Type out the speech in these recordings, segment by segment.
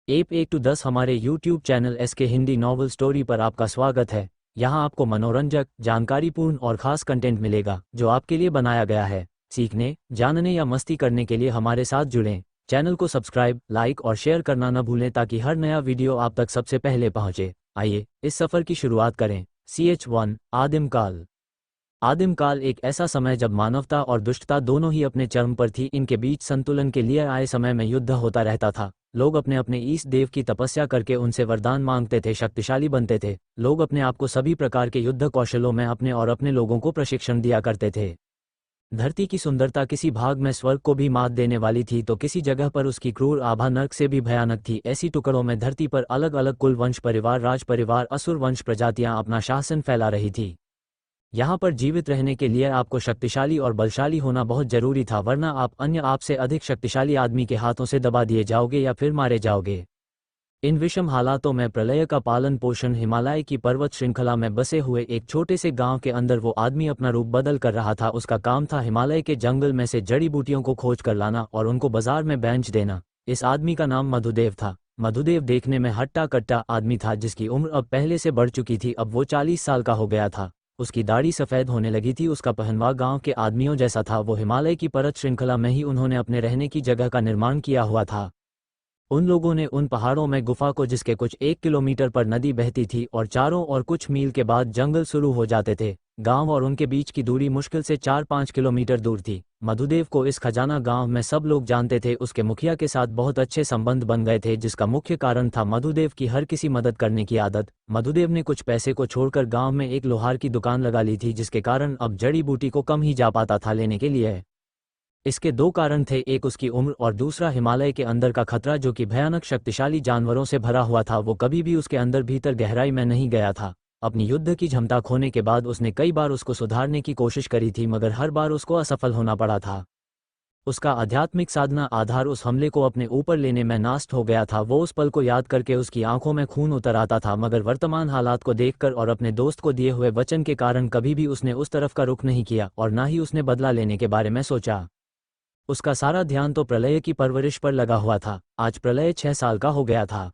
App 1 to 10 हमारे YouTube channel SK Hindi novel story पर आपका स्वागत है। यहाँ आपको मनोरंजक, जानकारीपूर्ण और खास कंटेंट मिलेगा जो आपके लिए बनाया गया है। सीखने, जानने या मस्ती करने के लिए हमारे साथ जुड़ें। चैनल को सब्सक्राइब, लाइक और शेयर करना न भूलें ताकि हर नया वीडियो आप तक सबसे पहले पहुँचे। आइए इस सफ़र की शुरुआत करें। CH1 आदिमकाल। आदिमकाल एक ऐसा समय जब मानवता और दुष्टता दोनों ही अपने चरम पर थी। इनके बीच संतुलन के लिए आए समय में युद्ध होता रहता था। लोग अपने अपने ईष्ट देव की तपस्या करके उनसे वरदान मांगते थे, शक्तिशाली बनते थे। लोग अपने आप को सभी प्रकार के युद्ध कौशलों में अपने और अपने लोगों को प्रशिक्षण दिया करते थे। धरती की सुंदरता किसी भाग में स्वर्ग को भी मात देने वाली थी तो किसी जगह पर उसकी क्रूर आभा नर्क से भी भयानक थी। ऐसी टुकड़ों में धरती पर अलग अलग कुल, वंश, परिवार, राज परिवार, असुर वंश प्रजातियां अपना शासन फैला रही थी। यहाँ पर जीवित रहने के लिए आपको शक्तिशाली और बलशाली होना बहुत जरूरी था, वरना आप अन्य आपसे अधिक शक्तिशाली आदमी के हाथों से दबा दिए जाओगे या फिर मारे जाओगे। इन विषम हालातों में प्रलय का पालन पोषण हिमालय की पर्वत श्रृंखला में बसे हुए एक छोटे से गांव के अंदर वो आदमी अपना रूप बदल कर रहा था। उसका काम था हिमालय के जंगल में से जड़ी बूटियों को खोज कर लाना और उनको बाजार में बेच देना। इस आदमी का नाम मधुदेव था। मधुदेव देखने में हट्टा कट्टा आदमी था जिसकी उम्र अब पहले से बढ़ चुकी थी। अब वो 40 साल का हो गया था। उसकी दाढ़ी सफ़ेद होने लगी थी। उसका पहनवा गांव के आदमियों जैसा था। वो हिमालय की पर्वत श्रृंखला में ही उन्होंने अपने रहने की जगह का निर्माण किया हुआ था। उन लोगों ने उन पहाड़ों में गुफा को, जिसके कुछ 1 किलोमीटर पर नदी बहती थी और चारों और कुछ मील के बाद जंगल शुरू हो जाते थे। गांव और उनके बीच की दूरी मुश्किल से 4-5 किलोमीटर दूर थी। मधुदेव को इस खजाना गांव में सब लोग जानते थे। उसके मुखिया के साथ बहुत अच्छे संबंध बन गए थे, जिसका मुख्य कारण था मधुदेव की हर किसी मदद करने की आदत। मधुदेव ने कुछ पैसे को छोड़कर गांव में एक लोहार की दुकान लगा ली थी, जिसके कारण अब जड़ी बूटी को कम ही जा पाता था लेने के लिए। इसके 2 कारण थे, एक उसकी उम्र और दूसरा हिमालय के अंदर का खतरा जो कि भयानक शक्तिशाली जानवरों से भरा हुआ था। वो कभी भी उसके अंदर भीतर गहराई में नहीं गया था। अपनी युद्ध की क्षमता खोने के बाद उसने कई बार उसको सुधारने की कोशिश करी थी, मगर हर बार उसको असफल होना पड़ा था। उसका आध्यात्मिक साधना आधार उस हमले को अपने ऊपर लेने में नष्ट हो गया था। वो उस पल को याद करके उसकी आंखों में खून उतर आता था, मगर वर्तमान हालात को देखकर और अपने दोस्त को दिए हुए वचन के कारण कभी भी उसने उस तरफ का रुख नहीं किया और ना ही उसने बदला लेने के बारे में सोचा। उसका सारा ध्यान तो प्रलय की परवरिश पर लगा हुआ था। आज प्रलय 6 साल का हो गया था।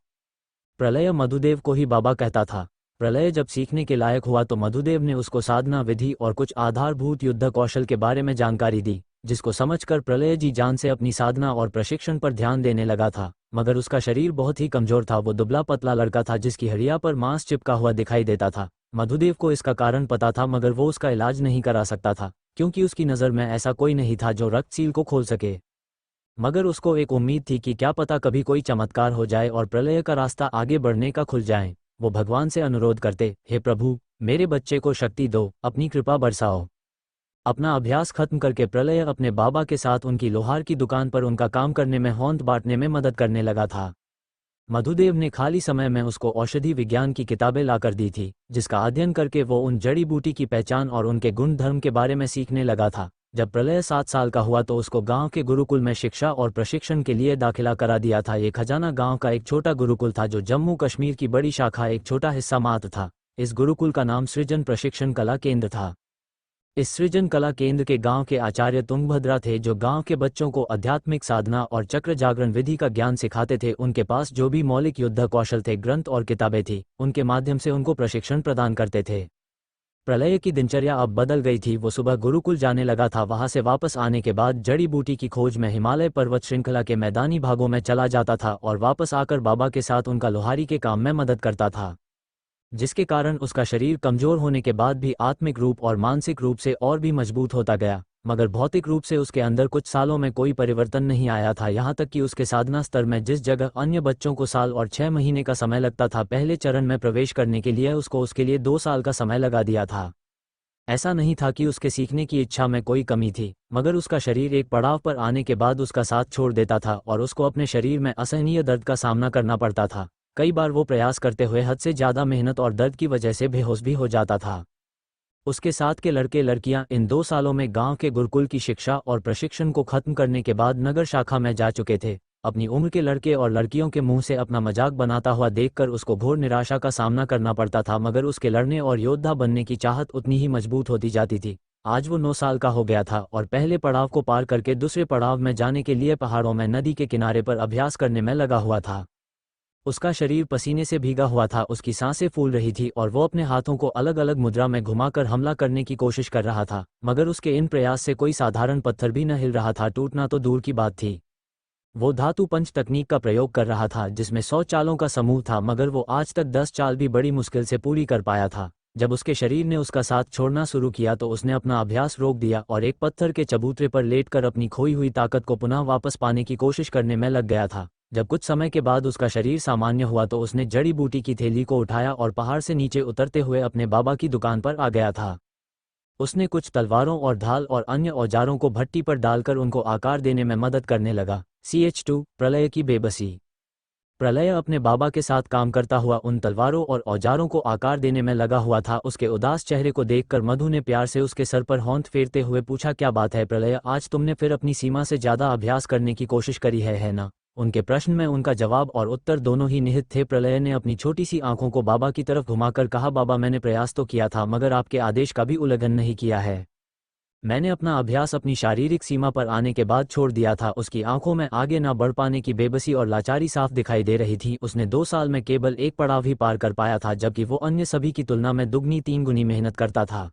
प्रलय मधुदेव को ही बाबा कहता था। प्रलय जब सीखने के लायक हुआ तो मधुदेव ने उसको साधना विधि और कुछ आधारभूत युद्ध कौशल के बारे में जानकारी दी, जिसको समझकर प्रलय जी जान से अपनी साधना और प्रशिक्षण पर ध्यान देने लगा था। मगर उसका शरीर बहुत ही कमजोर था। वो दुबला पतला लड़का था जिसकी हड्डियों पर मांस चिपका हुआ दिखाई देता था। मधुदेव को इसका कारण पता था, मगर वो उसका इलाज नहीं करा सकता था क्योंकि उसकी नज़र में ऐसा कोई नहीं था जो रक्तसील को खोल सके। मगर उसको एक उम्मीद थी कि क्या पता कभी कोई चमत्कार हो जाए और प्रलय का रास्ता आगे बढ़ने का खुल जाए। वो भगवान से अनुरोध करते, हे प्रभु, मेरे बच्चे को शक्ति दो, अपनी कृपा बरसाओ। अपना अभ्यास खत्म करके प्रलय अपने बाबा के साथ उनकी लोहार की दुकान पर उनका काम करने में, होंद बांटने में मदद करने लगा था। मधुदेव ने खाली समय में उसको औषधि विज्ञान की किताबें लाकर दी थी, जिसका अध्ययन करके वो उन जड़ी बूटी की पहचान और उनके गुण धर्म के बारे में सीखने लगा था। जब प्रलय 7 साल का हुआ तो उसको गांव के गुरुकुल में शिक्षा और प्रशिक्षण के लिए दाखिला करा दिया था। ये खजाना गांव का एक छोटा गुरुकुल था जो जम्मू कश्मीर की बड़ी शाखा एक छोटा हिस्सा मात्र था। इस गुरुकुल का नाम सृजन प्रशिक्षण कला केंद्र था। इस सृजन कला केंद्र के गांव के आचार्य तुंगभद्रा थे, जो गांव के बच्चों को आध्यात्मिक साधना और चक्र जागरण विधि का ज्ञान सिखाते थे। उनके पास जो भी मौलिक युद्ध कौशल थे, ग्रंथ और किताबें थी, उनके माध्यम से उनको प्रशिक्षण प्रदान करते थे। प्रलय की दिनचर्या अब बदल गई थी। वो सुबह गुरुकुल जाने लगा था। वहां से वापस आने के बाद जड़ी बूटी की खोज में हिमालय पर्वत श्रृंखला के मैदानी भागों में चला जाता था और वापस आकर बाबा के साथ उनका लोहारी के काम में मदद करता था, जिसके कारण उसका शरीर कमजोर होने के बाद भी आत्मिक रूप और मानसिक रूप से और भी मजबूत होता गया। मगर भौतिक रूप से उसके अंदर कुछ सालों में कोई परिवर्तन नहीं आया था, यहाँ तक कि उसके साधना स्तर में जिस जगह अन्य बच्चों को साल और 6 महीने का समय लगता था पहले चरण में प्रवेश करने के लिए, उसको उसके लिए 2 साल का समय लगा दिया था। ऐसा नहीं था कि उसके सीखने की इच्छा में कोई कमी थी, मगर उसका शरीर एक पड़ाव पर आने के बाद उसका साथ छोड़ देता था और उसको अपने शरीर में असहनीय दर्द का सामना करना पड़ता था। कई बार वो प्रयास करते हुए हद से ज़्यादा मेहनत और दर्द की वजह से बेहोश भी हो जाता था। उसके साथ के लड़के लड़कियां इन 2 सालों में गांव के गुरुकुल की शिक्षा और प्रशिक्षण को खत्म करने के बाद नगर शाखा में जा चुके थे। अपनी उम्र के लड़के और लड़कियों के मुंह से अपना मजाक बनाता हुआ देखकर उसको घोर निराशा का सामना करना पड़ता था, मगर उसके लड़ने और योद्धा बनने की चाहत उतनी ही मजबूत होती जाती थी। आज वो 9 साल का हो गया था और पहले पड़ाव को पार करके दूसरे पड़ाव में जाने के लिए पहाड़ों में नदी के किनारे पर अभ्यास करने में लगा हुआ था। उसका शरीर पसीने से भीगा हुआ था, उसकी सांसें फूल रही थी और वो अपने हाथों को अलग अलग मुद्रा में घुमाकर हमला करने की कोशिश कर रहा था, मगर उसके इन प्रयास से कोई साधारण पत्थर भी न हिल रहा था, टूटना तो दूर की बात थी। वो धातु पंच तकनीक का प्रयोग कर रहा था जिसमें 100 चालों का समूह था, मगर वो आज तक 10 चाल भी बड़ी मुश्किल से पूरी कर पाया था। जब उसके शरीर ने उसका साथ छोड़ना शुरू किया तो उसने अपना अभ्यास रोक दिया और एक पत्थर के चबूतरे पर लेटकर अपनी खोई हुई ताकत को पुनः वापस पाने की कोशिश करने में लग गया था। जब कुछ समय के बाद उसका शरीर सामान्य हुआ तो उसने जड़ी बूटी की थैली को उठाया और पहाड़ से नीचे उतरते हुए अपने बाबा की दुकान पर आ गया था। उसने कुछ तलवारों और ढाल और अन्य औजारों को भट्टी पर डालकर उनको आकार देने में मदद करने लगा। CH2 प्रलय की बेबसी। प्रलय अपने बाबा के साथ काम करता हुआ उन तलवारों और औजारों को आकार देने में लगा हुआ था। उसके उदास चेहरे को देखकर मधु ने प्यार से उसके सर पर होंठ फेरते हुए पूछा, क्या बात है प्रलय, आज तुमने फिर अपनी सीमा से ज्यादा अभ्यास करने की कोशिश करी है ना? उनके प्रश्न में उनका जवाब और उत्तर दोनों ही निहित थे। प्रलय ने अपनी छोटी सी आंखों को बाबा की तरफ घुमाकर कहा, बाबा मैंने प्रयास तो किया था मगर आपके आदेश का भी उल्लंघन नहीं किया है। मैंने अपना अभ्यास अपनी शारीरिक सीमा पर आने के बाद छोड़ दिया था। उसकी आंखों में आगे ना बढ़ पाने की बेबसी और लाचारी साफ दिखाई दे रही थी। उसने 2 साल में केवल एक पड़ाव ही पार कर पाया था, जबकि वो अन्य सभी की तुलना में दुगनी 3 गुनी मेहनत करता था।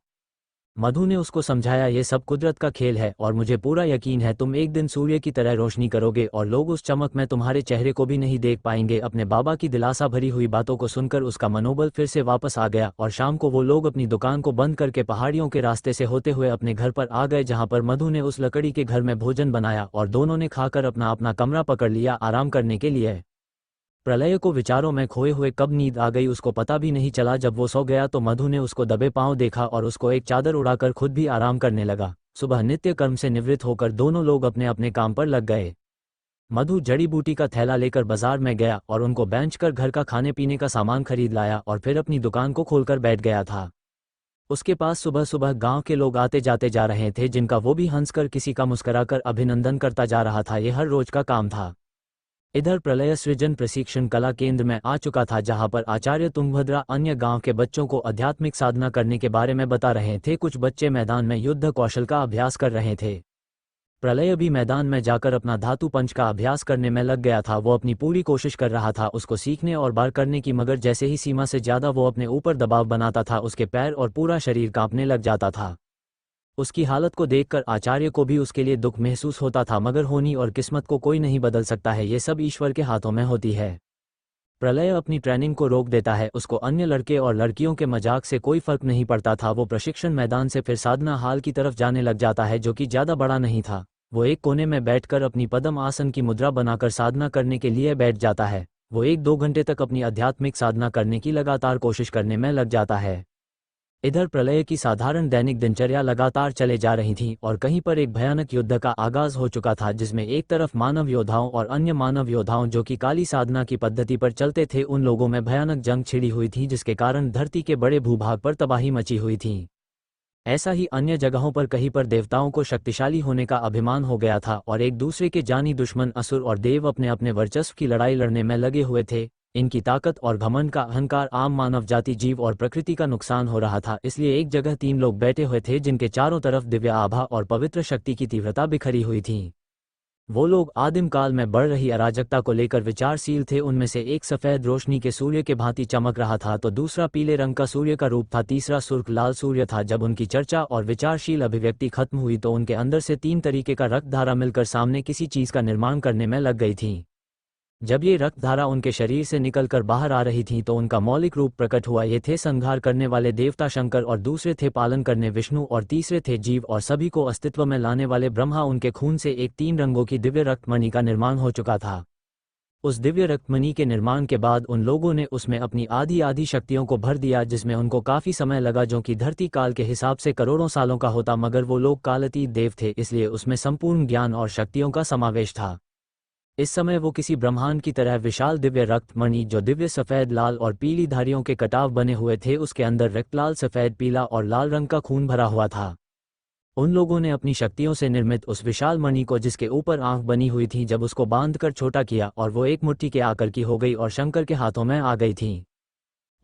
मधु ने उसको समझाया, ये सब कुदरत का खेल है और मुझे पूरा यकीन है तुम एक दिन सूर्य की तरह रोशनी करोगे और लोग उस चमक में तुम्हारे चेहरे को भी नहीं देख पाएंगे। अपने बाबा की दिलासा भरी हुई बातों को सुनकर उसका मनोबल फिर से वापस आ गया और शाम को वो लोग अपनी दुकान को बंद करके पहाड़ियों के रास्ते से होते हुए अपने घर पर आ गए, जहाँ पर मधु ने उस लकड़ी के घर में भोजन बनाया और दोनों ने खाकर अपना अपना कमरा पकड़ लिया आराम करने के लिए। प्रलय को विचारों में खोए हुए कब नींद आ गई उसको पता भी नहीं चला। जब वो सो गया तो मधु ने उसको दबे पांव देखा और उसको एक चादर उड़ाकर खुद भी आराम करने लगा। सुबह नित्य कर्म से निवृत्त होकर दोनों लोग अपने अपने काम पर लग गए। मधु जड़ी बूटी का थैला लेकर बाजार में गया और उनको बेंच कर घर का खाने पीने का सामान खरीद लाया और फिर अपनी दुकान को खोलकर बैठ गया था। उसके पास सुबह सुबह गांव के लोग आते जाते जा रहे थे, जिनका वो भी हंसकर किसी का मुस्कुराकर अभिनंदन करता जा रहा था। ये हर रोज का काम था। इधर प्रलय सृजन प्रशिक्षण कला केंद्र में आ चुका था, जहां पर आचार्य तुंगभद्रा अन्य गांव के बच्चों को आध्यात्मिक साधना करने के बारे में बता रहे थे। कुछ बच्चे मैदान में युद्ध कौशल का अभ्यास कर रहे थे। प्रलय भी मैदान में जाकर अपना धातु पंच का अभ्यास करने में लग गया था। वो अपनी पूरी कोशिश कर रहा था उसको सीखने और बार करने की, मगर जैसे ही सीमा से ज्यादा वो अपने ऊपर दबाव बनाता था उसके पैर और पूरा शरीर कांपने लग जाता था। उसकी हालत को देखकर आचार्य को भी उसके लिए दुख महसूस होता था, मगर होनी और किस्मत को कोई नहीं बदल सकता है, ये सब ईश्वर के हाथों में होती है। प्रलय अपनी ट्रेनिंग को रोक देता है। उसको अन्य लड़के और लड़कियों के मजाक से कोई फर्क नहीं पड़ता था। वो प्रशिक्षण मैदान से फिर साधना हाल की तरफ जाने लग जाता है, जो कि ज्यादा बड़ा नहीं था। वो एक कोने में बैठकर अपनी पद्म आसन की मुद्रा बनाकर साधना करने के लिए बैठ जाता है। वो 1-2 घंटे तक अपनी आध्यात्मिक साधना करने की लगातार कोशिश करने में लग जाता है। इधर प्रलय की साधारण दैनिक दिनचर्या लगातार चले जा रही थी और कहीं पर एक भयानक युद्ध का आगाज हो चुका था, जिसमें एक तरफ मानव योद्धाओं और अन्य मानव योद्धाओं जो कि काली साधना की पद्धति पर चलते थे, उन लोगों में भयानक जंग छिड़ी हुई थी, जिसके कारण धरती के बड़े भूभाग पर तबाही मची हुई थी। ऐसा ही अन्य जगहों पर कहीं पर देवताओं को शक्तिशाली होने का अभिमान हो गया था और एक दूसरे के जानी दुश्मन असुर और देव अपने अपने वर्चस्व की लड़ाई लड़ने में लगे हुए थे। इनकी ताकत और घमंड का अहंकार आम मानव जाति, जीव और प्रकृति का नुकसान हो रहा था। इसलिए एक जगह 3 लोग बैठे हुए थे, जिनके चारों तरफ दिव्य आभा और पवित्र शक्ति की तीव्रता बिखरी हुई थी। वो लोग आदिम काल में बढ़ रही अराजकता को लेकर विचारशील थे। उनमें से एक सफेद रोशनी के सूर्य के भांति चमक रहा था, तो दूसरा पीले रंग का सूर्य का रूप था, तीसरा सुर्ख लाल सूर्य था। जब उनकी चर्चा और विचारशील अभिव्यक्ति खत्म हुई तो उनके अंदर से 3 तरीके का रक्तधारा मिलकर सामने किसी चीज का निर्माण करने में लग गई थी। जब ये रक्तधारा उनके शरीर से निकलकर बाहर आ रही थी तो उनका मौलिक रूप प्रकट हुआ। ये थे संहार करने वाले देवता शंकर, और दूसरे थे पालन करने विष्णु, और तीसरे थे जीव और सभी को अस्तित्व में लाने वाले ब्रह्मा। उनके खून से एक 3 रंगों की दिव्य रक्तमणि का निर्माण हो चुका था। उस दिव्य रक्तमणि के निर्माण के बाद उन लोगों ने उसमें अपनी आधी आधी शक्तियों को भर दिया, जिसमें उनको काफी समय लगा, जो कि धरती काल के हिसाब से करोड़ों सालों का होता। मगर वो लोग कालातीत देव थे, इसलिए उसमें संपूर्ण ज्ञान और शक्तियों का समावेश था। इस समय वो किसी ब्रह्मांड की तरह विशाल दिव्य रक्तमणि, जो दिव्य सफेद, लाल और पीली धारियों के कटाव बने हुए थे, उसके अंदर रक्तलाल, सफेद, पीला और लाल रंग का खून भरा हुआ था। उन लोगों ने अपनी शक्तियों से निर्मित उस विशाल मणि को, जिसके ऊपर आंख बनी हुई थी, जब उसको बांधकर छोटा किया और वो एक मुट्ठी के आकर की हो गई और शंकर के हाथों में आ गई थी।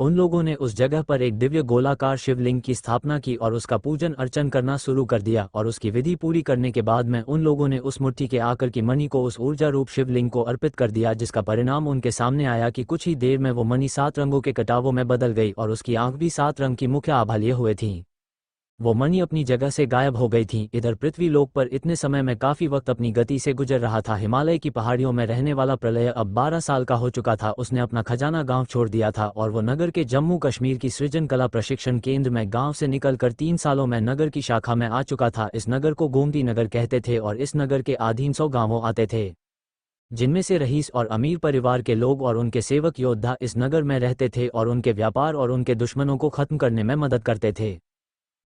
उन लोगों ने उस जगह पर एक दिव्य गोलाकार शिवलिंग की स्थापना की और उसका पूजन अर्चन करना शुरू कर दिया, और उसकी विधि पूरी करने के बाद में उन लोगों ने उस मुट्ठी के आकर की मणि को उस ऊर्जा रूप शिवलिंग को अर्पित कर दिया, जिसका परिणाम उनके सामने आया कि कुछ ही देर में वो मणि 7 रंगों के कटावों में बदल गई और उसकी आंख भी 7 रंग की मुख्य आभा लिए हुए थी। वो मणि अपनी जगह से गायब हो गई थी। इधर पृथ्वी लोक पर इतने समय में काफी वक्त अपनी गति से गुजर रहा था। हिमालय की पहाड़ियों में रहने वाला प्रलय अब 12 साल का हो चुका था। उसने अपना खजाना गांव छोड़ दिया था और वो नगर के जम्मू कश्मीर की सृजन कला प्रशिक्षण केंद्र में गांव से निकलकर 3 सालों में नगर की शाखा में आ चुका था। इस नगर को गोमती नगर कहते थे और इस नगर के अधीन 100 गांवों आते थे, जिनमें से रईस और अमीर परिवार के लोग और उनके सेवक योद्धा इस नगर में रहते थे और उनके व्यापार और उनके दुश्मनों को खत्म करने में मदद करते थे।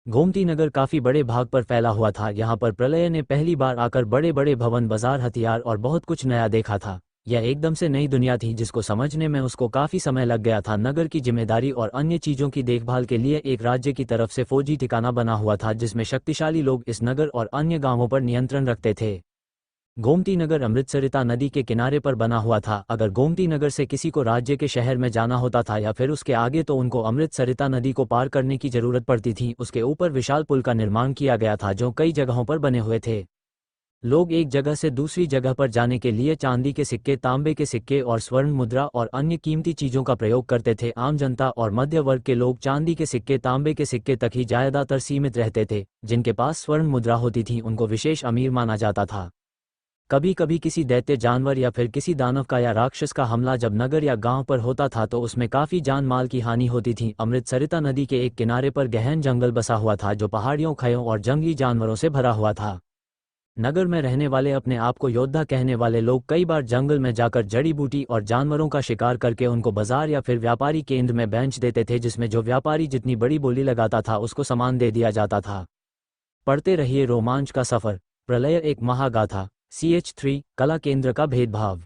गोमती नगर काफी बड़े भाग पर फैला हुआ था। यहाँ पर प्रलय ने पहली बार आकर बड़े बड़े भवन, बाजार, हथियार और बहुत कुछ नया देखा था। यह एकदम से नई दुनिया थी जिसको समझने में उसको काफी समय लग गया था। नगर की जिम्मेदारी और अन्य चीजों की देखभाल के लिए एक राज्य की तरफ से फौजी ठिकाना बना हुआ था, जिसमें शक्तिशाली लोग इस नगर और अन्य गांवों पर नियंत्रण रखते थे। गोमती नगर अमृतसरिता नदी के किनारे पर बना हुआ था। अगर गोमती नगर से किसी को राज्य के शहर में जाना होता था या फिर उसके आगे, तो उनको अमृतसरिता नदी को पार करने की जरूरत पड़ती थी। उसके ऊपर विशाल पुल का निर्माण किया गया था जो कई जगहों पर बने हुए थे। लोग एक जगह से दूसरी जगह पर जाने के लिए चांदी के सिक्के, तांबे के सिक्के और स्वर्ण मुद्रा और अन्य कीमती चीजों का प्रयोग करते थे। आम जनता और मध्य वर्ग के लोग चांदी के सिक्के, तांबे के सिक्के तक ही ज्यादातर सीमित रहते थे। जिनके पास स्वर्ण मुद्रा होती थी उनको विशेष अमीर माना जाता था। कभी कभी किसी दैत्य जानवर या फिर किसी दानव का या राक्षस का हमला जब नगर या गांव पर होता था तो उसमें काफी जान माल की हानि होती थी। अमृतसरिता नदी के एक किनारे पर गहन जंगल बसा हुआ था जो पहाड़ियों, खयों और जंगली जानवरों से भरा हुआ था। नगर में रहने वाले अपने आप को योद्धा कहने वाले लोग कई बार जंगल में जाकर जड़ी बूटी और जानवरों का शिकार करके उनको बाजार या फिर व्यापारी केंद्र में बेच देते थे, जिसमें जो व्यापारी जितनी बड़ी बोली लगाता था उसको सामान दे दिया जाता था। पढ़ते रहिए रोमांच का सफर, प्रलय एक महागाथा। CH3 कला केंद्र का भेदभाव।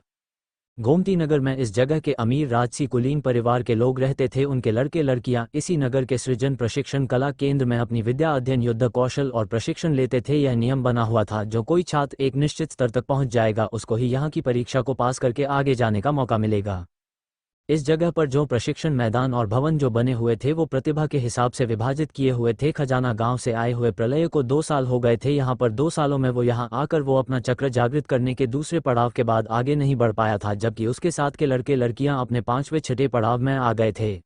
गोमती नगर में इस जगह के अमीर राजसी कुलीन परिवार के लोग रहते थे। उनके लड़के लड़कियां इसी नगर के सृजन प्रशिक्षण कला केंद्र में अपनी विद्या, अध्ययन, युद्ध कौशल और प्रशिक्षण लेते थे। यह नियम बना हुआ था जो कोई छात्र एक निश्चित स्तर तक पहुंच जाएगा उसको ही यहाँ की परीक्षा को पास करके आगे जाने का मौका मिलेगा। इस जगह पर जो प्रशिक्षण मैदान और भवन जो बने हुए थे वो प्रतिभा के हिसाब से विभाजित किए हुए थे। खजाना गांव से आए हुए प्रलय को 2 साल हो गए थे यहाँ पर। 2 सालों में वो यहाँ आकर वो अपना चक्र जागृत करने के दूसरे पड़ाव के बाद आगे नहीं बढ़ पाया था, जबकि उसके साथ के लड़के लड़कियां अपने 5वें 6ठे पड़ाव में आ गए थे।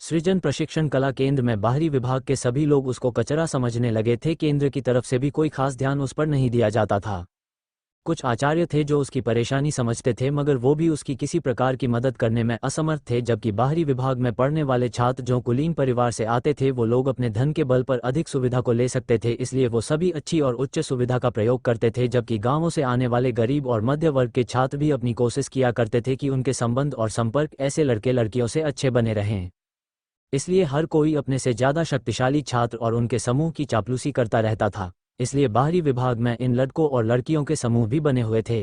सृजन प्रशिक्षण कला केंद्र में बाहरी विभाग के सभी लोग उसको कचरा समझने लगे थे। केंद्र की तरफ से भी कोई खास ध्यान उस पर नहीं दिया जाता था। कुछ आचार्य थे जो उसकी परेशानी समझते थे मगर वो भी उसकी किसी प्रकार की मदद करने में असमर्थ थे, जबकि बाहरी विभाग में पढ़ने वाले छात्र जो कुलीन परिवार से आते थे वो लोग अपने धन के बल पर अधिक सुविधा को ले सकते थे, इसलिए वो सभी अच्छी और उच्च सुविधा का प्रयोग करते थे। जबकि गांवों से आने वाले गरीब और मध्य वर्ग के छात्र भी अपनी कोशिश किया करते थे कि उनके संबंध और संपर्क ऐसे लड़के लड़कियों से अच्छे बने रहें। इसलिए हर कोई अपने से ज्यादा शक्तिशाली छात्र और उनके समूह की चापलूसी करता रहता था। इसलिए बाहरी विभाग में इन लड़कों और लड़कियों के समूह भी बने हुए थे।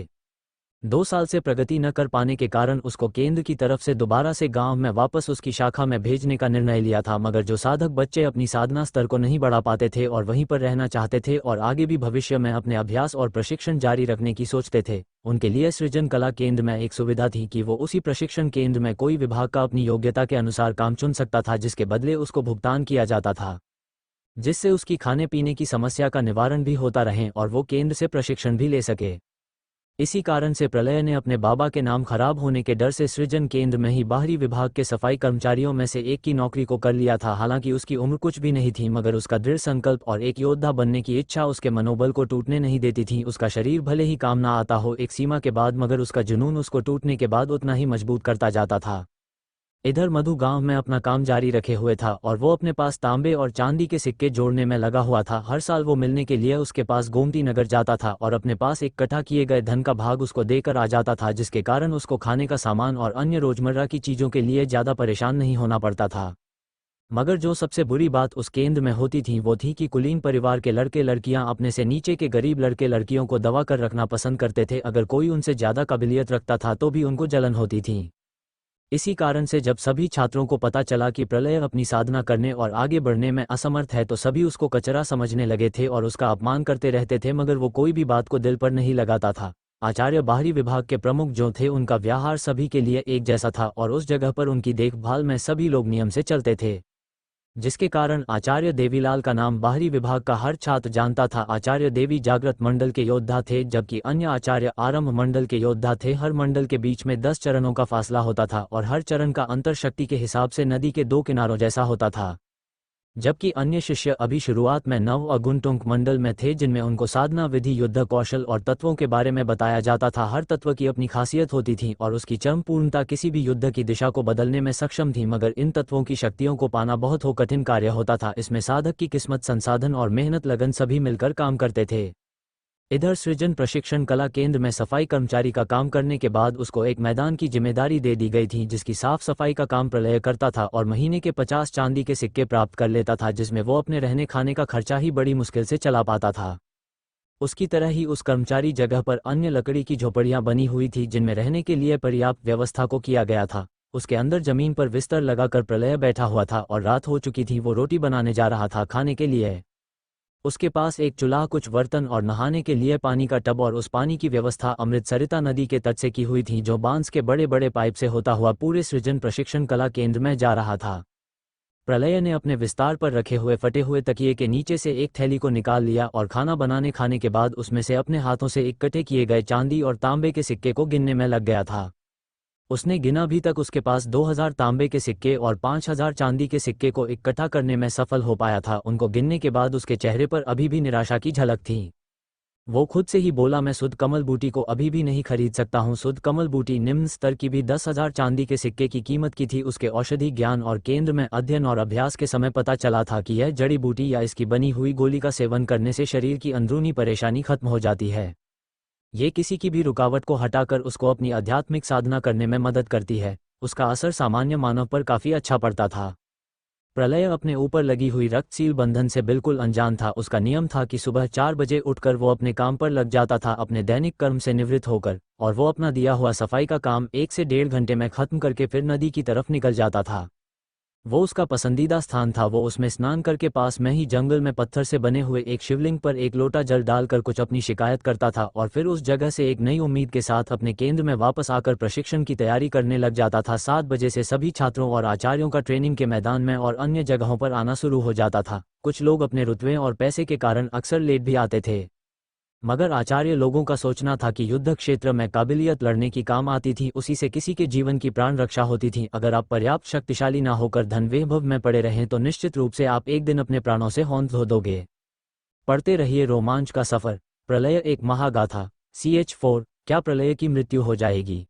2 साल से प्रगति न कर पाने के कारण उसको केंद्र की तरफ से दोबारा से गांव में वापस उसकी शाखा में भेजने का निर्णय लिया था। मगर जो साधक बच्चे अपनी साधना स्तर को नहीं बढ़ा पाते थे और वहीं पर रहना चाहते थे और आगे भी भविष्य में अपने अभ्यास और प्रशिक्षण जारी रखने की सोचते थे, उनके लिए सृजन कला केंद्र में एक सुविधा थी कि वो उसी प्रशिक्षण केंद्र में कोई विभाग का अपनी योग्यता के अनुसार काम चुन सकता था, जिसके बदले उसको भुगतान किया जाता था, जिससे उसकी खाने पीने की समस्या का निवारण भी होता रहे और वो केंद्र से प्रशिक्षण भी ले सके। इसी कारण से प्रलय ने अपने बाबा के नाम खराब होने के डर से सृजन केंद्र में ही बाहरी विभाग के सफाई कर्मचारियों में से एक की नौकरी को कर लिया था। हालांकि उसकी उम्र कुछ भी नहीं थी मगर उसका दृढ़ संकल्प और एक योद्धा बनने की इच्छा उसके मनोबल को टूटने नहीं देती थी। उसका शरीर भले ही काम ना आता हो एक सीमा के बाद, मगर उसका जुनून उसको टूटने के बाद उतना ही मजबूत करता जाता था। इधर मधु गांव में अपना काम जारी रखे हुए था और वो अपने पास तांबे और चांदी के सिक्के जोड़ने में लगा हुआ था। हर साल वो मिलने के लिए उसके पास गोमती नगर जाता था और अपने पास इकट्ठा किए गए धन का भाग उसको देकर आ जाता था, जिसके कारण उसको खाने का सामान और अन्य रोजमर्रा की चीजों के लिए ज्यादा परेशान नहीं होना पड़ता था। मगर जो सबसे बुरी बात उस केंद्र में होती थी वो थी कि कुलीन परिवार के लड़के लड़कियां अपने से नीचे के गरीब लड़के लड़कियों को दबा कर रखना पसंद करते थे। अगर कोई उनसे ज्यादा काबिलियत रखता था तो भी उनको जलन होती थी। इसी कारण से जब सभी छात्रों को पता चला कि प्रलय अपनी साधना करने और आगे बढ़ने में असमर्थ है तो सभी उसको कचरा समझने लगे थे और उसका अपमान करते रहते थे, मगर वो कोई भी बात को दिल पर नहीं लगाता था। आचार्य बाहरी विभाग के प्रमुख जो थे उनका व्यवहार सभी के लिए एक जैसा था और उस जगह पर उनकी देखभाल में सभी लोग नियम से चलते थे, जिसके कारण आचार्य देवीलाल का नाम बाहरी विभाग का हर छात्र जानता था। आचार्य देवी जागृत मंडल के योद्धा थे, जबकि अन्य आचार्य आरंभ मंडल के योद्धा थे। हर मंडल के बीच में 10 चरणों का फासला होता था और हर चरण का अंतर शक्ति के हिसाब से नदी के 2 किनारों जैसा होता था, जबकि अन्य शिष्य अभी शुरुआत में नव अगुंटुंग मंडल में थे, जिनमें उनको साधना विधि, युद्ध कौशल और तत्वों के बारे में बताया जाता था। हर तत्व की अपनी खासियत होती थी और उसकी चरम पूर्णता किसी भी युद्ध की दिशा को बदलने में सक्षम थी, मगर इन तत्वों की शक्तियों को पाना बहुत कठिन कार्य होता था। इसमें साधक की किस्मत, संसाधन और मेहनत लगन सभी मिलकर काम करते थे। इधर सृजन प्रशिक्षण कला केंद्र में सफाई कर्मचारी का काम करने के बाद उसको एक मैदान की जिम्मेदारी दे दी गई थी, जिसकी साफ सफाई का काम प्रलय करता था और महीने के 50 चांदी के सिक्के प्राप्त कर लेता था, जिसमें वो अपने रहने खाने का खर्चा ही बड़ी मुश्किल से चला पाता था। उसकी तरह ही उस कर्मचारी जगह पर अन्य लकड़ी की झोपड़ियां बनी हुई थी, जिनमें रहने के लिए पर्याप्त व्यवस्था को किया गया था। उसके अंदर जमीन पर बिस्तर लगाकर प्रलय बैठा हुआ था और रात हो चुकी थी। वो रोटी बनाने जा रहा था खाने के लिए। उसके पास एक चूल्हा, कुछ बर्तन और नहाने के लिए पानी का टब, और उस पानी की व्यवस्था अमृतसरिता नदी के तट से की हुई थी, जो बांस के बड़े बड़े पाइप से होता हुआ पूरे सृजन प्रशिक्षण कला केंद्र में जा रहा था। प्रलय ने अपने विस्तार पर रखे हुए फटे हुए तकिए के नीचे से एक थैली को निकाल लिया और खाने के बाद उसमें से अपने हाथों से इकट्ठे किए गए चांदी और तांबे के सिक्के को गिनने में लग गया था। उसने गिना भी तक उसके पास 2000 तांबे के सिक्के और 5000 चांदी के सिक्के को इकट्ठा करने में सफल हो पाया था। उनको गिनने के बाद उसके चेहरे पर अभी भी निराशा की झलक थी। वो खुद से ही बोला, मैं शुद्ध कमल बूटी को अभी भी नहीं खरीद सकता हूँ। शुद्ध कमल बूटी निम्न स्तर की भी 10,000 चांदी के सिक्के की कीमत की थी। उसके औषधि ज्ञान और केंद्र में अध्ययन और अभ्यास के समय पता चला था कि यह जड़ी बूटी या इसकी बनी हुई गोली का सेवन करने से शरीर की अंदरूनी परेशानी खत्म हो जाती है। ये किसी की भी रुकावट को हटाकर उसको अपनी आध्यात्मिक साधना करने में मदद करती है। उसका असर सामान्य मानव पर काफ़ी अच्छा पड़ता था। प्रलय अपने ऊपर लगी हुई रक्तसील बंधन से बिल्कुल अनजान था। उसका नियम था कि सुबह 4 बजे उठकर वो अपने काम पर लग जाता था, अपने दैनिक कर्म से निवृत्त होकर, और वो अपना दिया हुआ सफाई का काम 1 से 1.5 घंटे में खत्म करके फिर नदी की तरफ निकल जाता था। वो उसका पसंदीदा स्थान था। वो उसमें स्नान करके पास में ही जंगल में पत्थर से बने हुए एक शिवलिंग पर एक लोटा जल डालकर कुछ अपनी शिकायत करता था और फिर उस जगह से एक नई उम्मीद के साथ अपने केंद्र में वापस आकर प्रशिक्षण की तैयारी करने लग जाता था। 7 बजे से सभी छात्रों और आचार्यों का ट्रेनिंग के मैदान में और अन्य जगहों पर आना शुरू हो जाता था। कुछ लोग अपने रुतबे और पैसे के कारण अक्सर लेट भी आते थे, मगर आचार्य लोगों का सोचना था कि युद्ध क्षेत्र में काबिलियत लड़ने की काम आती थी, उसी से किसी के जीवन की प्राण रक्षा होती थी। अगर आप पर्याप्त शक्तिशाली ना होकर धन वैभव में पड़े रहें तो निश्चित रूप से आप एक दिन अपने प्राणों से होंठ धो दोगे। पढ़ते रहिए रोमांच का सफर। प्रलय एक महागाथा। CH4 क्या प्रलय की मृत्यु हो जाएगी?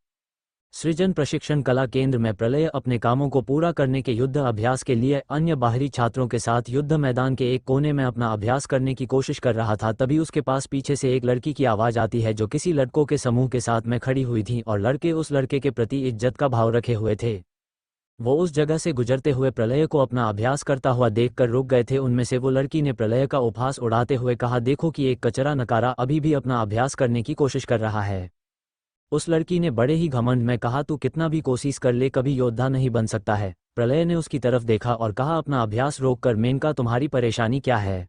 सृजन प्रशिक्षण कला केंद्र में प्रलय अपने कामों को पूरा करने के युद्ध अभ्यास के लिए अन्य बाहरी छात्रों के साथ युद्ध मैदान के एक कोने में अपना अभ्यास करने की कोशिश कर रहा था। तभी उसके पास पीछे से एक लड़की की आवाज़ आती है, जो किसी लड़कों के समूह के साथ में खड़ी हुई थी और लड़के उस लड़के के प्रति इज्जत का भाव रखे हुए थे। वो उस जगह से गुजरते हुए प्रलय को अपना अभ्यास करता हुआ देखकर रुक गए थे। उनमें से वो लड़की ने प्रलय का उपहास उड़ाते हुए कहा, देखो कि एक कचरा नकारा अभी भी अपना अभ्यास करने की कोशिश कर रहा है। उस लड़की ने बड़े ही घमंड में कहा, तू कितना भी कोशिश कर ले कभी योद्धा नहीं बन सकता है। प्रलय ने उसकी तरफ देखा और कहा, अपना अभ्यास रोककर मेनका तुम्हारी परेशानी क्या है?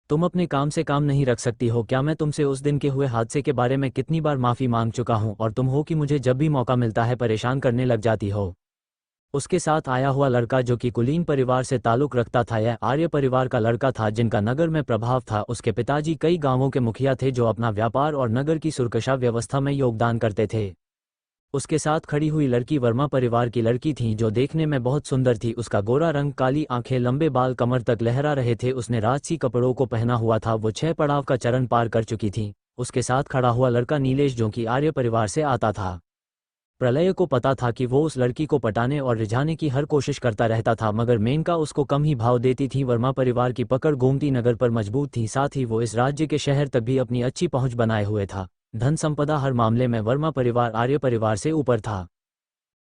तुम अपने काम से काम नहीं रख सकती हो क्या? मैं तुमसे उस दिन के हुए हादसे के बारे में कितनी बार माफ़ी मांग चुका हूँ और तुम हो कि मुझे जब भी मौका मिलता है परेशान करने लग जाती हो। उसके साथ आया हुआ लड़का, जो कि कुलीन परिवार से ताल्लुक़ रखता था, यह आर्य परिवार का लड़का था जिनका नगर में प्रभाव था। उसके पिताजी कई गांवों के मुखिया थे जो अपना व्यापार और नगर की सुरक्षा व्यवस्था में योगदान करते थे। उसके साथ खड़ी हुई लड़की वर्मा परिवार की लड़की थी, जो देखने में बहुत सुंदर थी। उसका गोरा रंग, काली आंखें, लंबे बाल कमर तक लहरा रहे थे। उसने राजसी कपड़ों को पहना हुआ था। वो 6 पड़ाव का चरण पार कर चुकी थी। उसके साथ खड़ा हुआ लड़का नीलेश, जो कि आर्य परिवार से आता था। प्रलय को पता था कि वो उस लड़की को पटाने और रिझाने की हर कोशिश करता रहता था, मगर मेनका उसको कम ही भाव देती थी। वर्मा परिवार की पकड़ गोमती नगर पर मजबूत थी, साथ ही वो इस राज्य के शहर तक भी अपनी अच्छी पहुंच बनाए हुए था। धन संपदा हर मामले में वर्मा परिवार आर्य परिवार से ऊपर था।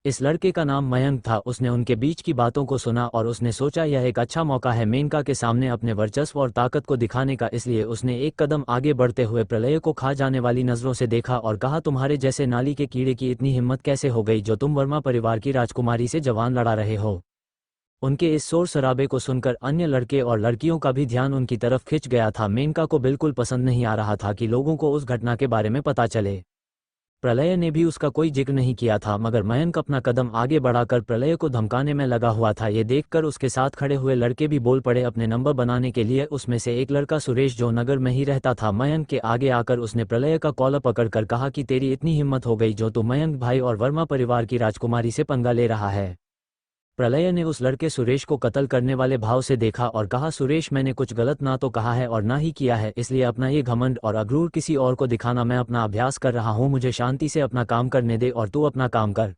इस लड़के का नाम मयंक था। उसने उनके बीच की बातों को सुना और उसने सोचा यह एक अच्छा मौका है मेनका के सामने अपने वर्चस्व और ताकत को दिखाने का। इसलिए उसने एक कदम आगे बढ़ते हुए प्रलय को खा जाने वाली नजरों से देखा और कहा, तुम्हारे जैसे नाली के कीड़े की इतनी हिम्मत कैसे हो गई जो तुम वर्मा परिवार की राजकुमारी से जवान लड़ा रहे हो? उनके इस शोर शराबे को सुनकर अन्य लड़के और लड़कियों का भी ध्यान उनकी तरफ खिंच गया था। मेनका को बिल्कुल पसंद नहीं आ रहा था कि लोगों को उस घटना के बारे में पता चले। प्रलय ने भी उसका कोई जिक्र नहीं किया था, मगर मयंक अपना कदम आगे बढ़ाकर प्रलय को धमकाने में लगा हुआ था। ये देखकर उसके साथ खड़े हुए लड़के भी बोल पड़े अपने नंबर बनाने के लिए। उसमें से एक लड़का सुरेश जो नगर में ही रहता था, मयंक के आगे आकर उसने प्रलय का कॉलर पकड़कर कहा कि तेरी इतनी हिम्मत हो गई जो तू मयंक भाई और वर्मा परिवार की राजकुमारी से पंगा ले रहा है। प्रलय ने उस लड़के सुरेश को कत्ल करने वाले भाव से देखा और कहा, सुरेश मैंने कुछ गलत ना तो कहा है और ना ही किया है, इसलिए अपना ये घमंड और अगरूर किसी और को दिखाना मैं अपना अभ्यास कर रहा हूँ। मुझे शांति से अपना काम करने दे और तू अपना काम कर।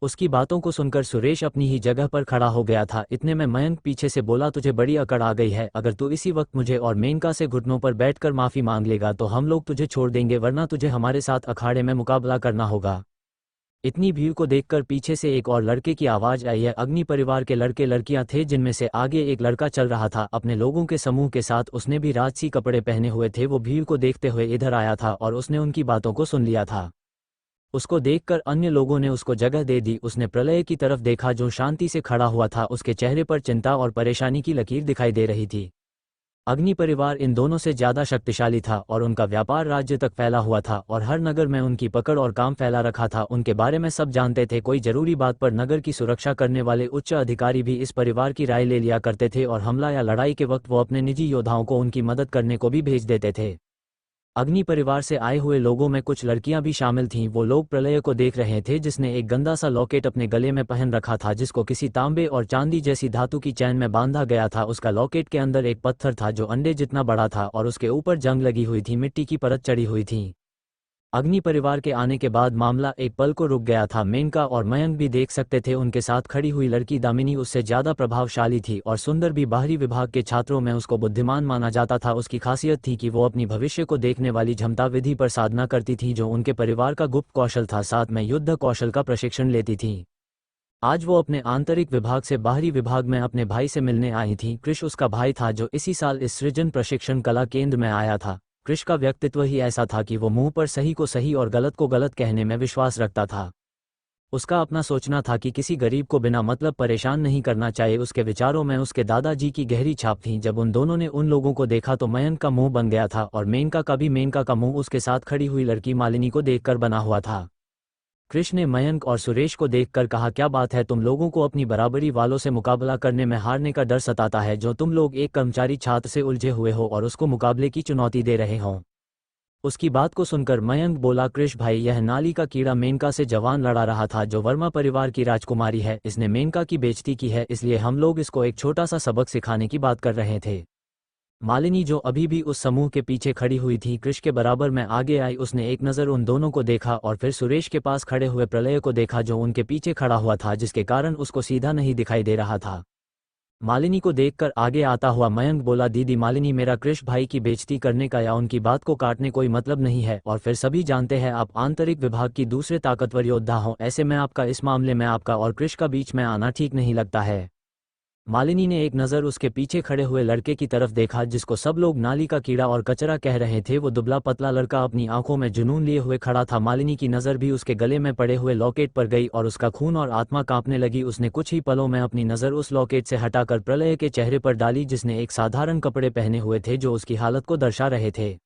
उसकी बातों को सुनकर सुरेश अपनी ही जगह पर खड़ा हो गया था। इतने में मयंक पीछे से बोला, तुझे बड़ी अकड़ आ गई है। अगर तू इसी वक्त मुझे और मेनका से घुटनों पर बैठकर माफी मांग लेगा तो हम लोग तुझे छोड़ देंगे, वरना तुझे हमारे साथ अखाड़े में मुकाबला करना होगा। इतनी भीड़ को देखकर पीछे से एक और लड़के की आवाज आई। है अग्नि परिवार के लड़के लड़कियां थे, जिनमें से आगे एक लड़का चल रहा था अपने लोगों के समूह के साथ। उसने भी राजसी कपड़े पहने हुए थे। वो भीड़ को देखते हुए इधर आया था और उसने उनकी बातों को सुन लिया था। उसको देखकर अन्य लोगों ने उसको जगह दे दी। उसने प्रलय की तरफ देखा जो शांति से खड़ा हुआ था। उसके चेहरे पर चिंता और परेशानी की लकीर दिखाई दे रही थी। अग्नि परिवार इन दोनों से ज्यादा शक्तिशाली था और उनका व्यापार राज्य तक फैला हुआ था और हर नगर में उनकी पकड़ और काम फैला रखा था। उनके बारे में सब जानते थे। कोई जरूरी बात पर नगर की सुरक्षा करने वाले उच्च अधिकारी भी इस परिवार की राय ले लिया करते थे और हमला या लड़ाई के वक्त वो अपने निजी योद्धाओं को उनकी मदद करने को भी भेज देते थे। अग्नि परिवार से आए हुए लोगों में कुछ लड़कियां भी शामिल थीं। वो लोग प्रलय को देख रहे थे जिसने एक गंदा सा लॉकेट अपने गले में पहन रखा था, जिसको किसी तांबे और चांदी जैसी धातु की चैन में बांधा गया था। उसका लॉकेट के अंदर एक पत्थर था जो अंडे जितना बड़ा था और उसके ऊपर जंग लगी हुई थी, मिट्टी की परत चढ़ी हुई थी। अग्नि परिवार के आने के बाद मामला एक पल को रुक गया था। मेनका और मयंक भी देख सकते थे उनके साथ खड़ी हुई लड़की दामिनी उससे ज्यादा प्रभावशाली थी और सुंदर भी। बाहरी विभाग के छात्रों में उसको बुद्धिमान माना जाता था। उसकी खासियत थी कि वो अपनी भविष्य को देखने वाली क्षमता विधि पर साधना करती थी जो उनके परिवार का गुप्त कौशल था। साथ में युद्ध कौशल का प्रशिक्षण लेती थी। आज वो अपने आंतरिक विभाग से बाहरी विभाग में अपने भाई से मिलने आई थी। कृष उसका भाई था जो इसी साल इस सृजन प्रशिक्षण कला केंद्र में आया था। कृष का व्यक्तित्व ही ऐसा था कि वो मुंह पर सही को सही और गलत को गलत कहने में विश्वास रखता था। उसका अपना सोचना था कि किसी गरीब को बिना मतलब परेशान नहीं करना चाहिए। उसके विचारों में उसके दादाजी की गहरी छाप थी। जब उन दोनों ने उन लोगों को देखा तो मयंक का मुंह बन गया था और मेनका का भी। मेनका का मुंह उसके साथ खड़ी हुई लड़की मालिनी को देखकर बना हुआ था। कृष ने मयंक और सुरेश को देखकर कहा, क्या बात है, तुम लोगों को अपनी बराबरी वालों से मुकाबला करने में हारने का डर सताता है? जो तुम लोग एक कर्मचारी छात्र से उलझे हुए हो और उसको मुकाबले की चुनौती दे रहे हो। उसकी बात को सुनकर मयंक बोला, कृष भाई, यह नाली का कीड़ा मेनका से जवान लड़ा रहा था जो वर्मा परिवार की राजकुमारी है। इसने मेनका की बेइज्जती की है, इसलिए हम लोग इसको एक छोटा सा सबक सिखाने की बात कर रहे थे। मालिनी जो अभी भी उस समूह के पीछे खड़ी हुई थी, कृष के बराबर में आगे आई। उसने एक नज़र उन दोनों को देखा और फिर सुरेश के पास खड़े हुए प्रलय को देखा जो उनके पीछे खड़ा हुआ था, जिसके कारण उसको सीधा नहीं दिखाई दे रहा था। मालिनी को देखकर आगे आता हुआ मयंक बोला, दीदी मालिनी, मेरा कृष भाई की बेइज्जती करने का या उनकी बात को काटने कोई मतलब नहीं है। और फिर सभी जानते हैं आप आंतरिक विभाग की दूसरे ताकतवर योद्धा हो, ऐसे में आपका इस मामले में आपका और कृष का बीच में आना ठीक नहीं लगता है। मालिनी ने एक नज़र उसके पीछे खड़े हुए लड़के की तरफ देखा जिसको सब लोग नाली का कीड़ा और कचरा कह रहे थे। वो दुबला पतला लड़का अपनी आंखों में जुनून लिए हुए खड़ा था। मालिनी की नज़र भी उसके गले में पड़े हुए लॉकेट पर गई और उसका खून और आत्मा कांपने लगी। उसने कुछ ही पलों में अपनी नज़र उस लॉकेट से हटाकर प्रलय के चेहरे पर डाली जिसने एक साधारण कपड़े पहने हुए थे जो उसकी हालत को दर्शा रहे थे।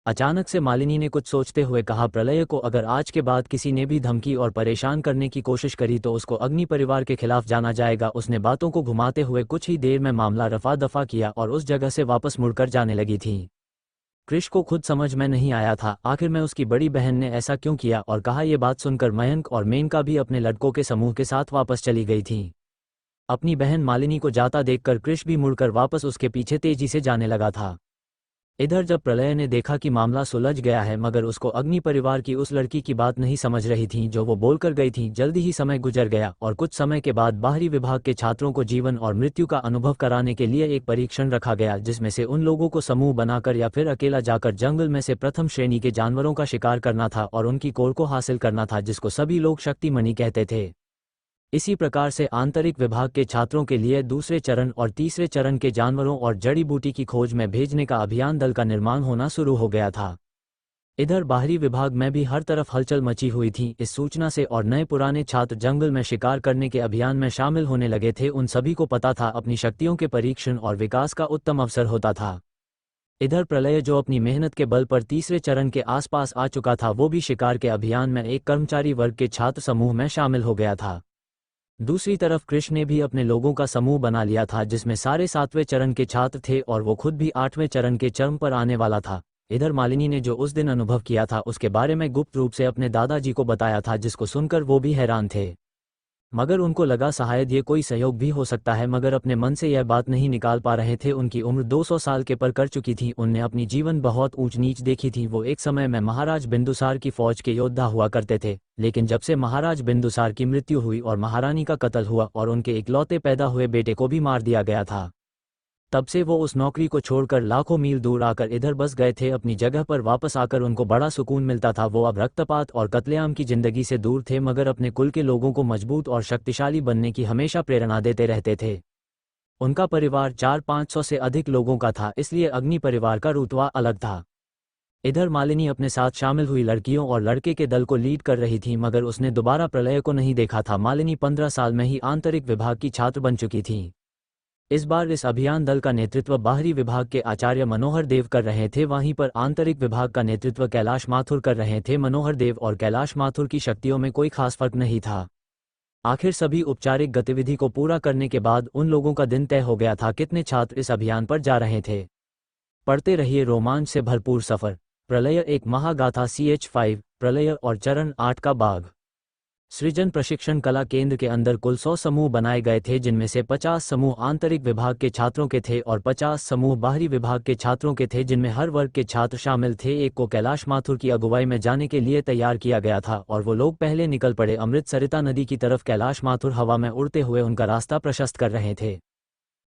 अचानक से मालिनी ने कुछ सोचते हुए कहा, प्रलय को अगर आज के बाद किसी ने भी धमकी और परेशान करने की कोशिश करी तो उसको अग्नि परिवार के खिलाफ जाना जाएगा। उसने बातों को घुमाते हुए कुछ ही देर में मामला रफा दफा किया और उस जगह से वापस मुड़कर जाने लगी थी। कृष को खुद समझ में नहीं आया था आखिर में उसकी बड़ी बहन ने ऐसा क्यों किया और कहा। यह बात सुनकर मयंक और मेनका भी अपने लड़कों के समूह के साथ वापस चली गई थी। अपनी बहन मालिनी को जाता देखकर कृष भी मुड़कर वापस उसके पीछे तेजी से जाने लगा था। इधर जब प्रलय ने देखा कि मामला सुलझ गया है मगर उसको अग्नि परिवार की उस लड़की की बात नहीं समझ रही थी जो वो बोलकर गई थी, जल्दी ही समय गुजर गया और कुछ समय के बाद बाहरी विभाग के छात्रों को जीवन और मृत्यु का अनुभव कराने के लिए एक परीक्षण रखा गया जिसमें से उन लोगों को समूह बनाकर या फिर अकेला जाकर जंगल में से प्रथम श्रेणी के जानवरों का शिकार करना था और उनकी कोर को हासिल करना था, जिसको सभी लोग शक्तिमणि कहते थे। इसी प्रकार से आंतरिक विभाग के छात्रों के लिए दूसरे चरण और तीसरे चरण के जानवरों और जड़ी बूटी की खोज में भेजने का अभियान दल का निर्माण होना शुरू हो गया था। इधर बाहरी विभाग में भी हर तरफ हलचल मची हुई थी। इस सूचना से और नए पुराने छात्र जंगल में शिकार करने के अभियान में शामिल होने लगे थे। उन सभी को पता था अपनी शक्तियों के परीक्षण और विकास का उत्तम अवसर होता था। इधर प्रलय, जो अपनी मेहनत के बल पर तीसरे चरण के आसपास आ चुका था, वो भी शिकार के अभियान में एक कर्मचारी वर्ग के छात्र समूह में शामिल हो गया था। दूसरी तरफ कृष्ण ने भी अपने लोगों का समूह बना लिया था, जिसमें सारे 7वें चरण के छात्र थे और वो खुद भी 8वें चरण के चरम पर आने वाला था। इधर मालिनी ने जो उस दिन अनुभव किया था उसके बारे में गुप्त रूप से अपने दादाजी को बताया था, जिसको सुनकर वो भी हैरान थे। मगर उनको लगा शायद ये कोई सहयोग भी हो सकता है, मगर अपने मन से यह बात नहीं निकाल पा रहे थे। उनकी उम्र 200 साल के पर कर चुकी थी। उनने अपनी जीवन बहुत ऊंच नीच देखी थी। वो एक समय में महाराज बिंदुसार की फौज के योद्धा हुआ करते थे, लेकिन जब से महाराज बिंदुसार की मृत्यु हुई और महारानी का कत्ल हुआ और उनके इकलौते पैदा हुए बेटे को भी मार दिया गया था, तब से वो उस नौकरी को छोड़कर लाखों मील दूर आकर इधर बस गए थे। अपनी जगह पर वापस आकर उनको बड़ा सुकून मिलता था। वो अब रक्तपात और कत्लेआम की जिंदगी से दूर थे, मगर अपने कुल के लोगों को मजबूत और शक्तिशाली बनने की हमेशा प्रेरणा देते रहते थे। उनका परिवार 400-500 से अधिक लोगों का था, इसलिए अग्नि परिवार का रुतबा अलग था। इधर मालिनी अपने साथ शामिल हुई लड़कियों और लड़के के दल को लीड कर रही थी, मगर उसने दोबारा प्रलय को नहीं देखा था। मालिनी 15 साल में ही आंतरिक विभाग की छात्र बन चुकी थी। इस बार इस अभियान दल का नेतृत्व बाहरी विभाग के आचार्य मनोहर देव कर रहे थे, वहीं पर आंतरिक विभाग का नेतृत्व कैलाश माथुर कर रहे थे। मनोहर देव और कैलाश माथुर की शक्तियों में कोई खास फर्क नहीं था। आखिर सभी औपचारिक गतिविधि को पूरा करने के बाद उन लोगों का दिन तय हो गया था कितने छात्र इस अभियान पर जा रहे थे। पढ़ते रहिए रोमांच से भरपूर सफर। प्रलय एक महागाथा CH5 प्रलय और चरण 8 का बाग। सृजन प्रशिक्षण कला केंद्र के अंदर कुल 100 समूह बनाए गए थे, जिनमें से 50 समूह आंतरिक विभाग के छात्रों के थे और 50 समूह बाहरी विभाग के छात्रों के थे, जिनमें हर वर्ग के छात्र शामिल थे। एक को कैलाश माथुर की अगुवाई में जाने के लिए तैयार किया गया था और वो लोग पहले निकल पड़े अमृत सरिता नदी की तरफ। कैलाश माथुर हवा में उड़ते हुए उनका रास्ता प्रशस्त कर रहे थे,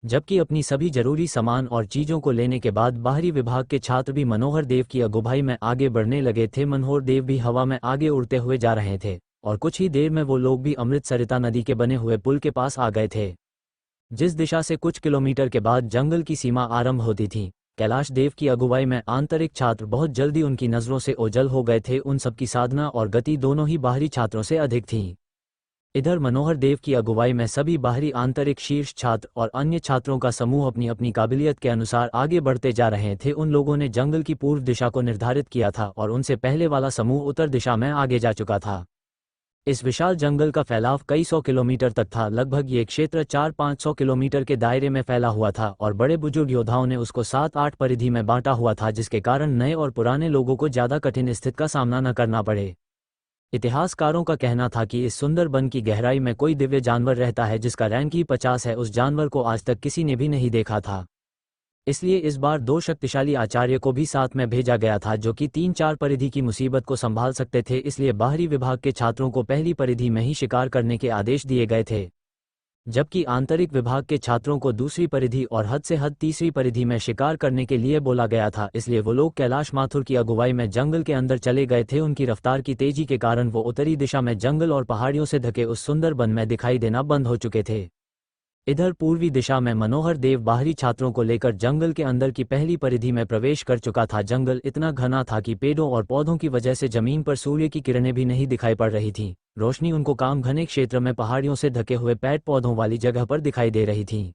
जबकि अपनी सभी जरूरी सामान और चीजों को लेने के बाद बाहरी विभाग के छात्र भी मनोहर देव की अगुवाई में आगे बढ़ने लगे थे। मनोहर देव भी हवा में आगे उड़ते हुए जा रहे थे और कुछ ही देर में वो लोग भी अमृत सरिता नदी के बने हुए पुल के पास आ गए थे, जिस दिशा से कुछ किलोमीटर के बाद जंगल की सीमा आरंभ होती थी। कैलाश देव की अगुवाई में आंतरिक छात्र बहुत जल्दी उनकी नजरों से ओझल हो गए थे। उन सबकी साधना और गति दोनों ही बाहरी छात्रों से अधिक थी। इधर मनोहर देव की अगुवाई में सभी बाहरी आंतरिक शीर्ष छात्र और अन्य छात्रों का समूह अपनी अपनी काबिलियत के अनुसार आगे बढ़ते जा रहे थे। उन लोगों ने जंगल की पूर्व दिशा को निर्धारित किया था और उनसे पहले वाला समूह उत्तर दिशा में आगे जा चुका था। इस विशाल जंगल का फैलाव कई 100 किलोमीटर तक था। लगभग ये क्षेत्र 400-500 किलोमीटर के दायरे में फैला हुआ था और बड़े बुजुर्ग योद्धाओं ने उसको 7-8 परिधि में बांटा हुआ था, जिसके कारण नए और पुराने लोगों को ज्यादा कठिन स्थिति का सामना न करना पड़े। इतिहासकारों का कहना था कि इस सुंदर वन की गहराई में कोई दिव्य जानवर रहता है जिसका रैंक ही 50 है। उस जानवर को आज तक किसी ने भी नहीं देखा था, इसलिए इस बार 2 शक्तिशाली आचार्य को भी साथ में भेजा गया था, जो कि 3-4 परिधि की मुसीबत को संभाल सकते थे। इसलिए बाहरी विभाग के छात्रों को पहली परिधि में ही शिकार करने के आदेश दिए गए थे, जबकि आंतरिक विभाग के छात्रों को दूसरी परिधि और हद से हद तीसरी परिधि में शिकार करने के लिए बोला गया था। इसलिए वो लोग कैलाश माथुर की अगुवाई में जंगल के अंदर चले गए थे। उनकी रफ्तार की तेजी के कारण वो उत्तरी दिशा में जंगल और पहाड़ियों से ढके उस सुंदर वन में दिखाई देना बंद हो चुके थे। इधर पूर्वी दिशा में मनोहर देव बाहरी छात्रों को लेकर जंगल के अंदर की पहली परिधि में प्रवेश कर चुका था। जंगल इतना घना था कि पेड़ों और पौधों की वजह से जमीन पर सूर्य की किरणें भी नहीं दिखाई पड़ रही थीं। रोशनी उनको काम घने क्षेत्र में पहाड़ियों से ढके हुए पेड़ पौधों वाली जगह पर दिखाई दे रही थी।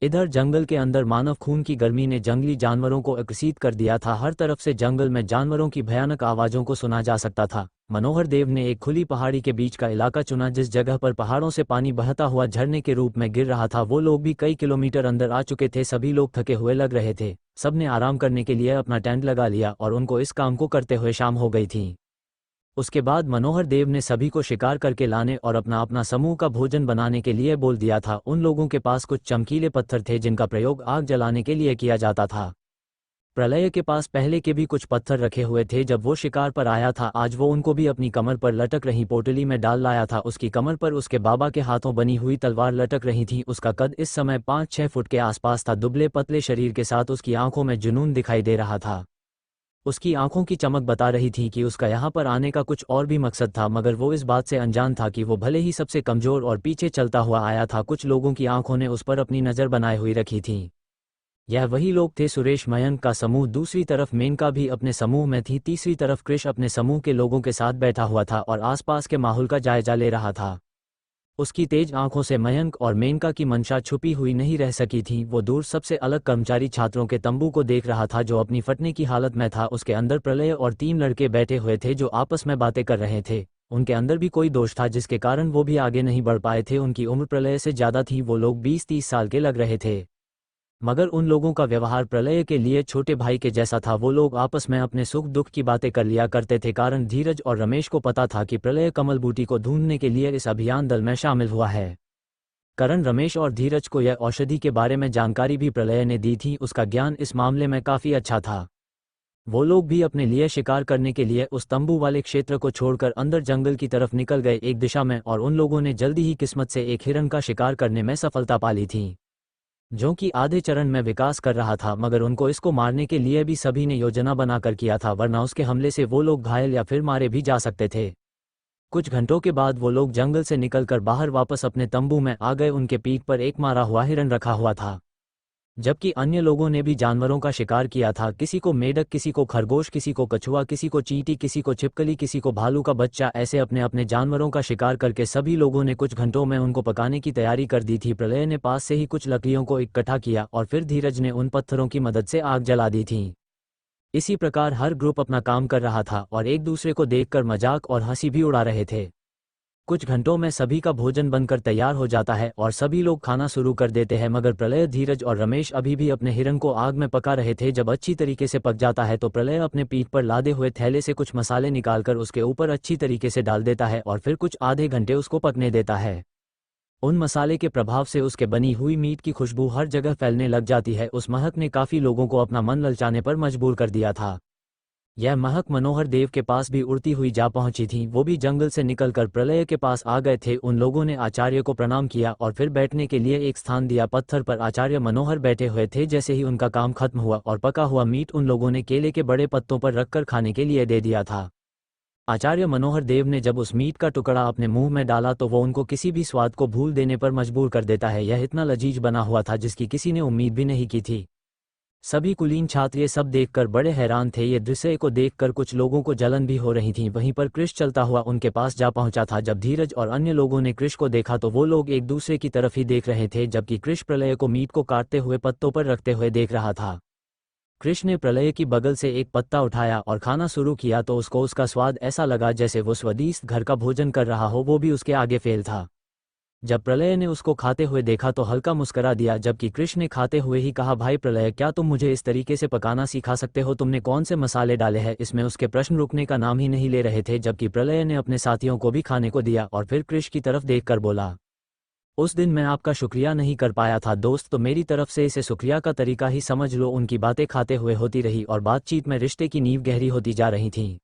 इधर जंगल के अंदर मानव खून की गर्मी ने जंगली जानवरों को आकर्षित कर दिया था। हर तरफ से जंगल में जानवरों की भयानक आवाजों को सुना जा सकता था। मनोहर देव ने एक खुली पहाड़ी के बीच का इलाका चुना, जिस जगह पर पहाड़ों से पानी बहता हुआ झरने के रूप में गिर रहा था। वो लोग भी कई किलोमीटर अंदर आ चुके थे। सभी लोग थके हुए लग रहे थे। सबने आराम करने के लिए अपना टेंट लगा लिया और उनको इस काम को करते हुए शाम हो गई थी। उसके बाद मनोहर देव ने सभी को शिकार करके लाने और अपना अपना समूह का भोजन बनाने के लिए बोल दिया था। उन लोगों के पास कुछ चमकीले पत्थर थे जिनका प्रयोग आग जलाने के लिए किया जाता था। प्रलय के पास पहले के भी कुछ पत्थर रखे हुए थे जब वो शिकार पर आया था। आज वो उनको भी अपनी कमर पर लटक रही पोटली में डाल लाया था। उसकी कमर पर उसके बाबा के हाथों बनी हुई तलवार लटक रही थी। उसका कद इस समय 5-6 फुट के आसपास था। दुबले पतले शरीर के साथ उसकी आंखों में जुनून दिखाई दे रहा था। उसकी आंखों की चमक बता रही थी कि उसका यहाँ पर आने का कुछ और भी मकसद था, मगर वो इस बात से अनजान था कि वो भले ही सबसे कमजोर और पीछे चलता हुआ आया था, कुछ लोगों की आंखों ने उस पर अपनी नज़र बनाए हुई रखी थी। यह वही लोग थे। सुरेश मयंक का समूह दूसरी तरफ मेनका भी अपने समूह में थी। तीसरी तरफ कृष अपने समूह के लोगों के साथ बैठा हुआ था और आसपास के माहौल का जायजा ले रहा था। उसकी तेज आंखों से मयंक और मेनका की मंशा छुपी हुई नहीं रह सकी थी। वो दूर सबसे अलग कर्मचारी छात्रों के तंबू को देख रहा था जो अपनी फटने की हालत में था। उसके अंदर प्रलय और 3 लड़के बैठे हुए थे जो आपस में बातें कर रहे थे। उनके अंदर भी कोई दोष था जिसके कारण वो भी आगे नहीं बढ़ पाए थे। उनकी उम्र प्रलय से ज़्यादा थी। वो लोग 20-30 साल के लग रहे थे, मगर उन लोगों का व्यवहार प्रलय के लिए छोटे भाई के जैसा था। वो लोग आपस में अपने सुख दुख की बातें कर लिया करते थे। कारण धीरज और रमेश को पता था कि प्रलय कमल बूटी को ढूंढने के लिए इस अभियान दल में शामिल हुआ है। करण, रमेश और धीरज को यह औषधि के बारे में जानकारी भी प्रलय ने दी थी। उसका ज्ञान इस मामले में काफ़ी अच्छा था। वो लोग भी अपने लिए शिकार करने के लिए उस तंबू वाले क्षेत्र को छोड़कर अंदर जंगल की तरफ निकल गए एक दिशा में, और उन लोगों ने जल्दी ही किस्मत से एक हिरन का शिकार करने में सफलता पा ली थी, जो कि आधे चरण में विकास कर रहा था। मगर उनको इसको मारने के लिए भी सभी ने योजना बनाकर किया था, वरना उसके हमले से वो लोग घायल या फिर मारे भी जा सकते थे। कुछ घंटों के बाद वो लोग जंगल से निकलकर बाहर वापस अपने तंबू में आ गए। उनके पीठ पर एक मारा हुआ हिरन रखा हुआ था, जबकि अन्य लोगों ने भी जानवरों का शिकार किया था। किसी को मेढक, किसी को खरगोश, किसी को कछुआ, किसी को चींटी, किसी को छिपकली, किसी को भालू का बच्चा। ऐसे अपने अपने जानवरों का शिकार करके सभी लोगों ने कुछ घंटों में उनको पकाने की तैयारी कर दी थी। प्रलय ने पास से ही कुछ लकड़ियों को इकट्ठा किया और फिर धीरज ने उन पत्थरों की मदद से आग जला दी थी। इसी प्रकार हर ग्रुप अपना काम कर रहा था और एक दूसरे को देखकर मजाक और हंसी भी उड़ा रहे थे। कुछ घंटों में सभी का भोजन बनकर तैयार हो जाता है और सभी लोग खाना शुरू कर देते हैं। मगर प्रलय, धीरज और रमेश अभी भी अपने हिरन को आग में पका रहे थे। जब अच्छी तरीके से पक जाता है तो प्रलय अपने पीठ पर लादे हुए थैले से कुछ मसाले निकालकर उसके ऊपर अच्छी तरीके से डाल देता है और फिर कुछ आधे घंटे उसको पकने देता है। उन मसाले के प्रभाव से उसके बनी हुई मीट की खुशबू हर जगह फैलने लग जाती है। उस महक ने काफ़ी लोगों को अपना मन ललचाने पर मजबूर कर दिया था। यह महक मनोहर देव के पास भी उड़ती हुई जा पहुंची थी। वो भी जंगल से निकलकर प्रलय के पास आ गए थे। उन लोगों ने आचार्य को प्रणाम किया और फिर बैठने के लिए एक स्थान दिया। पत्थर पर आचार्य मनोहर बैठे हुए थे। जैसे ही उनका काम खत्म हुआ और पका हुआ मीट उन लोगों ने केले के बड़े पत्तों पर रखकर खाने के लिए दे दिया था। आचार्य मनोहर देव ने जब उस मीट का टुकड़ा अपने मुंह में डाला तो वो उनको किसी भी स्वाद को भूल देने पर मजबूर कर देता है। यह इतना लजीज बना हुआ था जिसकी किसी ने उम्मीद भी नहीं की थी। सभी कुलीन छात्र ये सब देखकर बड़े हैरान थे। ये दृश्य को देखकर कुछ लोगों को जलन भी हो रही थी। वहीं पर कृष चलता हुआ उनके पास जा पहुंचा था। जब धीरज और अन्य लोगों ने कृष को देखा तो वो लोग एक दूसरे की तरफ ही देख रहे थे, जबकि कृष प्रलय को मीट को काटते हुए पत्तों पर रखते हुए देख रहा था। कृष ने प्रलय की बगल से एक पत्ता उठाया और खाना शुरू किया तो उसको उसका स्वाद ऐसा लगा जैसे वो स्वादिष्ट घर का भोजन कर रहा हो। वो भी उसके आगे फेल था। जब प्रलय ने उसको खाते हुए देखा तो हल्का मुस्करा दिया, जबकि कृष ने खाते हुए ही कहा, भाई प्रलय, क्या तुम मुझे इस तरीके से पकाना सिखा सकते हो? तुमने कौन से मसाले डाले हैं? इसमें उसके प्रश्न रुकने का नाम ही नहीं ले रहे थे, जबकि प्रलय ने अपने साथियों को भी खाने को दिया और फिर कृष की तरफ देखकर बोला, उस दिन मैं आपका शुक्रिया नहीं कर पाया था दोस्त, तो मेरी तरफ से इसे शुक्रिया का तरीका ही समझ लो। उनकी बातें खाते हुए होती रही और बातचीत में रिश्ते की नींव गहरी होती जा रही थी।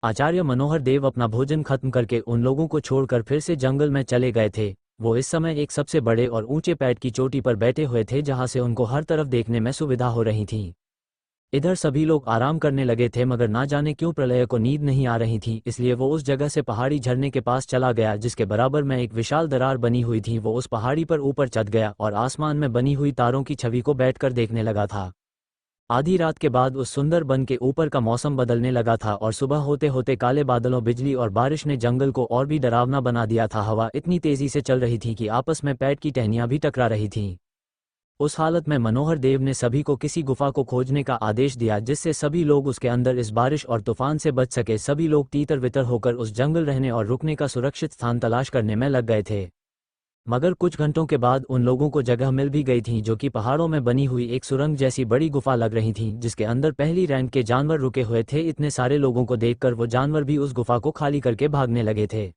आचार्य मनोहर देव अपना भोजन खत्म करके उन लोगों को छोड़कर फिर से जंगल में चले गए थे। वो इस समय एक सबसे बड़े और ऊंचे पेड़ की चोटी पर बैठे हुए थे जहां से उनको हर तरफ देखने में सुविधा हो रही थी। इधर सभी लोग आराम करने लगे थे, मगर ना जाने क्यों प्रलय को नींद नहीं आ रही थी। इसलिए वो उस जगह से पहाड़ी झरने के पास चला गया जिसके बराबर में एक विशाल दरार बनी हुई थी। वो उस पहाड़ी पर ऊपर चढ़ गया और आसमान में बनी हुई तारों की छवि को बैठकर देखने लगा था। आधी रात के बाद उस सुंदर वन के ऊपर का मौसम बदलने लगा था और सुबह होते होते काले बादलों, बिजली और बारिश ने जंगल को और भी डरावना बना दिया था। हवा इतनी तेजी से चल रही थी कि आपस में पेड़ की टहनियां भी टकरा रही थीं। उस हालत में मनोहर देव ने सभी को किसी गुफा को खोजने का आदेश दिया जिससे सभी लोग उसके अंदर इस बारिश और तूफान से बच सके। सभी लोग तीतर वितर होकर उस जंगल रहने और रुकने का सुरक्षित स्थान तलाश करने में लग गए थे। मगर कुछ घंटों के बाद उन लोगों को जगह मिल भी गई थी, जो कि पहाड़ों में बनी हुई एक सुरंग जैसी बड़ी गुफा लग रही थी जिसके अंदर पहली रैंक के जानवर रुके हुए थे। इतने सारे लोगों को देखकर वो जानवर भी उस गुफा को खाली करके भागने लगे थे।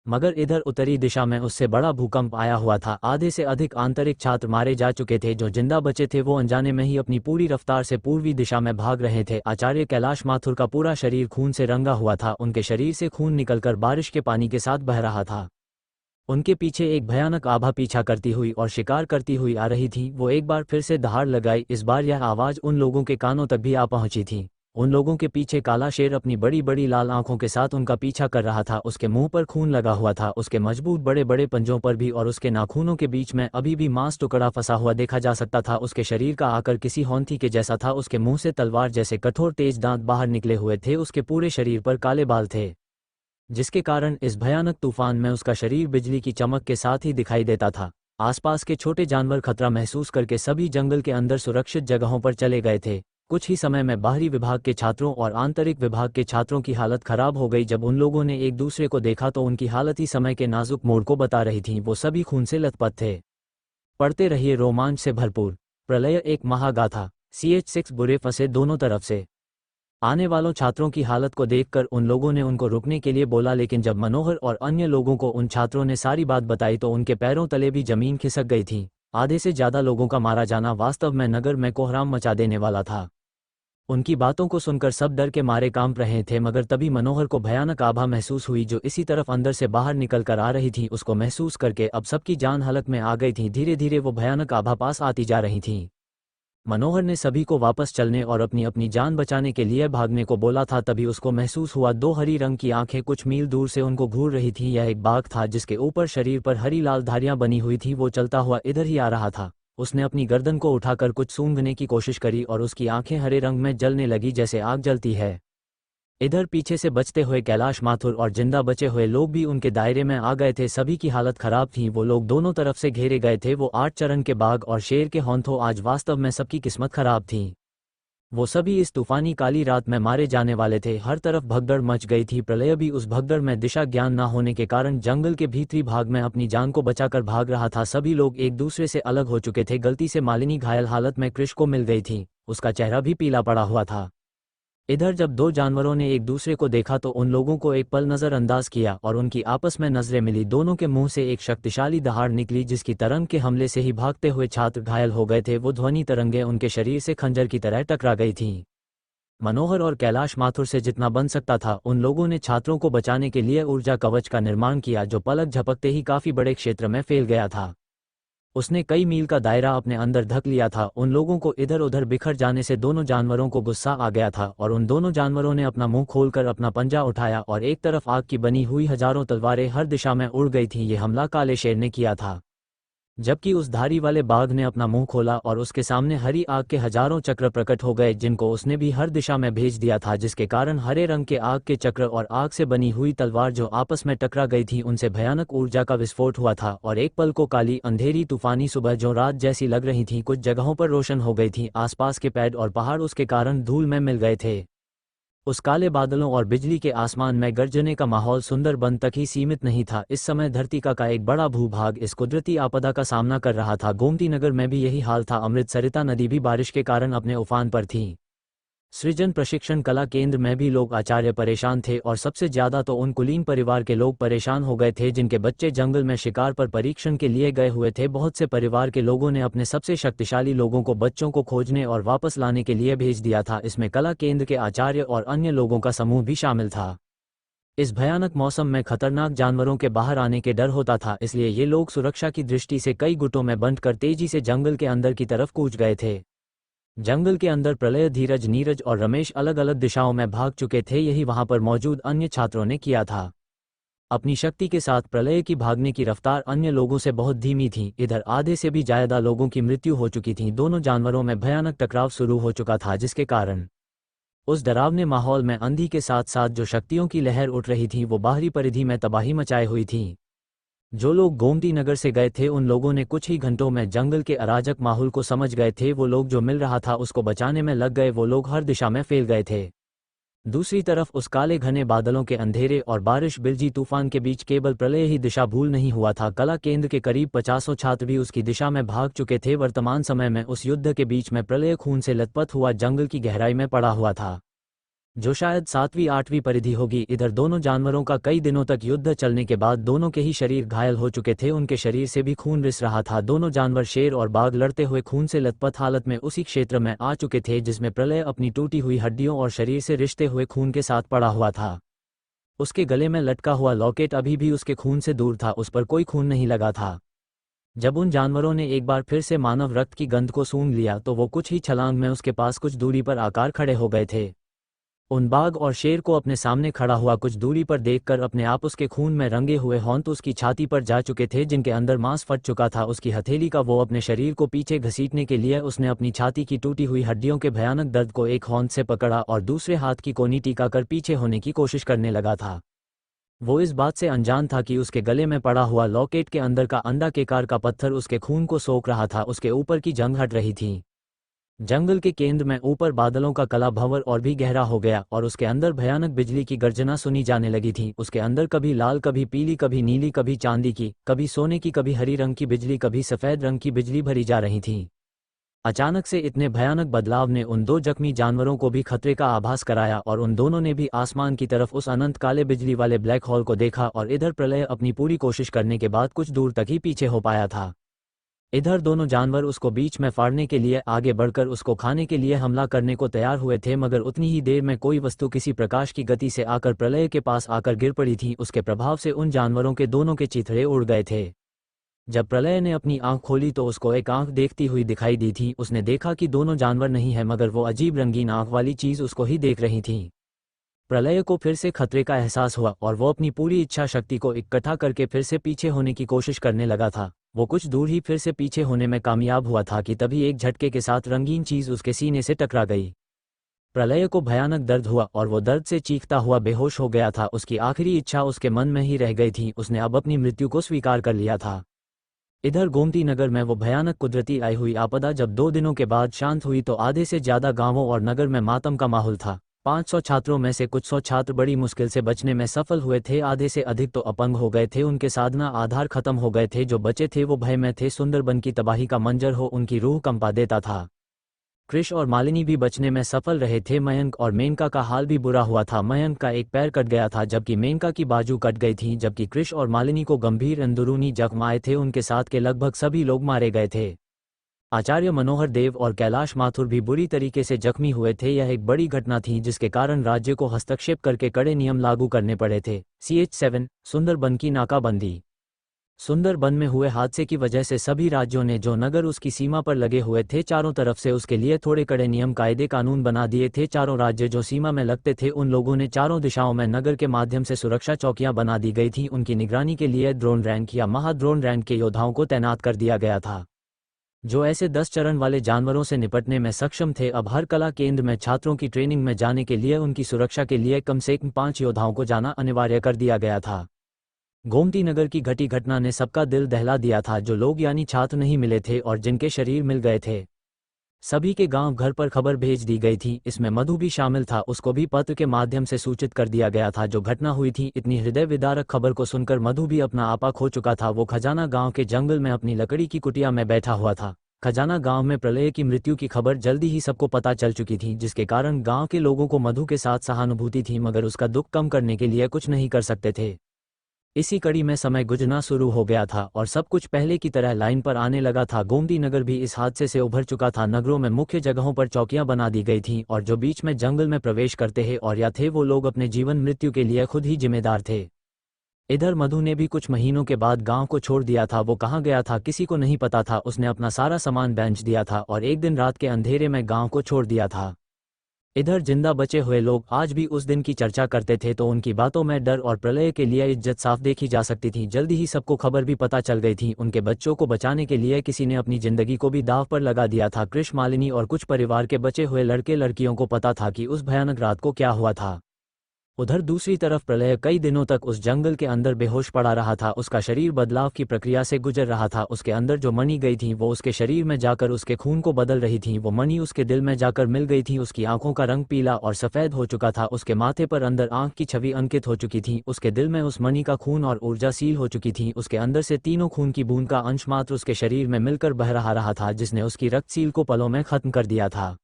मगर इधर उत्तरी दिशा में उससे बड़ा भूकंप आया हुआ था। आधे से अधिक आंतरिक छात्र मारे जा चुके थे। जो जिंदा बचे थे वो अनजाने में ही अपनी पूरी रफ्तार से पूर्वी दिशा में भाग रहे थे। आचार्य कैलाश माथुर का पूरा शरीर खून से रंगा हुआ था। उनके शरीर से खून निकलकर बारिश के पानी के साथ बह रहा था। उनके पीछे एक भयानक आभा पीछा करती हुई और शिकार करती हुई आ रही थी। वो एक बार फिर से दहाड़ लगाई। इस बार यह आवाज़ उन लोगों के कानों तक भी आ पहुंची थी। उन लोगों के पीछे काला शेर अपनी बड़ी बड़ी लाल आंखों के साथ उनका पीछा कर रहा था। उसके मुंह पर खून लगा हुआ था, उसके मजबूत बड़े बड़े पंजों पर भी, और उसके नाखूनों के बीच में अभी भी मांस टुकड़ा फंसा हुआ देखा जा सकता था। उसके शरीर का आकार किसी हॉन्थी के जैसा था। उसके मुंह से तलवार जैसे कठोर तेज दांत बाहर निकले हुए थे। उसके पूरे शरीर पर काले बाल थे। जिसके कारण इस भयानक तूफान में उसका शरीर बिजली की चमक के साथ ही दिखाई देता था। आसपास के छोटे जानवर खतरा महसूस करके सभी जंगल के अंदर सुरक्षित जगहों पर चले गए थे। कुछ ही समय में बाहरी विभाग के छात्रों और आंतरिक विभाग के छात्रों की हालत खराब हो गई। जब उन लोगों ने एक दूसरे को देखा तो उनकी हालत ही समय के नाजुक मोड़ को बता रही थी। वो सभी खून से लथपथ थे। पढ़ते रहिए रोमांच से भरपूर। प्रलय एक महागाथा। CH6 बुरे फंसे दोनों तरफ से। आने वालों छात्रों की हालत को देखकर उन लोगों ने उनको रुकने के लिए बोला, लेकिन जब मनोहर और अन्य लोगों को उन छात्रों ने सारी बात बताई तो उनके पैरों तले भी जमीन खिसक गई थी। आधे से ज्यादा लोगों का मारा जाना वास्तव में नगर में कोहराम मचा देने वाला था। उनकी बातों को सुनकर सब डर के मारे कांप रहे थे, मगर तभी मनोहर को भयानक आभा महसूस हुई जो इसी तरफ अंदर से बाहर निकल कर आ रही थी। उसको महसूस करके अब सबकी जान हलक में आ गई थी। धीरे धीरे वो भयानक आभा पास आती जा रही थी। मनोहर ने सभी को वापस चलने और अपनी अपनी जान बचाने के लिए भागने को बोला था। तभी उसको महसूस हुआ दो हरी रंग की आंखें कुछ मील दूर से उनको घूर रही थी। यह एक बाघ था जिसके ऊपर शरीर पर हरी लाल धारियां बनी हुई थी। वो चलता हुआ इधर ही आ रहा था। उसने अपनी गर्दन को उठाकर कुछ सूंघने की कोशिश करी और उसकी आंखें हरे रंग में जलने लगी जैसे आग जलती है। इधर पीछे से बचते हुए कैलाश माथुर और जिंदा बचे हुए लोग भी उनके दायरे में आ गए थे। सभी की हालत खराब थी। वो लोग दोनों तरफ से घेरे गए थे। वो 8 चरण के बाघ और शेर के होंठों आज वास्तव में सबकी किस्मत खराब थी। वो सभी इस तूफानी काली रात में मारे जाने वाले थे। हर तरफ भगदड़ मच गई थी। प्रलय भी उस भगदड़ में दिशा ज्ञान न होने के कारण जंगल के भीतरी भाग में अपनी जान को बचाकर भाग रहा था। सभी लोग एक दूसरे से अलग हो चुके थे। गलती से मालिनी घायल हालत में कृष को मिल गई थी। उसका चेहरा भी पीला पड़ा हुआ था। इधर जब दो जानवरों ने एक दूसरे को देखा तो उन लोगों को एक पल नजरअंदाज किया और उनकी आपस में नजरें मिली। दोनों के मुंह से एक शक्तिशाली दहाड़ निकली जिसकी तरंग के हमले से ही भागते हुए छात्र घायल हो गए थे। वो ध्वनि तरंगें उनके शरीर से खंजर की तरह टकरा गई थीं। मनोहर और कैलाश माथुर से जितना बन सकता था उन लोगों ने छात्रों को बचाने के लिए ऊर्जा कवच का निर्माण किया जो पलक झपकते ही काफी बड़े क्षेत्र में फैल गया था। उसने कई मील का दायरा अपने अंदर ढक लिया था। उन लोगों को इधर उधर बिखर जाने से दोनों जानवरों को गुस्सा आ गया था और उन दोनों जानवरों ने अपना मुंह खोलकर अपना पंजा उठाया और एक तरफ आग की बनी हुई हजारों तलवारें हर दिशा में उड़ गई थीं। ये हमला काले शेर ने किया था, जबकि उस धारी वाले बाघ ने अपना मुंह खोला और उसके सामने हरी आग के हजारों चक्र प्रकट हो गए जिनको उसने भी हर दिशा में भेज दिया था, जिसके कारण हरे रंग के आग के चक्र और आग से बनी हुई तलवार जो आपस में टकरा गई थी उनसे भयानक ऊर्जा का विस्फोट हुआ था और एक पल को काली अंधेरी तूफानी सुबह जो रात जैसी लग रही थी कुछ जगहों पर रोशन हो गई थी। आसपास के पेड़ और पहाड़ उसके कारण धूल में मिल गए थे। उस काले बादलों और बिजली के आसमान में गर्जने का माहौल सुंदरबन तक ही सीमित नहीं था। इस समय धरती का एक बड़ा भूभाग इस कुदरती आपदा का सामना कर रहा था। गोमती नगर में भी यही हाल था। अमृतसरिता नदी भी बारिश के कारण अपने उफान पर थी। सृजन प्रशिक्षण कला केंद्र में भी लोग आचार्य परेशान थे और सबसे ज्यादा तो उन कुलीन परिवार के लोग परेशान हो गए थे जिनके बच्चे जंगल में शिकार पर परीक्षण के लिए गए हुए थे। बहुत से परिवार के लोगों ने अपने सबसे शक्तिशाली लोगों को बच्चों को खोजने और वापस लाने के लिए भेज दिया था। इसमें कला केंद्र के आचार्य और अन्य लोगों का समूह भी शामिल था। इस भयानक मौसम में खतरनाक जानवरों के बाहर आने के डर होता था, इसलिए ये लोग सुरक्षा की दृष्टि से कई गुटों में बंटकर तेजी से जंगल के अंदर की तरफ कूच गए थे। जंगल के अंदर प्रलय, धीरज, नीरज और रमेश अलग अलग दिशाओं में भाग चुके थे। यही वहां पर मौजूद अन्य छात्रों ने किया था। अपनी शक्ति के साथ प्रलय की भागने की रफ्तार अन्य लोगों से बहुत धीमी थी। इधर आधे से भी ज्यादा लोगों की मृत्यु हो चुकी थी। दोनों जानवरों में भयानक टकराव शुरू हो चुका था जिसके कारण उस डरावने माहौल में आंधी के साथ साथ जो शक्तियों की लहर उठ रही थी वो बाहरी परिधि में तबाही मचाए हुई थी। जो लोग गोमती नगर से गए थे उन लोगों ने कुछ ही घंटों में जंगल के अराजक माहौल को समझ गए थे। वो लोग जो मिल रहा था उसको बचाने में लग गए। वो लोग हर दिशा में फैल गए थे। दूसरी तरफ उस काले घने बादलों के अंधेरे और बारिश बिरजी तूफान के बीच केवल प्रलय ही दिशा भूल नहीं हुआ था। कला केंद्र के करीब 50 छात्र भी उसकी दिशा में भाग चुके थे। वर्तमान समय में उस युद्ध के बीच में प्रलय खून से लथपथ हुआ जंगल की गहराई में पड़ा हुआ था, जो शायद 7वीं-8वीं परिधि होगी। इधर दोनों जानवरों का कई दिनों तक युद्ध चलने के बाद दोनों के ही शरीर घायल हो चुके थे। उनके शरीर से भी खून रिस रहा था। दोनों जानवर शेर और बाघ लड़ते हुए खून से लथपथ हालत में उसी क्षेत्र में आ चुके थे जिसमें प्रलय अपनी टूटी हुई हड्डियों और शरीर से रिश्ते हुए खून के साथ पड़ा हुआ था। उसके गले में लटका हुआ लॉकेट अभी भी उसके खून से दूर था, उस पर कोई खून नहीं लगा था। जब उन जानवरों ने एक बार फिर से मानव रक्त की गंध को सूंघ लिया तो वो कुछ ही छलांग में उसके पास कुछ दूरी पर आकर खड़े हो गए थे। उन बाघ और शेर को अपने सामने खड़ा हुआ कुछ दूरी पर देखकर अपने आप उसके खून में रंगे हुए होंठ उसकी छाती पर जा चुके थे जिनके अंदर मांस फट चुका था। उसकी हथेली का वो अपने शरीर को पीछे घसीटने के लिए उसने अपनी छाती की टूटी हुई हड्डियों के भयानक दर्द को एक होंठ से पकड़ा और दूसरे हाथ की कोनी टीका कर पीछे होने की कोशिश करने लगा था। वो इस बात से अनजान था कि उसके गले में पड़ा हुआ लॉकेट के अंदर का अंडाकार का पत्थर उसके खून को सोख रहा था। उसके ऊपर की जंग हट रही थी। जंगल के केंद्र में ऊपर बादलों का कला भंवर और भी गहरा हो गया और उसके अंदर भयानक बिजली की गर्जना सुनी जाने लगी थी। उसके अंदर कभी लाल, कभी पीली, कभी नीली, कभी चांदी की, कभी सोने की, कभी हरी रंग की बिजली, कभी सफ़ेद रंग की बिजली भरी जा रही थी। अचानक से इतने भयानक बदलाव ने उन दो जख्मी जानवरों को भी खतरे का आभास कराया और उन दोनों ने भी आसमान की तरफ उस अनंत काले बिजली वाले ब्लैक होल को देखा। और इधर प्रलय अपनी पूरी कोशिश करने के बाद कुछ दूर तक ही पीछे हो पाया था। इधर दोनों जानवर उसको बीच में फाड़ने के लिए आगे बढ़कर उसको खाने के लिए हमला करने को तैयार हुए थे, मगर उतनी ही देर में कोई वस्तु किसी प्रकाश की गति से आकर प्रलय के पास आकर गिर पड़ी थी। उसके प्रभाव से उन जानवरों के दोनों के चिथड़े उड़ गए थे। जब प्रलय ने अपनी आंख खोली तो उसको एक आंख देखती हुई दिखाई दी थी। उसने देखा कि दोनों जानवर नहीं है, मगर वो अजीब रंगीन आंख वाली चीज उसको ही देख रही थी। प्रलय को फिर से खतरे का एहसास हुआ और वो अपनी पूरी इच्छा शक्ति को इकट्ठा करके फिर से पीछे होने की कोशिश करने लगा था। वो कुछ दूर ही फिर से पीछे होने में कामयाब हुआ था कि तभी एक झटके के साथ रंगीन चीज उसके सीने से टकरा गई। प्रलय को भयानक दर्द हुआ और वो दर्द से चीखता हुआ बेहोश हो गया था। उसकी आखिरी इच्छा उसके मन में ही रह गई थी। उसने अब अपनी मृत्यु को स्वीकार कर लिया था। इधर गोमती नगर में वो भयानक कुदरती आई हुई आपदा जब 2 दिनों के बाद शांत हुई तो आधे से ज्यादा गांवों और नगर में मातम का माहौल था। 500 छात्रों में से कुछ 100 छात्र बड़ी मुश्किल से बचने में सफल हुए थे। आधे से अधिक तो अपंग हो गए थे। उनके साधना आधार खत्म हो गए थे। जो बचे थे वो भय में थे। सुंदरबन की तबाही का मंजर हो उनकी रूह कंपा देता था। कृष और मालिनी भी बचने में सफल रहे थे। मयंक और मेनका का हाल भी बुरा हुआ था। मयंक का एक पैर कट गया था जबकि मेनका की बाजू कट गई थी। जबकि कृष और मालिनी को गंभीर अंदरूनी जख्म आए थे। उनके साथ के लगभग सभी लोग मारे गए थे। आचार्य मनोहर देव और कैलाश माथुर भी बुरी तरीके से जख्मी हुए थे। यह एक बड़ी घटना थी जिसके कारण राज्य को हस्तक्षेप करके कड़े नियम लागू करने पड़े थे। CH7 सुंदरबन की नाकाबंदी। सुंदरबन में हुए हादसे की वजह से सभी राज्यों ने जो नगर उसकी सीमा पर लगे हुए थे चारों तरफ से उसके लिए थोड़े कड़े नियम कायदे कानून बना दिए थे। चारों राज्य जो सीमा में लगते थे उन लोगों ने चारों दिशाओं में नगर के माध्यम से सुरक्षा चौकियां बना दी गई थी। उनकी निगरानी के लिए ड्रोन रैंक या महाड्रोन रैंक के योद्धाओं को तैनात कर दिया गया था जो ऐसे 10 चरण वाले जानवरों से निपटने में सक्षम थे। अब हर कला केंद्र में छात्रों की ट्रेनिंग में जाने के लिए उनकी सुरक्षा के लिए कम से कम 5 योद्धाओं को जाना अनिवार्य कर दिया गया था। गोमती नगर की घटी घटना ने सबका दिल दहला दिया था। जो लोग यानी छात्र नहीं मिले थे और जिनके शरीर मिल गए थे सभी के गांव घर पर खबर भेज दी गई थी। इसमें मधु भी शामिल था। उसको भी पत्र के माध्यम से सूचित कर दिया गया था जो घटना हुई थी। इतनी हृदय विदारक खबर को सुनकर मधु भी अपना आपा खो चुका था। वो खजाना गांव के जंगल में अपनी लकड़ी की कुटिया में बैठा हुआ था। खजाना गांव में प्रलय की मृत्यु की खबर जल्दी ही सबको पता चल चुकी थी जिसके कारण गांव के लोगों को मधु के साथ सहानुभूति थी, मगर उसका दुख कम करने के लिए कुछ नहीं कर सकते थे। इसी कड़ी में समय गुजरना शुरू हो गया था और सब कुछ पहले की तरह लाइन पर आने लगा था। गोमती नगर भी इस हादसे से उभर चुका था। नगरों में मुख्य जगहों पर चौकियां बना दी गई थीं और जो बीच में जंगल में प्रवेश करते हैं और या थे वो लोग अपने जीवन मृत्यु के लिए खुद ही जिम्मेदार थे। इधर मधु ने भी कुछ महीनों के बाद गांव को छोड़ दिया था। वो कहाँ गया था किसी को नहीं पता था। उसने अपना सारा सामान बेच दिया था और एक दिन रात के अंधेरे में गांव को छोड़ दिया था। इधर जिंदा बचे हुए लोग आज भी उस दिन की चर्चा करते थे तो उनकी बातों में डर और प्रलय के लिए इज्जत साफ देखी जा सकती थी। जल्दी ही सबको खबर भी पता चल गई थी। उनके बच्चों को बचाने के लिए किसी ने अपनी जिंदगी को भी दांव पर लगा दिया था। कृष, मालिनी और कुछ परिवार के बचे हुए लड़के लड़कियों को पता था कि उस भयानक रात को क्या हुआ था। उधर दूसरी तरफ प्रलय कई दिनों तक उस जंगल के अंदर बेहोश पड़ा रहा था। उसका शरीर बदलाव की प्रक्रिया से गुजर रहा था। उसके अंदर जो मणि गई थी वो उसके शरीर में जाकर उसके खून को बदल रही थी। वो मणि उसके दिल में जाकर मिल गई थी। उसकी आंखों का रंग पीला और सफेद हो चुका था। उसके माथे पर अंदर आंख की छवि अंकित हो चुकी थी। उसके दिल में उस मणि का खून और ऊर्जा सील हो चुकी थी। उसके अंदर से तीनों खून की बूंद का अंश मात्र उसके शरीर में मिलकर बह रहा था जिसने उसकी रक्त सील को पलों में खत्म कर दिया था।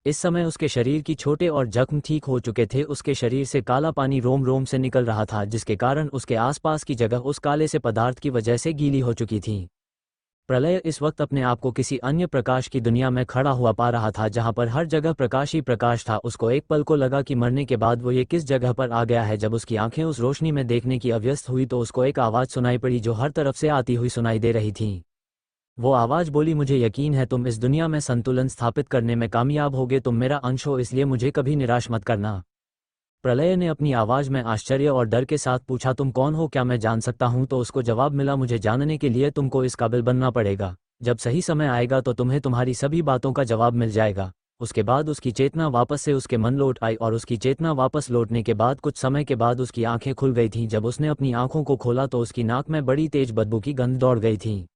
इस समय उसके शरीर की छोटे और जख्म ठीक हो चुके थे। उसके शरीर से काला पानी रोम रोम से निकल रहा था जिसके कारण उसके आसपास की जगह उस काले से पदार्थ की वजह से गीली हो चुकी थी। प्रलय इस वक्त अपने आप को किसी अन्य प्रकाश की दुनिया में खड़ा हुआ पा रहा था जहां पर हर जगह प्रकाश ही प्रकाश था। उसको एक पल को लगा कि मरने के बाद वो ये किस जगह पर आ गया है। जब उसकी आंखें उस रोशनी में देखने की अव्यस्त हुई तो उसको एक आवाज़ सुनाई पड़ी जो हर तरफ से आती हुई सुनाई दे रही थी। वो आवाज़ बोली, मुझे यकीन है तुम इस दुनिया में संतुलन स्थापित करने में कामयाब होगे। तुम मेरा अंश हो इसलिए मुझे कभी निराश मत करना। प्रलय ने अपनी आवाज़ में आश्चर्य और डर के साथ पूछा, तुम कौन हो, क्या मैं जान सकता हूँ? तो उसको जवाब मिला, मुझे जानने के लिए तुमको इस काबिल बनना पड़ेगा। जब सही समय आएगा तो तुम्हें तुम्हारी सभी बातों का जवाब मिल जाएगा। उसके बाद उसकी चेतना वापस से उसके मन लौट आई और उसकी चेतना वापस लौटने के बाद कुछ समय के बाद उसकी आंखें खुल गई थीं। जब उसने अपनी आंखों को खोला तो उसकी नाक में बड़ी तेज बदबू की गंध दौड़ गई थी।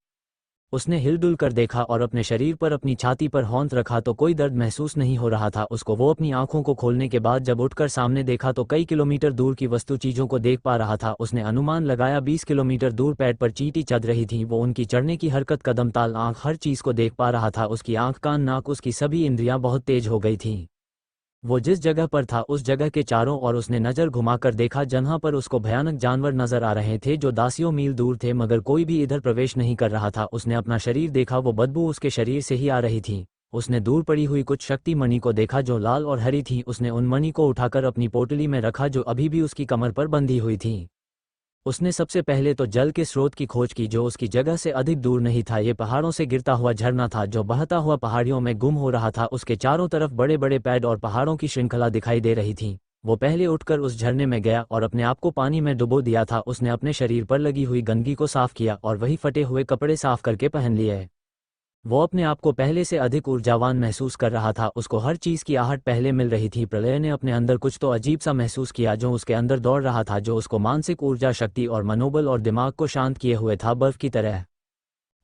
उसने हिलडुल कर देखा और अपने शरीर पर अपनी छाती पर हाथ रखा तो कोई दर्द महसूस नहीं हो रहा था उसको। वो अपनी आंखों को खोलने के बाद जब उठकर सामने देखा तो कई किलोमीटर दूर की वस्तु चीजों को देख पा रहा था। उसने अनुमान लगाया 20 किलोमीटर दूर पेड़ पर चींटी चल रही थी। वो उनकी चढ़ने की हरकत, कदम ताल, आंख, हर चीज को देख पा रहा था। उसकी आंख, कान, नाक, उसकी सभी इंद्रियां बहुत तेज हो गई थीं। वो जिस जगह पर था उस जगह के चारों ओर उसने नजर घुमाकर देखा जहां पर उसको भयानक जानवर नजर आ रहे थे जो दासियों मील दूर थे, मगर कोई भी इधर प्रवेश नहीं कर रहा था। उसने अपना शरीर देखा, वो बदबू उसके शरीर से ही आ रही थी। उसने दूर पड़ी हुई कुछ शक्ति मणि को देखा जो लाल और हरी थी। उसने उन मणि को उठाकर अपनी पोटली में रखा जो अभी भी उसकी कमर पर बंधी हुई थी। उसने सबसे पहले तो जल के स्रोत की खोज की जो उसकी जगह से अधिक दूर नहीं था। ये पहाड़ों से गिरता हुआ झरना था जो बहता हुआ पहाड़ियों में गुम हो रहा था। उसके चारों तरफ बड़े बड़े पेड़ और पहाड़ों की श्रृंखला दिखाई दे रही थी। वो पहले उठकर उस झरने में गया और अपने आप को पानी में डुबो दिया था। उसने अपने शरीर पर लगी हुई गंदगी को साफ किया और वही फटे हुए कपड़े साफ करके पहन लिए। वो अपने आप को पहले से अधिक ऊर्जावान महसूस कर रहा था। उसको हर चीज़ की आहट पहले मिल रही थी। प्रलय ने अपने अंदर कुछ तो अजीब सा महसूस किया जो उसके अंदर दौड़ रहा था, जो उसको मानसिक ऊर्जा, शक्ति और मनोबल और दिमाग को शांत किए हुए था, बर्फ की तरह।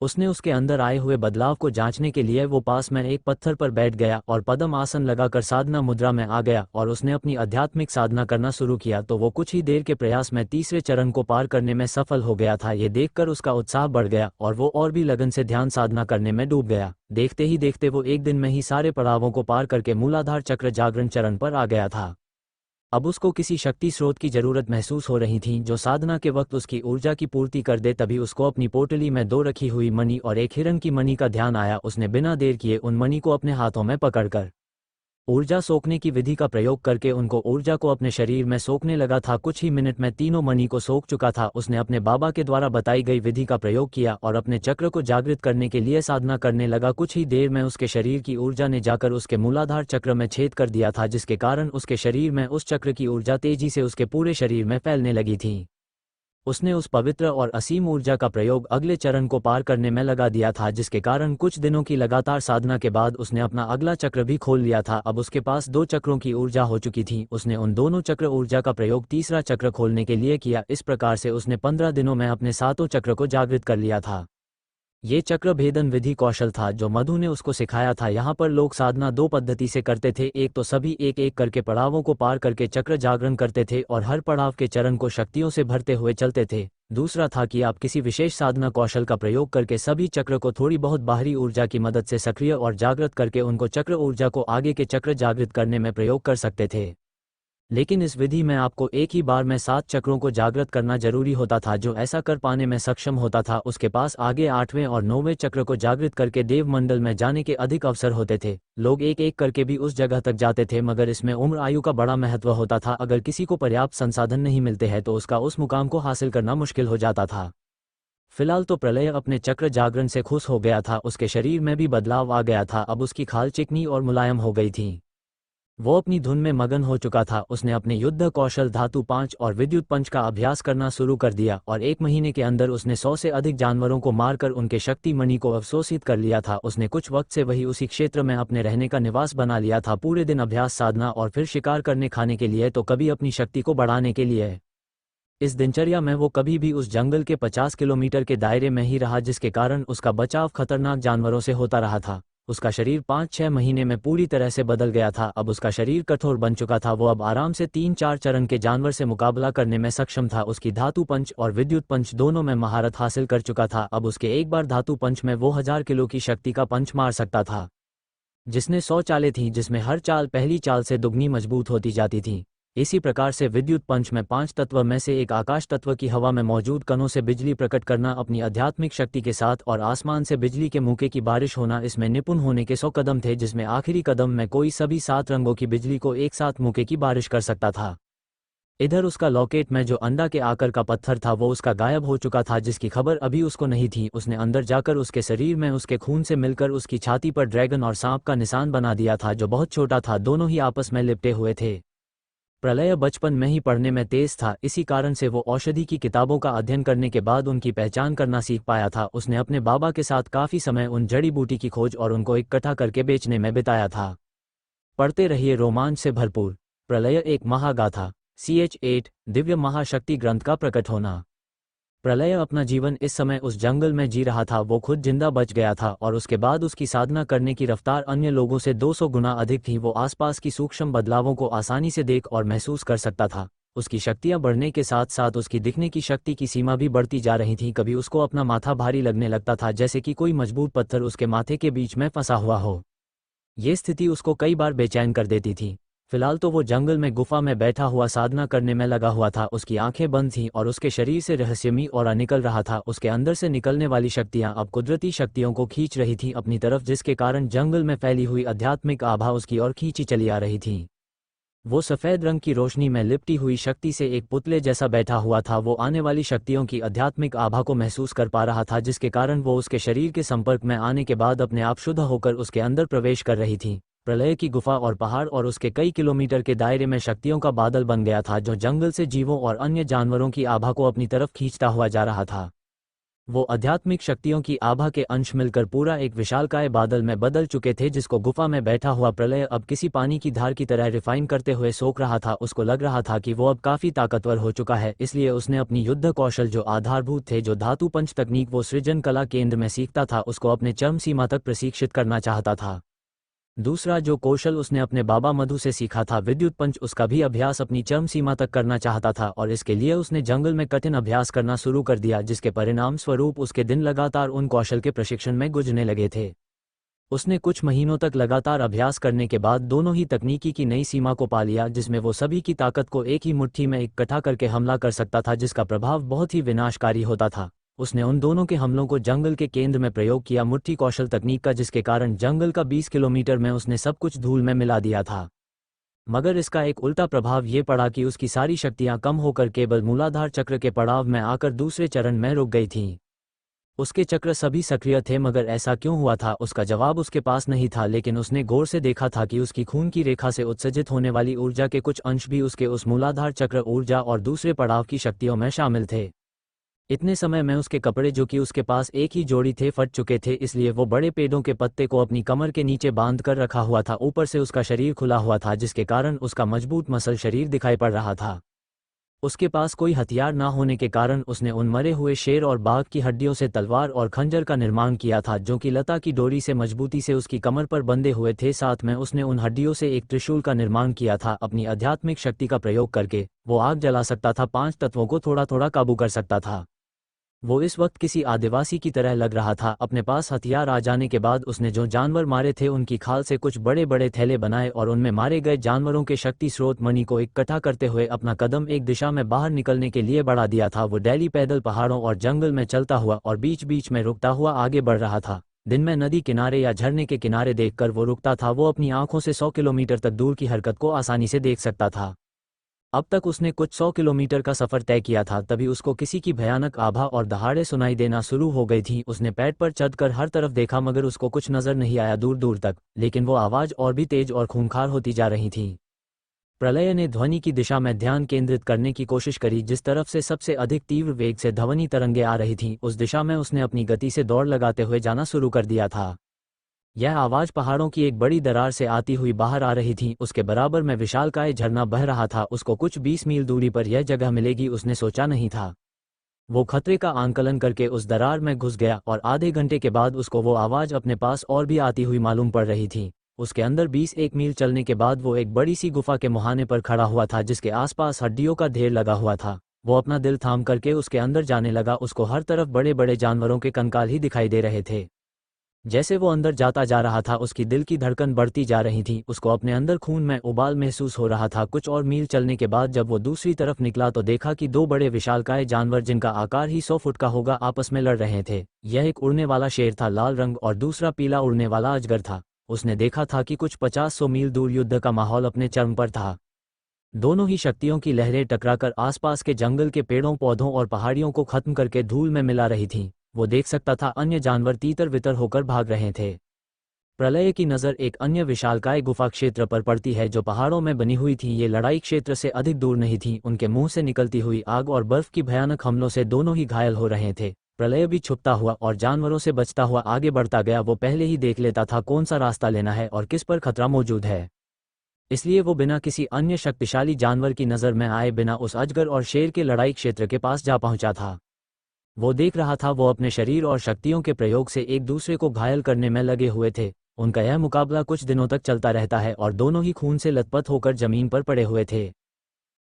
उसने उसके अंदर आए हुए बदलाव को जांचने के लिए वो पास में एक पत्थर पर बैठ गया और पद्म आसन लगाकर साधना मुद्रा में आ गया और उसने अपनी आध्यात्मिक साधना करना शुरू किया। तो वो कुछ ही देर के प्रयास में तीसरे चरण को पार करने में सफल हो गया था। ये देखकर उसका उत्साह बढ़ गया और वो और भी लगन से ध्यान साधना करने में डूब गया। देखते ही देखते वो एक दिन में ही सारे पड़ावों को पार करके मूलाधार चक्र जागरण चरण पर आ गया था। अब उसको किसी शक्ति स्रोत की जरूरत महसूस हो रही थी जो साधना के वक्त उसकी ऊर्जा की पूर्ति कर दे। तभी उसको अपनी पोटली में 2 रखी हुई मणि और एक हिरण की मणि का ध्यान आया। उसने बिना देर किए उन मणि को अपने हाथों में पकड़कर ऊर्जा सोखने की विधि का प्रयोग करके उनको ऊर्जा को अपने शरीर में सोखने लगा था। कुछ ही मिनट में तीनों मणि को सोख चुका था। उसने अपने बाबा के द्वारा बताई गई विधि का प्रयोग किया और अपने चक्र को जागृत करने के लिए साधना करने लगा। कुछ ही देर में उसके शरीर की ऊर्जा ने जाकर उसके मूलाधार चक्र में छेद कर दिया था, जिसके कारण उसके शरीर में उस चक्र की ऊर्जा तेजी से उसके पूरे शरीर में फैलने लगी थी। उसने उस पवित्र और असीम ऊर्जा का प्रयोग अगले चरण को पार करने में लगा दिया था, जिसके कारण कुछ दिनों की लगातार साधना के बाद उसने अपना अगला चक्र भी खोल लिया था। अब उसके पास 2 चक्रों की ऊर्जा हो चुकी थी। उसने उन दोनों चक्र ऊर्जा का प्रयोग तीसरा चक्र खोलने के लिए किया। इस प्रकार से उसने 15 दिनों में अपने 7 चक्र को जागृत कर लिया था। ये चक्र भेदन विधि कौशल था जो मधु ने उसको सिखाया था। यहाँ पर लोग साधना 2 पद्धति से करते थे। एक तो सभी एक एक करके पड़ावों को पार करके चक्र जागरण करते थे और हर पड़ाव के चरण को शक्तियों से भरते हुए चलते थे। दूसरा था कि आप किसी विशेष साधना कौशल का प्रयोग करके सभी चक्र को थोड़ी बहुत बाहरी ऊर्जा की मदद से सक्रिय और जागृत करके उनको चक्र ऊर्जा को आगे के चक्र जागृत करने में प्रयोग कर सकते थे। लेकिन इस विधि में आपको एक ही बार में 7 चक्रों को जागृत करना जरूरी होता था। जो ऐसा कर पाने में सक्षम होता था उसके पास आगे 8वें और 9वें चक्र को जागृत करके देव मंडल में जाने के अधिक अवसर होते थे। लोग एक एक करके भी उस जगह तक जाते थे, मगर इसमें उम्र आयु का बड़ा महत्व होता था। अगर किसी को पर्याप्त संसाधन नहीं मिलते हैं तो उसका उस मुकाम को हासिल करना मुश्किल हो जाता था। फिलहाल तो प्रलय अपने चक्र जागरण से खुश हो गया था। उसके शरीर में भी बदलाव आ गया था। अब उसकी खाल चिकनी और मुलायम हो गई थी। वो अपनी धुन में मगन हो चुका था। उसने अपने युद्ध कौशल धातु 5 और विद्युत पंच का अभ्यास करना शुरू कर दिया और 1 महीने के अंदर उसने 100 से अधिक जानवरों को मारकर उनके शक्ति मणि को अवशोषित कर लिया था। उसने कुछ वक्त से वही उसी क्षेत्र में अपने रहने का निवास बना लिया था। पूरे दिन अभ्यास, साधना और फिर शिकार करने खाने के लिए तो कभी अपनी शक्ति को बढ़ाने के लिए। इस दिनचर्या में वो कभी भी उस जंगल के 50 किलोमीटर के दायरे में ही रहा, जिसके कारण उसका बचाव खतरनाक जानवरों से होता रहा था। उसका शरीर 5-6 महीने में पूरी तरह से बदल गया था। अब उसका शरीर कठोर बन चुका था। वो अब आराम से 3-4 चरण के जानवर से मुकाबला करने में सक्षम था। उसकी धातु पंच और विद्युत पंच दोनों में महारत हासिल कर चुका था। अब उसके एक बार धातु पंच में वो 1000 किलो की शक्ति का पंच मार सकता था, जिसने 100 चालें थीं, जिसमें हर चाल पहली चाल से दुगनी मजबूत होती जाती थी। इसी प्रकार से विद्युत पंच में 5 तत्व में से एक आकाश तत्व की हवा में मौजूद कणों से बिजली प्रकट करना अपनी आध्यात्मिक शक्ति के साथ, और आसमान से बिजली के मुक्के की बारिश होना, इसमें निपुण होने के 100 कदम थे, जिसमें आखिरी कदम में कोई सभी 7 रंगों की बिजली को एक साथ मुक्के की बारिश कर सकता था। इधर उसका लॉकेट में जो अंडा के आकार का पत्थर था वो उसका गायब हो चुका था, जिसकी खबर अभी उसको नहीं थी। उसने अंदर जाकर उसके शरीर में उसके खून से मिलकर उसकी छाती पर ड्रैगन और सांप का निशान बना दिया था, जो बहुत छोटा था। दोनों ही आपस में लिपटे हुए थे। प्रलय बचपन में ही पढ़ने में तेज था, इसी कारण से वो औषधि की किताबों का अध्ययन करने के बाद उनकी पहचान करना सीख पाया था। उसने अपने बाबा के साथ काफ़ी समय उन जड़ी बूटी की खोज और उनको इकट्ठा करके बेचने में बिताया था। पढ़ते रहिए रोमांच से भरपूर। प्रलय एक महागाथा। CH8 दिव्य महाशक्ति ग्रंथ का प्रकट होना। प्रलय अपना जीवन इस समय उस जंगल में जी रहा था। वो खुद जिंदा बच गया था और उसके बाद उसकी साधना करने की रफ्तार अन्य लोगों से 200 गुना अधिक थी। वो आसपास की सूक्ष्म बदलावों को आसानी से देख और महसूस कर सकता था। उसकी शक्तियां बढ़ने के साथ साथ उसकी दिखने की शक्ति की सीमा भी बढ़ती जा रही थी। कभी उसको अपना माथा भारी लगने लगता था, जैसे कि कोई मजबूत पत्थर उसके माथे के बीच में फंसा हुआ हो। ये स्थिति उसको कई बार बेचैन कर देती थी। फिलहाल तो वो जंगल में गुफा में बैठा हुआ साधना करने में लगा हुआ था। उसकी आंखें बंद थीं और उसके शरीर से रहस्यमयी ऑरा निकल रहा था। उसके अंदर से निकलने वाली शक्तियां अब कुदरती शक्तियों को खींच रही थीं अपनी तरफ, जिसके कारण जंगल में फैली हुई आध्यात्मिक आभा उसकी ओर खींची चली आ रही थी। वो सफ़ेद रंग की रोशनी में लिपटी हुई शक्ति से एक पुतले जैसा बैठा हुआ था। वो आने वाली शक्तियों की आध्यात्मिक आभा को महसूस कर पा रहा था, जिसके कारण वो उसके शरीर के संपर्क में आने के बाद अपने आप शुद्ध होकर उसके अंदर प्रवेश कर रही थी। प्रलय की गुफा और पहाड़ और उसके कई किलोमीटर के दायरे में शक्तियों का बादल बन गया था, जो जंगल से जीवों और अन्य जानवरों की आभा को अपनी तरफ खींचता हुआ जा रहा था। वो आध्यात्मिक शक्तियों की आभा के अंश मिलकर पूरा एक विशालकाय बादल में बदल चुके थे, जिसको गुफा में बैठा हुआ प्रलय अब किसी पानी की धार की तरह रिफाइन करते हुए सोख रहा था। उसको लग रहा था कि वो अब काफी ताकतवर हो चुका है, इसलिए उसने अपनी युद्ध कौशल जो आधारभूत थे, जो धातु पंच तकनीक वो सृजन कला केंद्र में सीखता था, उसको अपने चरम सीमा तक प्रशिक्षित करना चाहता था। दूसरा जो कौशल उसने अपने बाबा मधु से सीखा था, विद्युत पंच, उसका भी अभ्यास अपनी चरम सीमा तक करना चाहता था और इसके लिए उसने जंगल में कठिन अभ्यास करना शुरू कर दिया, जिसके परिणाम स्वरूप उसके दिन लगातार उन कौशल के प्रशिक्षण में गुजरने लगे थे। उसने कुछ महीनों तक लगातार अभ्यास करने के बाद दोनों ही तकनीकी की नई सीमा को पा लिया, जिसमें वो सभी की ताकत को एक ही मुट्ठी में इकट्ठा करके हमला कर सकता था, जिसका प्रभाव बहुत ही विनाशकारी होता था। उसने उन दोनों के हमलों को जंगल के केंद्र में प्रयोग किया, मुट्ठी कौशल तकनीक का, जिसके कारण जंगल का 20 किलोमीटर में उसने सब कुछ धूल में मिला दिया था। मगर इसका एक उल्टा प्रभाव ये पड़ा कि उसकी सारी शक्तियां कम होकर केवल मूलाधार चक्र के पड़ाव में आकर दूसरे चरण में रुक गई थीं। उसके चक्र सभी सक्रिय थे, मगर ऐसा क्यों हुआ था उसका जवाब उसके पास नहीं था, लेकिन उसने गौर से देखा था कि उसकी खून की रेखा से उत्सर्जित होने वाली ऊर्जा के कुछ अंश भी उसके उस मूलाधार चक्र ऊर्जा और दूसरे पड़ाव की शक्तियों में शामिल थे। इतने समय में उसके कपड़े, जो कि उसके पास एक ही जोड़ी थे, फट चुके थे, इसलिए वो बड़े पेड़ों के पत्ते को अपनी कमर के नीचे बांध कर रखा हुआ था। ऊपर से उसका शरीर खुला हुआ था, जिसके कारण उसका मजबूत मसल शरीर दिखाई पड़ रहा था। उसके पास कोई हथियार ना होने के कारण उसने उन मरे हुए शेर और बाघ की हड्डियों से तलवार और खंजर का निर्माण किया था, जो कि लता की डोरी से मजबूती से उसकी कमर पर बंधे हुए थे। साथ में उसने उन हड्डियों से एक त्रिशूल का निर्माण किया था। अपनी आध्यात्मिक शक्ति का प्रयोग करके वो आग जला सकता था, 5 तत्वों को थोड़ा थोड़ा काबू कर सकता था। वो इस वक्त किसी आदिवासी की तरह लग रहा था। अपने पास हथियार आ जाने के बाद उसने जो जानवर मारे थे उनकी खाल से कुछ बड़े बड़े थैले बनाए और उनमें मारे गए जानवरों के शक्ति स्रोत मणि को इकट्ठा करते हुए अपना कदम एक दिशा में बाहर निकलने के लिए बढ़ा दिया था। वो डेली पैदल पहाड़ों और जंगल में चलता हुआ और बीच बीच में रुकता हुआ आगे बढ़ रहा था। दिन में नदी किनारे या झरने के किनारे देखकर वो रुकता था। वो अपनी आंखों से 100 किलोमीटर तक दूर की हरकत को आसानी से देख सकता था। अब तक उसने कुछ 100 किलोमीटर का सफर तय किया था, तभी उसको किसी की भयानक आभा और दहाड़े सुनाई देना शुरू हो गई थी। उसने पैड पर चढ़कर हर तरफ देखा, मगर उसको कुछ नजर नहीं आया दूर दूर तक, लेकिन वो आवाज और भी तेज और खूंखार होती जा रही थी। प्रलय ने ध्वनि की दिशा में ध्यान केंद्रित करने की कोशिश करी। जिस तरफ से सबसे अधिक तीव्र वेग से ध्वनि तरंगे आ रही थीं, उस दिशा में उसने अपनी गति से दौड़ लगाते हुए जाना शुरू कर दिया था। यह आवाज पहाड़ों की एक बड़ी दरार से आती हुई बाहर आ रही थी। उसके बराबर में विशालकाय झरना बह रहा था। उसको कुछ 20 मील दूरी पर यह जगह मिलेगी, उसने सोचा नहीं था। वो खतरे का आंकलन करके उस दरार में घुस गया और आधे घंटे के बाद उसको वो आवाज अपने पास और भी आती हुई मालूम पड़ रही थी। उसके अंदर 20-1 मील चलने के बाद वो एक बड़ी सी गुफा के मुहाने पर खड़ा हुआ था, जिसके आसपास हड्डियों का ढेर लगा हुआ था। वो अपना दिल थाम करके उसके अंदर जाने लगा। उसको हर तरफ बड़े बड़े जानवरों के कंकाल ही दिखाई दे रहे थे। जैसे वो अंदर जाता जा रहा था, उसकी दिल की धड़कन बढ़ती जा रही थी। उसको अपने अंदर खून में उबाल महसूस हो रहा था। कुछ और मील चलने के बाद जब वो दूसरी तरफ निकला तो देखा कि 2 बड़े विशालकाय जानवर, जिनका आकार ही 100 फुट का होगा, आपस में लड़ रहे थे। यह एक उड़ने वाला शेर था, लाल रंग, और दूसरा पीला उड़ने वाला अजगर था। उसने देखा था कि कुछ 50-100 मील दूर युद्ध का माहौल अपने चरम पर था। दोनों ही शक्तियों की लहरें टकराकर आसपास के जंगल के पेड़ों, पौधों और पहाड़ियों को खत्म करके धूल में मिला रही थीं। वो देख सकता था अन्य जानवर तीतर वितर होकर भाग रहे थे। प्रलय की नज़र एक अन्य विशालकाय गुफा क्षेत्र पर पड़ती है, जो पहाड़ों में बनी हुई थी। ये लड़ाई क्षेत्र से अधिक दूर नहीं थी। उनके मुंह से निकलती हुई आग और बर्फ की भयानक हमलों से दोनों ही घायल हो रहे थे। प्रलय भी छुपता हुआ और जानवरों से बचता हुआ आगे बढ़ता गया। वो पहले ही देख लेता था कौन सा रास्ता लेना है और किस पर खतरा मौजूद है। इसलिए वो बिना किसी अन्य शक्तिशाली जानवर की नज़र में आए बिना उस अजगर और शेर के लड़ाई क्षेत्र के पास जा पहुंचा था। वो देख रहा था वो अपने शरीर और शक्तियों के प्रयोग से एक दूसरे को घायल करने में लगे हुए थे। उनका यह मुकाबला कुछ दिनों तक चलता रहता है और दोनों ही खून से लथपथ होकर जमीन पर पड़े हुए थे।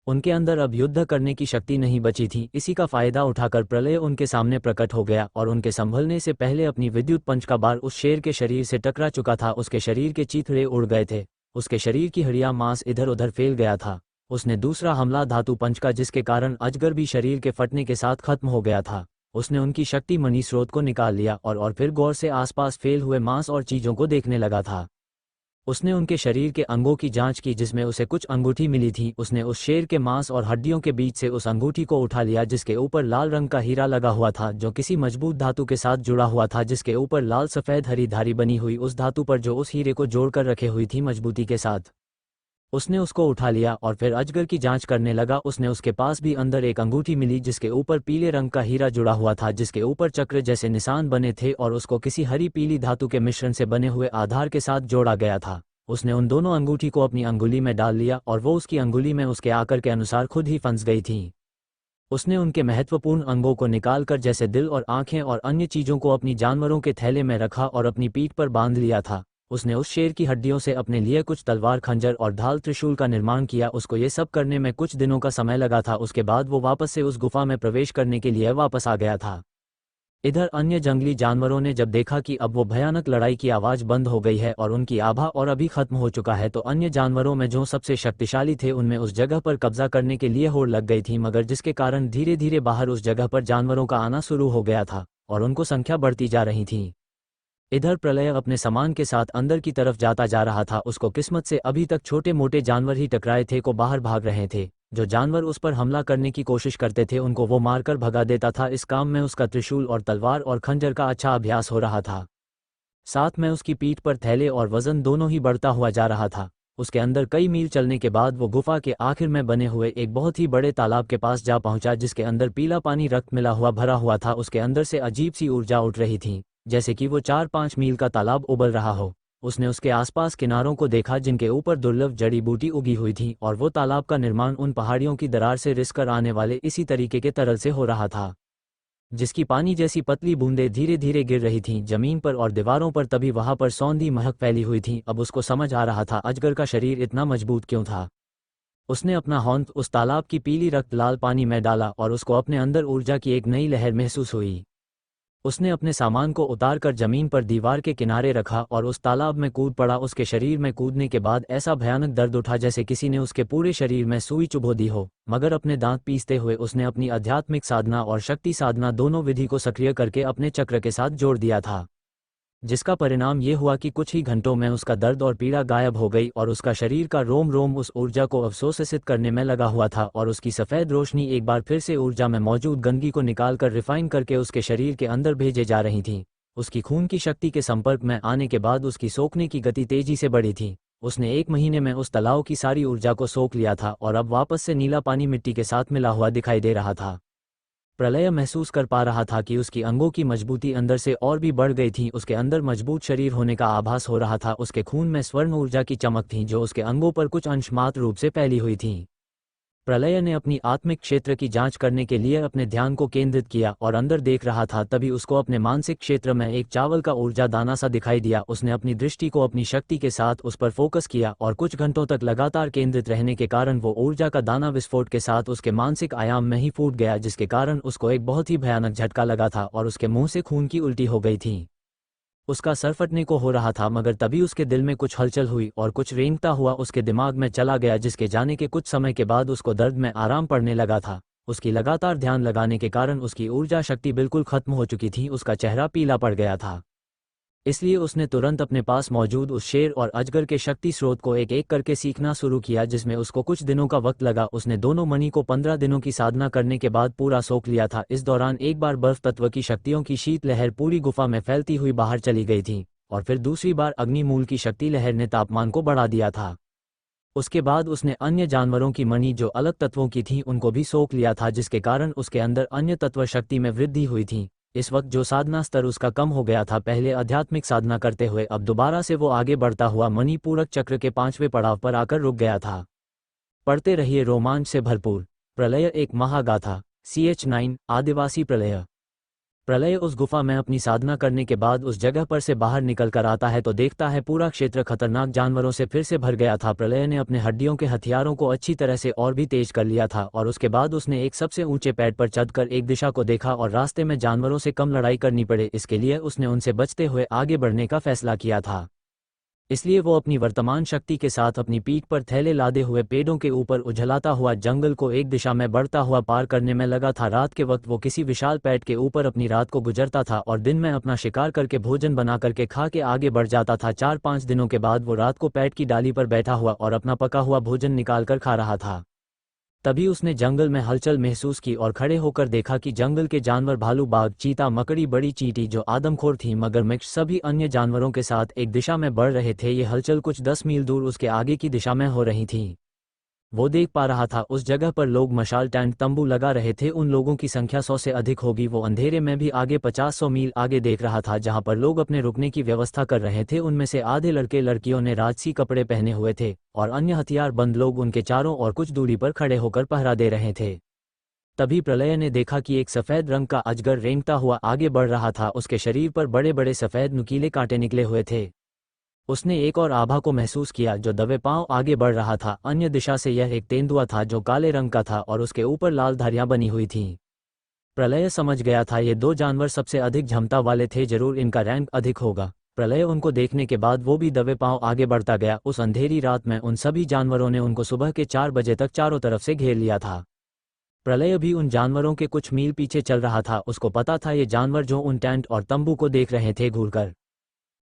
उनके अंदर अब युद्ध करने की शक्ति नहीं बची थी। इसी का फायदा उठाकर प्रलय उनके सामने प्रकट हो गया और उनके संभलने से पहले अपनी विद्युत पंच का बार उस शेर के शरीर से टकरा चुका था। उसके शरीर के चीथड़े उड़ गए थे, उसके शरीर की हड्डियां मांस इधर उधर फैल गया था। उसने दूसरा हमला धातु पंच का, जिसके कारण अजगर भी शरीर के फटने के साथ खत्म हो गया था। उसने उनकी शक्ति मणि स्रोत को निकाल लिया और फिर गौर से आसपास फैल हुए मांस और चीजों को देखने लगा था। उसने उनके शरीर के अंगों की जांच की जिसमें उसे कुछ अंगूठी मिली थी। उसने उस शेर के मांस और हड्डियों के बीच से उस अंगूठी को उठा लिया जिसके ऊपर लाल रंग का हीरा लगा हुआ था, जो किसी मजबूत धातु के साथ जुड़ा हुआ था, जिसके ऊपर लाल सफ़ेद हरी धारी बनी हुई उस धातु पर जो उस हीरे को जोड़कर रखे हुई थी मजबूती के साथ। उसने उसको उठा लिया और फिर अजगर की जांच करने लगा। उसने उसके पास भी अंदर एक अंगूठी मिली जिसके ऊपर पीले रंग का हीरा जुड़ा हुआ था, जिसके ऊपर चक्र जैसे निशान बने थे और उसको किसी हरी पीली धातु के मिश्रण से बने हुए आधार के साथ जोड़ा गया था। उसने उन दोनों अंगूठी को अपनी अंगुली में डाल लिया और वो उसकी अंगुली में उसके आकार के अनुसार खुद ही फंस गई थी। उसने उनके महत्वपूर्ण अंगों को निकालकर जैसे दिल और आंखें और अन्य चीजों को अपनी जानवरों के थैले में रखा और अपनी पीठ पर बांध लिया था। उसने उस शेर की हड्डियों से अपने लिए कुछ तलवार, खंजर और ढाल त्रिशूल का निर्माण किया। उसको ये सब करने में कुछ दिनों का समय लगा था। उसके बाद वो वापस से उस गुफा में प्रवेश करने के लिए वापस आ गया था। इधर अन्य जंगली जानवरों ने जब देखा कि अब वो भयानक लड़ाई की आवाज बंद हो गई है और उनकी आभा और अभी खत्म हो चुका है, तो अन्य जानवरों में जो सबसे शक्तिशाली थे उनमें उस जगह पर कब्जा करने के लिए होड़ लग गई थी, मगर जिसके कारण धीरे धीरे बाहर उस जगह पर जानवरों का आना शुरू हो गया था और उनको संख्या बढ़ती जा रही थी। इधर प्रलय अपने सामान के साथ अंदर की तरफ जाता जा रहा था। उसको किस्मत से अभी तक छोटे मोटे जानवर ही टकराए थे, को बाहर भाग रहे थे। जो जानवर उस पर हमला करने की कोशिश करते थे उनको वो मारकर भगा देता था। इस काम में उसका त्रिशूल और तलवार और खंजर का अच्छा अभ्यास हो रहा था। साथ में उसकी पीठ पर थैले और वजन दोनों ही बढ़ता हुआ जा रहा था। उसके अंदर कई मील चलने के बाद वो गुफा के आखिर में बने हुए एक बहुत ही बड़े तालाब के पास जा पहुंचा, जिसके अंदर पीला पानी रक्त मिला हुआ भरा हुआ था। उसके अंदर से अजीब सी ऊर्जा उठ रही थी, जैसे कि वो 4-5 मील का तालाब उबल रहा हो। उसने उसके आसपास किनारों को देखा जिनके ऊपर दुर्लभ जड़ी बूटी उगी हुई थी और वो तालाब का निर्माण उन पहाड़ियों की दरार से रिस कर आने वाले इसी तरीके के तरल से हो रहा था, जिसकी पानी जैसी पतली बूंदें धीरे धीरे गिर रही थीं जमीन पर और दीवारों पर। तभी वहां पर सौंधी महक फैली हुई थी। अब उसको समझ आ रहा था अजगर का शरीर इतना मजबूत क्यों था। उसने अपना हौंद उस तालाब की पीली रक्त लाल पानी में डाला और उसको अपने अंदर ऊर्जा की एक नई लहर महसूस हुई। उसने अपने सामान को उतारकर जमीन पर दीवार के किनारे रखा और उस तालाब में कूद पड़ा। उसके शरीर में कूदने के बाद ऐसा भयानक दर्द उठा जैसे किसी ने उसके पूरे शरीर में सुई चुभो दी हो, मगर अपने दांत पीसते हुए उसने अपनी आध्यात्मिक साधना और शक्ति साधना दोनों विधि को सक्रिय करके अपने चक्र के साथ जोड़ दिया था, जिसका परिणाम ये हुआ कि कुछ ही घंटों में उसका दर्द और पीड़ा गायब हो गई और उसका शरीर का रोम रोम उस ऊर्जा को अवशोषित करने में लगा हुआ था और उसकी सफ़ेद रोशनी एक बार फिर से ऊर्जा में मौजूद गंदगी को निकालकर रिफाइन करके उसके शरीर के अंदर भेजे जा रही थी। उसकी खून की शक्ति के संपर्क में आने के बाद उसकी सोखने की गति तेजी से बढ़ी थी। उसने 1 महीने में उस तालाब की सारी ऊर्जा को सोख लिया था और अब वापस से नीला पानी मिट्टी के साथ मिला हुआ दिखाई दे रहा था। प्रलय महसूस कर पा रहा था कि उसकी अंगों की मजबूती अंदर से और भी बढ़ गई थी। उसके अंदर मजबूत शरीर होने का आभास हो रहा था। उसके खून में स्वर्ण ऊर्जा की चमक थी जो उसके अंगों पर कुछ अंश मात्र रूप से फैली हुई थी। प्रलय ने अपनी आत्मिक क्षेत्र की जांच करने के लिए अपने ध्यान को केंद्रित किया और अंदर देख रहा था। तभी उसको अपने मानसिक क्षेत्र में एक चावल का ऊर्जा दाना सा दिखाई दिया। उसने अपनी दृष्टि को अपनी शक्ति के साथ उस पर फोकस किया और कुछ घंटों तक लगातार केंद्रित रहने के कारण वो ऊर्जा का दाना विस्फोट के साथ उसके मानसिक आयाम में ही फूट गया, जिसके कारण उसको एक बहुत ही भयानक झटका लगा था और उसके मुंह से खून की उल्टी हो गई थी। उसका सर फटने को हो रहा था, मगर तभी उसके दिल में कुछ हलचल हुई और कुछ रेंगता हुआ उसके दिमाग में चला गया, जिसके जाने के कुछ समय के बाद उसको दर्द में आराम पड़ने लगा था। उसकी लगातार ध्यान लगाने के कारण उसकी ऊर्जा शक्ति बिल्कुल खत्म हो चुकी थी। उसका चेहरा पीला पड़ गया था, इसलिए उसने तुरंत अपने पास मौजूद उस शेर और अजगर के शक्ति स्रोत को एक एक करके सीखना शुरू किया, जिसमें उसको कुछ दिनों का वक्त लगा। उसने दोनों मणि को 15 दिनों की साधना करने के बाद पूरा सोख लिया था। इस दौरान एक बार बर्फ तत्व की शक्तियों की शीत लहर पूरी गुफा में फैलती हुई बाहर चली गई थी और फिर दूसरी बार अग्निमूल की शक्ति लहर ने तापमान को बढ़ा दिया था। उसके बाद उसने अन्य जानवरों की मणि जो अलग तत्वों की थीं उनको भी सोख लिया था, जिसके कारण उसके अंदर अन्य तत्व शक्ति में वृद्धि हुई थी। इस वक्त जो साधना स्तर उसका कम हो गया था, पहले आध्यात्मिक साधना करते हुए अब दोबारा से वो आगे बढ़ता हुआ मणिपूरक चक्र के 5वें पड़ाव पर आकर रुक गया था। पढ़ते रहिए रोमांच से भरपूर। प्रलय एक महागाथा। CH9 आदिवासी प्रलय। प्रलय उस गुफा में अपनी साधना करने के बाद उस जगह पर से बाहर निकल कर आता है तो देखता है पूरा क्षेत्र खतरनाक जानवरों से फिर से भर गया था। प्रलय ने अपने हड्डियों के हथियारों को अच्छी तरह से और भी तेज कर लिया था और उसके बाद उसने एक सबसे ऊंचे पेड़ पर चढ़कर एक दिशा को देखा और रास्ते में जानवरों से कम लड़ाई करनी पड़े इसके लिए उसने उनसे बचते हुए आगे बढ़ने का फैसला किया था। इसलिए वो अपनी वर्तमान शक्ति के साथ अपनी पीठ पर थैले लादे हुए पेड़ों के ऊपर उझलाता हुआ जंगल को एक दिशा में बढ़ता हुआ पार करने में लगा था। रात के वक्त वो किसी विशाल पेड़ के ऊपर अपनी रात को गुजरता था और दिन में अपना शिकार करके भोजन बना करके खा के आगे बढ़ जाता था। 4-5 दिनों के बाद वो रात को पेड़ की डाली पर बैठा हुआ और अपना पका हुआ भोजन निकाल कर खा रहा था। तभी उसने जंगल में हलचल महसूस की और खड़े होकर देखा कि जंगल के जानवर भालू, बाघ, चीता, मकड़ी, बड़ी चींटी जो आदमखोर थी, मगरमच्छ सभी अन्य जानवरों के साथ एक दिशा में बढ़ रहे थे। ये हलचल कुछ 10 मील दूर उसके आगे की दिशा में हो रही थी। वो देख पा रहा था उस जगह पर लोग मशाल, टेंट, तंबू लगा रहे थे। उन लोगों की संख्या 100 से अधिक होगी। वो अंधेरे में भी आगे 50-100 मील आगे देख रहा था जहां पर लोग अपने रुकने की व्यवस्था कर रहे थे। उनमें से आधे लड़के लड़कियों ने राजसी कपड़े पहने हुए थे और अन्य हथियारबंद लोग उनके चारों ओर कुछ दूरी पर खड़े होकर पहरा दे रहे थे। तभी प्रलय ने देखा कि एक सफेद रंग का अजगर रेंगता हुआ आगे बढ़ रहा था। उसके शरीर पर बड़े बड़े सफेद नुकीले कांटे निकले हुए थे। उसने एक और आभा को महसूस किया जो दबे पांव आगे बढ़ रहा था। अन्य दिशा से यह एक तेंदुआ था जो काले रंग का था और उसके ऊपर लाल धारियां बनी हुई थीं। प्रलय समझ गया था ये दो जानवर सबसे अधिक क्षमता वाले थे, जरूर इनका रैंक अधिक होगा। प्रलय उनको देखने के बाद वो भी दबे पांव आगे बढ़ता गया। उस अंधेरी रात में उन सभी जानवरों ने उनको सुबह के 4 बजे तक चारों तरफ से घेर लिया था। प्रलय भी उन जानवरों के कुछ मील पीछे चल रहा था। उसको पता था ये जानवर जो उन टेंट और तंबू को देख रहे थे घूरकर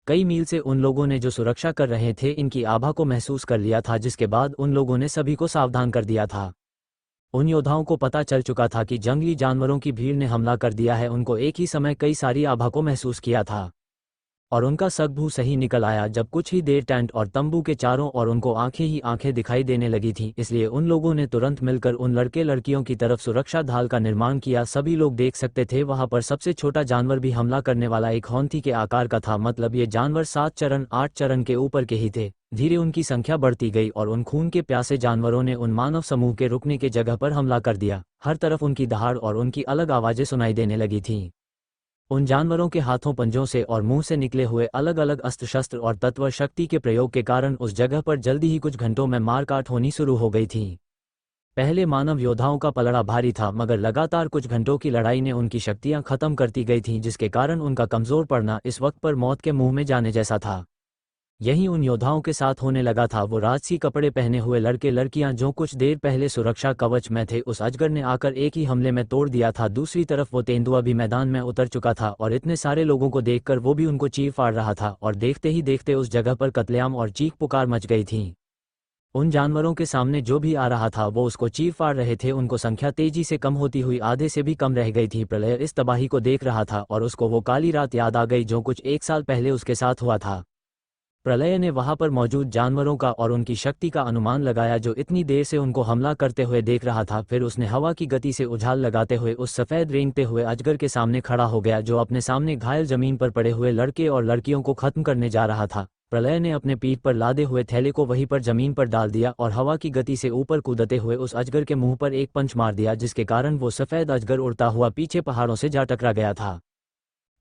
कई मील से उन लोगों ने जो सुरक्षा कर रहे थे इनकी आभा को महसूस कर लिया था, जिसके बाद उन लोगों ने सभी को सावधान कर दिया था। उन योद्धाओं को पता चल चुका था कि जंगली जानवरों की भीड़ ने हमला कर दिया है। उनको एक ही समय कई सारी आभा को महसूस किया था और उनका सकभू सही निकल आया जब कुछ ही देर टेंट और तंबू के चारों ओर उनको आंखें ही आंखें दिखाई देने लगी थीं। इसलिए उन लोगों ने तुरंत मिलकर उन लड़के लड़कियों की तरफ सुरक्षा ढाल का निर्माण किया। सभी लोग देख सकते थे वहां पर सबसे छोटा जानवर भी हमला करने वाला एक हाथी के आकार का था। मतलब ये जानवर 7 चरण 8 चरण के ऊपर के ही थे। धीरे उनकी संख्या बढ़ती गई और उन खून के प्यासे जानवरों ने उन मानव समूह के रुकने के जगह पर हमला कर दिया। हर तरफ उनकी दहाड़ और उनकी अलग आवाजें सुनाई देने लगी थीं। उन जानवरों के हाथों, पंजों से और मुंह से निकले हुए अलग अलग अस्त्र शस्त्र और तत्व शक्ति के प्रयोग के कारण उस जगह पर जल्दी ही कुछ घंटों में मारकाट होनी शुरू हो गई थी। पहले मानव योद्धाओं का पलड़ा भारी था, मगर लगातार कुछ घंटों की लड़ाई ने उनकी शक्तियां खत्म करती गई थीं, जिसके कारण उनका कमजोर पड़ना इस वक्त पर मौत के मुंह में जाने जैसा था। यही उन योद्धाओं के साथ होने लगा था। वो राजसी कपड़े पहने हुए लड़के लड़कियां जो कुछ देर पहले सुरक्षा कवच में थे उस अजगर ने आकर एक ही हमले में तोड़ दिया था। दूसरी तरफ वो तेंदुआ भी मैदान में उतर चुका था और इतने सारे लोगों को देखकर वो भी उनको चीर फाड़ रहा था और देखते ही देखते उस जगह पर कत्लेआम और चीख पुकार मच गई थी। उन जानवरों के सामने जो भी आ रहा था वो उसको चीर फाड़ रहे थे। उनको संख्या तेजी से कम होती हुई आधे से भी कम रह गई थी। प्रलय इस तबाही को देख रहा था और उसको वो काली रात याद आ गई जो कुछ 1 साल पहले उसके साथ हुआ था। प्रलय ने वहां पर मौजूद जानवरों का और उनकी शक्ति का अनुमान लगाया जो इतनी देर से उनको हमला करते हुए देख रहा था। फिर उसने हवा की गति से उछाल लगाते हुए उस सफेद रेंगते हुए अजगर के सामने खड़ा हो गया जो अपने सामने घायल जमीन पर पड़े हुए लड़के और लड़कियों को खत्म करने जा रहा था। प्रलय ने अपने पीठ पर लादे हुए थैले को वहीं पर जमीन पर डाल दिया और हवा की गति से ऊपर कूदते हुए उस अजगर के मुंह पर एक पंच मार दिया, जिसके कारण वो सफेद अजगर उड़ता हुआ पीछे पहाड़ों से जा टकरा गया था।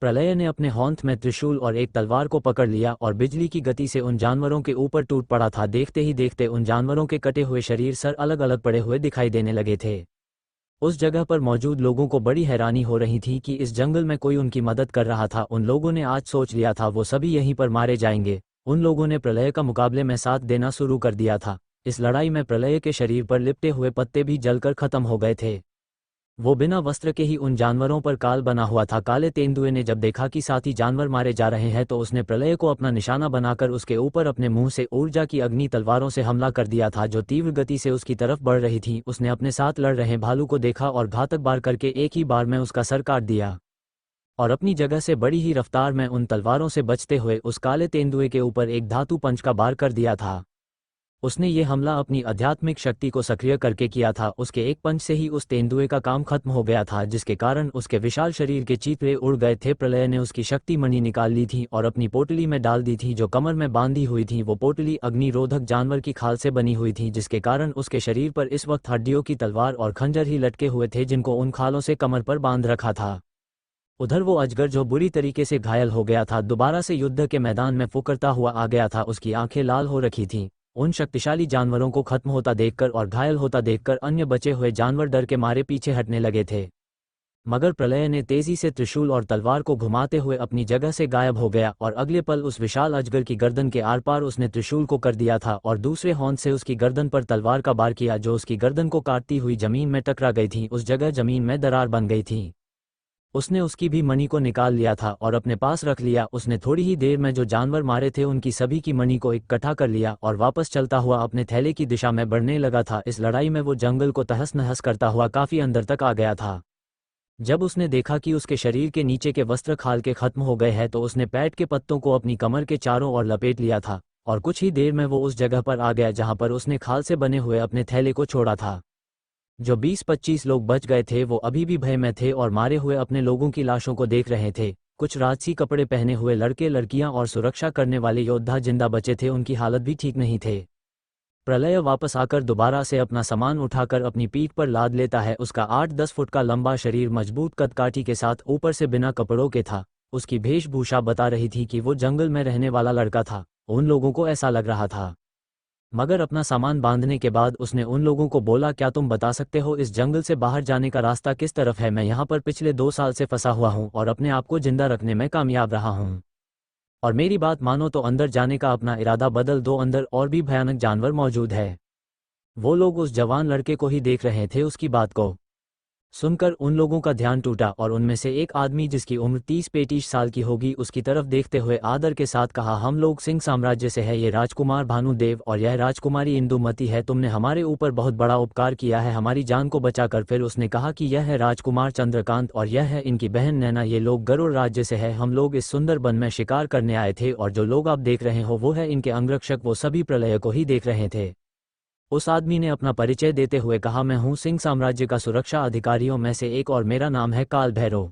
प्रलय ने अपने हाथ में त्रिशूल और एक तलवार को पकड़ लिया और बिजली की गति से उन जानवरों के ऊपर टूट पड़ा था। देखते ही देखते उन जानवरों के कटे हुए शरीर सर अलग अलग पड़े हुए दिखाई देने लगे थे। उस जगह पर मौजूद लोगों को बड़ी हैरानी हो रही थी कि इस जंगल में कोई उनकी मदद कर रहा था। उन लोगों ने आज सोच लिया था वो सभी यहीं पर मारे जाएंगे। उन लोगों ने प्रलय का मुकाबले में साथ देना शुरू कर दिया था। इस लड़ाई में प्रलय के शरीर पर लिपटे हुए पत्ते भी जलकर खत्म हो गए थे। वो बिना वस्त्र के ही उन जानवरों पर काल बना हुआ था। काले तेंदुए ने जब देखा कि साथी जानवर मारे जा रहे हैं तो उसने प्रलय को अपना निशाना बनाकर उसके ऊपर अपने मुंह से ऊर्जा की अग्नि तलवारों से हमला कर दिया था जो तीव्र गति से उसकी तरफ बढ़ रही थी। उसने अपने साथ लड़ रहे भालू को देखा और घातक बार करके एक ही बार में उसका सर काट दिया और अपनी जगह से बड़ी ही रफ्तार में उन तलवारों से बचते हुए उस काले तेंदुए के ऊपर एक धातु पंच का बार कर दिया था। उसने ये हमला अपनी आध्यात्मिक शक्ति को सक्रिय करके किया था। उसके एक पंच से ही उस तेंदुए का काम खत्म हो गया था, जिसके कारण उसके विशाल शरीर के चीथड़े उड़ गए थे। प्रलय ने उसकी शक्ति मणि निकाल ली थी और अपनी पोटली में डाल दी थी, जो कमर में बांधी हुई थी। वो पोटली अग्निरोधक जानवर की खाल से बनी हुई थी, जिसके कारण उसके शरीर पर इस वक्त हड्डियों की तलवार और खंजर ही लटके हुए थे, जिनको उन खालों से कमर पर बांध रखा था। उधर वो अजगर, जो बुरी तरीके से घायल हो गया था, दोबारा से युद्ध के मैदान में फुकरता हुआ आ गया था। उसकी आंखें लाल हो रखी थीं। उन शक्तिशाली जानवरों को खत्म होता देखकर और घायल होता देखकर अन्य बचे हुए जानवर डर के मारे पीछे हटने लगे थे। मगर प्रलय ने तेजी से त्रिशूल और तलवार को घुमाते हुए अपनी जगह से गायब हो गया और अगले पल उस विशाल अजगर की गर्दन के आर पार उसने त्रिशूल को कर दिया था और दूसरे हौंद से उसकी गर्दन पर तलवार का बार किया, जो उसकी गर्दन को काटती हुई जमीन में टकरा गई थी। उस जगह जमीन में दरार बन गई थी। उसने उसकी भी मणि को निकाल लिया था और अपने पास रख लिया। उसने थोड़ी ही देर में जो जानवर मारे थे उनकी सभी की मणि को इकट्ठा कर लिया और वापस चलता हुआ अपने थैले की दिशा में बढ़ने लगा था। इस लड़ाई में वो जंगल को तहस नहस करता हुआ काफी अंदर तक आ गया था। जब उसने देखा कि उसके शरीर के नीचे के वस्त्र खाल के खत्म हो गए हैं, तो उसने पैट के पत्तों को अपनी कमर के चारों ओर लपेट लिया था और कुछ ही देर में वो उस जगह पर आ गया जहां पर उसने खाल से बने हुए अपने थैले को छोड़ा था। जो 20-25 लोग बच गए थे वो अभी भी भय में थे और मारे हुए अपने लोगों की लाशों को देख रहे थे। कुछ राजसी कपड़े पहने हुए लड़के लड़कियां और सुरक्षा करने वाले योद्धा जिंदा बचे थे, उनकी हालत भी ठीक नहीं थे। प्रलय वापस आकर दोबारा से अपना सामान उठाकर अपनी पीठ पर लाद लेता है। उसका 8-10 फुट का लंबा शरीर मजबूत कदकाठी के साथ ऊपर से बिना कपड़ों के था। उसकी वेशभूषा बता रही थी कि वो जंगल में रहने वाला लड़का था। उन लोगों को ऐसा लग रहा था। मगर अपना सामान बांधने के बाद उसने उन लोगों को बोला, क्या तुम बता सकते हो इस जंगल से बाहर जाने का रास्ता किस तरफ है? मैं यहाँ पर पिछले 2 साल से फंसा हुआ हूँ और अपने आप को जिंदा रखने में कामयाब रहा हूँ। और मेरी बात मानो तो अंदर जाने का अपना इरादा बदल दो, अंदर और भी भयानक जानवर मौजूद है। वो लोग उस जवान लड़के को ही देख रहे थे। उसकी बात को सुनकर उन लोगों का ध्यान टूटा और उनमें से एक आदमी, जिसकी उम्र 30-35 साल की होगी, उसकी तरफ देखते हुए आदर के साथ कहा, हम लोग सिंह साम्राज्य से है। ये राजकुमार भानुदेव और यह राजकुमारी इंदुमती है। तुमने हमारे ऊपर बहुत बड़ा उपकार किया है, हमारी जान को बचाकर। फिर उसने कहा कि यह है राजकुमार चंद्रकांत और यह है इनकी बहन नैना। ये लोग गरुड़ राज्य से है। हम लोग इस सुंदर वन में शिकार करने आए थे और जो लोग आप देख रहे हो वो है इनके अंगरक्षक। वो सभी प्रलय को ही देख रहे थे। उस आदमी ने अपना परिचय देते हुए कहा, मैं हूं सिंह साम्राज्य का सुरक्षा अधिकारियों में से एक और मेरा नाम है काल भैरव।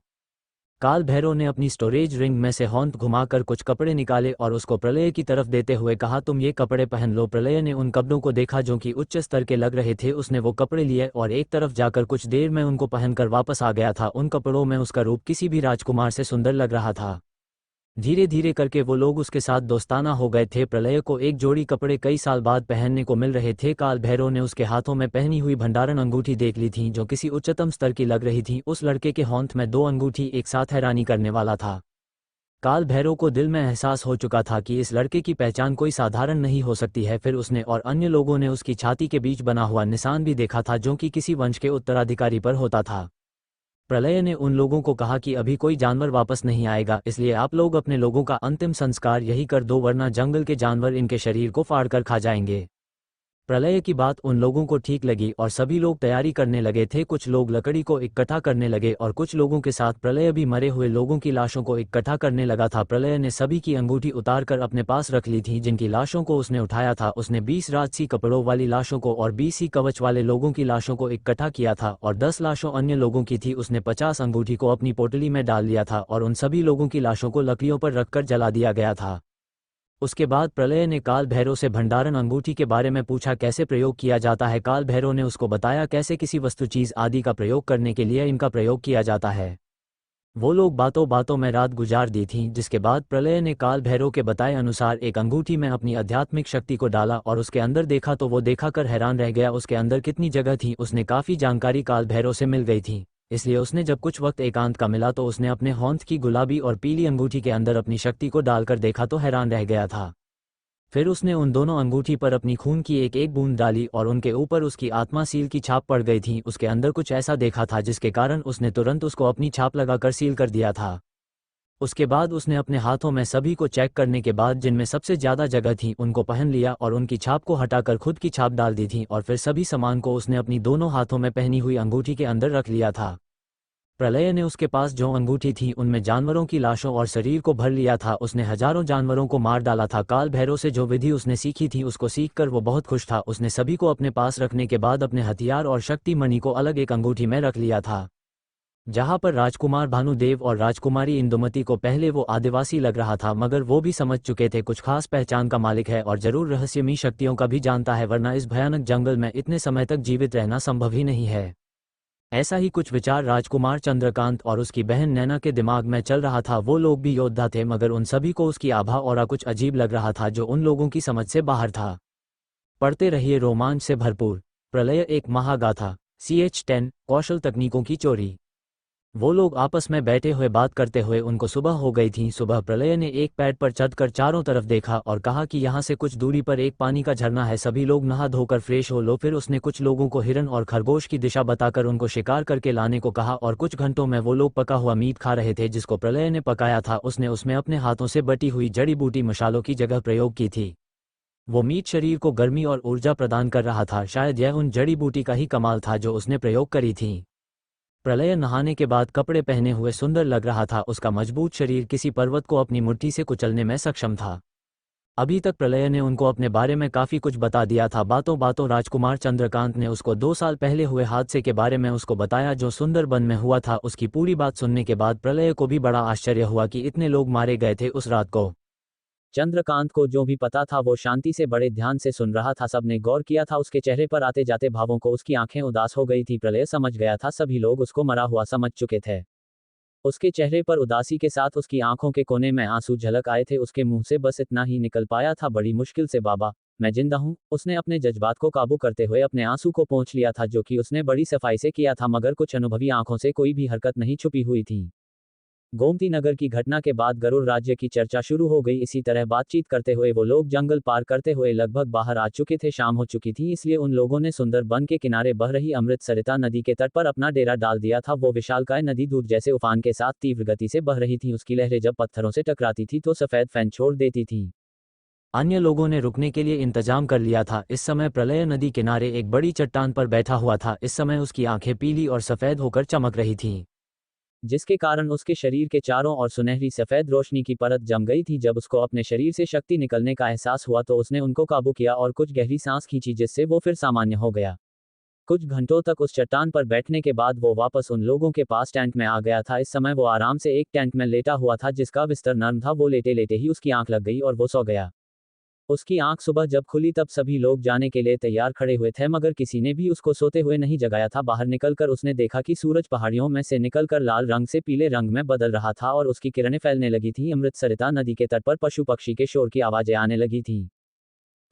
काल भैरव ने अपनी स्टोरेज रिंग में से हौंद घुमाकर कुछ कपड़े निकाले और उसको प्रलय की तरफ देते हुए कहा, तुम ये कपड़े पहन लो। प्रलय ने उन कपड़ों को देखा जो कि उच्च स्तर के लग रहे थे। उसने वो कपड़े लिए और एक तरफ जाकर कुछ देर में उनको पहनकर वापस आ गया था। उन कपड़ों में उसका रूप किसी भी राजकुमार से सुंदर लग रहा था। धीरे धीरे करके वो लोग उसके साथ दोस्ताना हो गए थे। प्रलय को एक जोड़ी कपड़े कई साल बाद पहनने को मिल रहे थे। काल भैरव ने उसके हाथों में पहनी हुई भंडारण अंगूठी देख ली थी, जो किसी उच्चतम स्तर की लग रही थी। उस लड़के के हाथ में 2 अंगूठी एक साथ हैरानी करने वाला था। काल भैरव को दिल में एहसास हो चुका था कि इस लड़के की पहचान कोई साधारण नहीं हो सकती है। फिर उसने और अन्य लोगों ने उसकी छाती के बीच बना हुआ निशान भी देखा था, जो कि किसी वंश के उत्तराधिकारी पर होता था। प्रलय ने उन लोगों को कहा कि अभी कोई जानवर वापस नहीं आएगा, इसलिए आप लोग अपने लोगों का अंतिम संस्कार यही कर दो, वरना जंगल के जानवर इनके शरीर को फाड़ कर खा जाएंगे। प्रलय की बात उन लोगों को ठीक लगी और सभी लोग तैयारी करने लगे थे। कुछ लोग लकड़ी को इकट्ठा करने लगे और कुछ लोगों के साथ प्रलय भी मरे हुए लोगों की लाशों को इकट्ठा करने लगा था। प्रलय ने सभी की अंगूठी उतारकर अपने पास रख ली थी, जिनकी लाशों को उसने उठाया था। उसने 20 राजसी कपड़ों वाली लाशों को और 20 ही कवच वाले लोगों की लाशों को इकट्ठा किया था और 10 लाशों अन्य लोगों की थी। उसने 50 अंगूठी को अपनी पोटली में डाल लिया था और उन सभी लोगों की लाशों को लकड़ियों पर रखकर जला दिया गया था। उसके बाद प्रलय ने काल भैरव से भंडारण अंगूठी के बारे में पूछा, कैसे प्रयोग किया जाता है। काल भैरव ने उसको बताया कैसे किसी वस्तु चीज आदि का प्रयोग करने के लिए इनका प्रयोग किया जाता है। वो लोग बातों बातों में रात गुजार दी थी, जिसके बाद प्रलय ने काल भैरव के बताए अनुसार एक अंगूठी में अपनी आध्यात्मिक शक्ति को डाला और उसके अंदर देखा तो वो देखा कर हैरान रह गया। उसके अंदर कितनी जगह थी, उसने काफी जानकारी काल भैरव से मिल गई थी। इसलिए उसने जब कुछ वक्त एकांत का मिला तो उसने अपने हौंद की गुलाबी और पीली अंगूठी के अंदर अपनी शक्ति को डालकर देखा तो हैरान रह गया था। फिर उसने उन दोनों अंगूठी पर अपनी खून की एक एक बूंद डाली और उनके ऊपर उसकी आत्मा सील की छाप पड़ गई थी। उसके अंदर कुछ ऐसा देखा था जिसके कारण उसने तुरंत उसको अपनी छाप लगाकर सील कर दिया था। उसके बाद उसने अपने हाथों में सभी को चेक करने के बाद जिनमें सबसे ज्यादा जगह थी उनको पहन लिया और उनकी छाप को हटाकर खुद की छाप डाल दी थी और फिर सभी सामान को उसने अपनी दोनों हाथों में पहनी हुई अंगूठी के अंदर रख लिया था। प्रलय ने उसके पास जो अंगूठी थी उनमें जानवरों की लाशों और शरीर को भर लिया था। उसने हजारों जानवरों को मार डाला था। काल भैरव से जो विधि उसने सीखी थी उसको सीखकर वो बहुत खुश था। उसने सभी को अपने पास रखने के बाद अपने हथियार और शक्ति मणि को अलग एक अंगूठी में रख लिया था। जहां पर राजकुमार भानुदेव और राजकुमारी इंदुमती को पहले वो आदिवासी लग रहा था, मगर वो भी समझ चुके थे कुछ खास पहचान का मालिक है और जरूर रहस्यमयी शक्तियों का भी जानता है, वरना इस भयानक जंगल में इतने समय तक जीवित रहना संभव ही नहीं है। ऐसा ही कुछ विचार राजकुमार चंद्रकांत और उसकी बहन नैना के दिमाग में चल रहा था। वो लोग भी योद्धा थे, मगर उन सभी को उसकी आभा और कुछ अजीब लग रहा था जो उन लोगों की समझ से बाहर था। पढ़ते रहिए रोमांच से भरपूर। प्रलय एक महागाथा। CH10 कौशल तकनीकों की चोरी। वो लोग आपस में बैठे हुए बात करते हुए उनको सुबह हो गई थी। सुबह प्रलय ने एक पैड पर चढ़कर चारों तरफ देखा और कहा कि यहाँ से कुछ दूरी पर एक पानी का झरना है, सभी लोग नहा धोकर फ्रेश हो लो। फिर उसने कुछ लोगों को हिरन और खरगोश की दिशा बताकर उनको शिकार करके लाने को कहा और कुछ घंटों में वो लोग पका हुआ मीट खा रहे थे जिसको प्रलय ने पकाया था। उसने उसमें अपने हाथों से बटी हुई जड़ी बूटी मसालों की जगह प्रयोग की थी। वो मीट शरीर को गर्मी और ऊर्जा प्रदान कर रहा था। शायद यह उन जड़ी बूटी का ही कमाल था जो उसने प्रयोग करी थी। प्रलय नहाने के बाद कपड़े पहने हुए सुंदर लग रहा था। उसका मजबूत शरीर किसी पर्वत को अपनी मुट्ठी से कुचलने में सक्षम था। अभी तक प्रलय ने उनको अपने बारे में काफी कुछ बता दिया था। बातों बातों राजकुमार चंद्रकांत ने उसको 2 साल पहले हुए हादसे के बारे में उसको बताया जो सुंदरबन में हुआ था। उसकी पूरी बात सुनने के बाद प्रलय को भी बड़ा आश्चर्य हुआ कि इतने लोग मारे गए थे उस रात को। चंद्रकांत को जो भी पता था वो शांति से बड़े ध्यान से सुन रहा था। सबने गौर किया था उसके चेहरे पर आते जाते भावों को। उसकी आंखें उदास हो गई थी। प्रलय समझ गया था सभी लोग उसको मरा हुआ समझ चुके थे। उसके चेहरे पर उदासी के साथ उसकी आंखों के कोने में आंसू झलक आए थे। उसके मुंह से बस इतना ही निकल पाया था, बड़ी मुश्किल से, बाबा मैं जिंदा हूं। उसने अपने जज्बात को काबू करते हुए अपने आंसू को पोंछ लिया था, जो कि उसने बड़ी सफाई से किया था, मगर कुछ अनुभवी आंखों से कोई भी हरकत नहीं छुपी हुई थी। गोमती नगर की घटना के बाद गरुड़ राज्य की चर्चा शुरू हो गई। इसी तरह बातचीत करते हुए वो लोग जंगल पार करते हुए लगभग बाहर आ चुके थे। शाम हो चुकी थी, इसलिए उन लोगों ने सुंदरबन के किनारे बह रही अमृत सरिता नदी के तट पर अपना डेरा डाल दिया था। वो विशालकाय नदी दूध जैसे उफान के साथ तीव्र गति से बह रही थी। उसकी लहरें जब पत्थरों से टकराती थी तो सफेद फैन छोड़ देती थी। अन्य लोगों ने रुकने के लिए इंतजाम कर लिया था। इस समय प्रलय नदी किनारे एक बड़ी चट्टान पर बैठा हुआ था। इस समय उसकी आंखें पीली और सफेद होकर चमक रही थीं, जिसके कारण उसके शरीर के चारों ओर सुनहरी सफेद रोशनी की परत जम गई थी। जब उसको अपने शरीर से शक्ति निकलने का एहसास हुआ तो उसने उनको काबू किया और कुछ गहरी सांस खींची, जिससे वो फिर सामान्य हो गया। कुछ घंटों तक उस चट्टान पर बैठने के बाद वो वापस उन लोगों के पास टेंट में आ गया था। इस समय वो आराम से एक टेंट में लेटा हुआ था जिसका बिस्तर नर्म था। वो लेटे लेटे ही उसकी आंख लग गई और वो सो गया। उसकी आंख सुबह जब खुली तब सभी लोग जाने के लिए तैयार खड़े हुए थे, मगर किसी ने भी उसको सोते हुए नहीं जगाया था। बाहर निकलकर उसने देखा कि सूरज पहाड़ियों में से निकलकर लाल रंग से पीले रंग में बदल रहा था और उसकी किरणें फैलने लगी थी। अमृत सरिता नदी के तट पर पशु पक्षी के शोर की आवाजें आने लगी थी।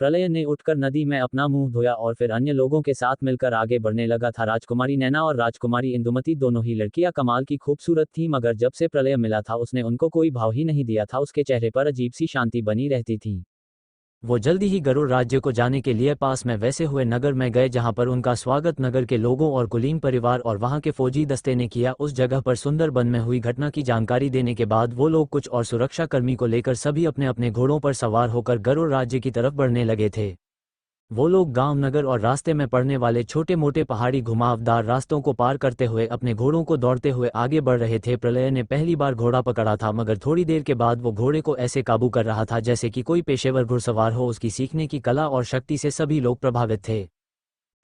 प्रलय ने उठकर नदी में अपना मुंह धोया और फिर अन्य लोगों के साथ मिलकर आगे बढ़ने लगा था। राजकुमारी नैना और राजकुमारी इंदुमती दोनों ही लड़कियां कमाल की खूबसूरत थीं, मगर जब से प्रलय मिला था उसने उनको कोई भाव ही नहीं दिया था। उसके चेहरे पर अजीब सी शांति बनी रहती थी। वो जल्दी ही गरुड़ राज्य को जाने के लिए पास में वैसे हुए नगर में गए जहां पर उनका स्वागत नगर के लोगों और कुलीन परिवार और वहां के फौजी दस्ते ने किया। उस जगह पर सुंदरबन में हुई घटना की जानकारी देने के बाद वो लोग कुछ और सुरक्षा कर्मी को लेकर सभी अपने अपने घोड़ों पर सवार होकर गरुड़ राज्य की तरफ बढ़ने लगे थे। वो लोग गांव, नगर और रास्ते में पड़ने वाले छोटे मोटे पहाड़ी घुमावदार रास्तों को पार करते हुए अपने घोड़ों को दौड़ते हुए आगे बढ़ रहे थे। प्रलय ने पहली बार घोड़ा पकड़ा था, मगर थोड़ी देर के बाद वो घोड़े को ऐसे काबू कर रहा था जैसे कि कोई पेशेवर घुड़सवार हो। उसकी सीखने की कला और शक्ति से सभी लोग प्रभावित थे।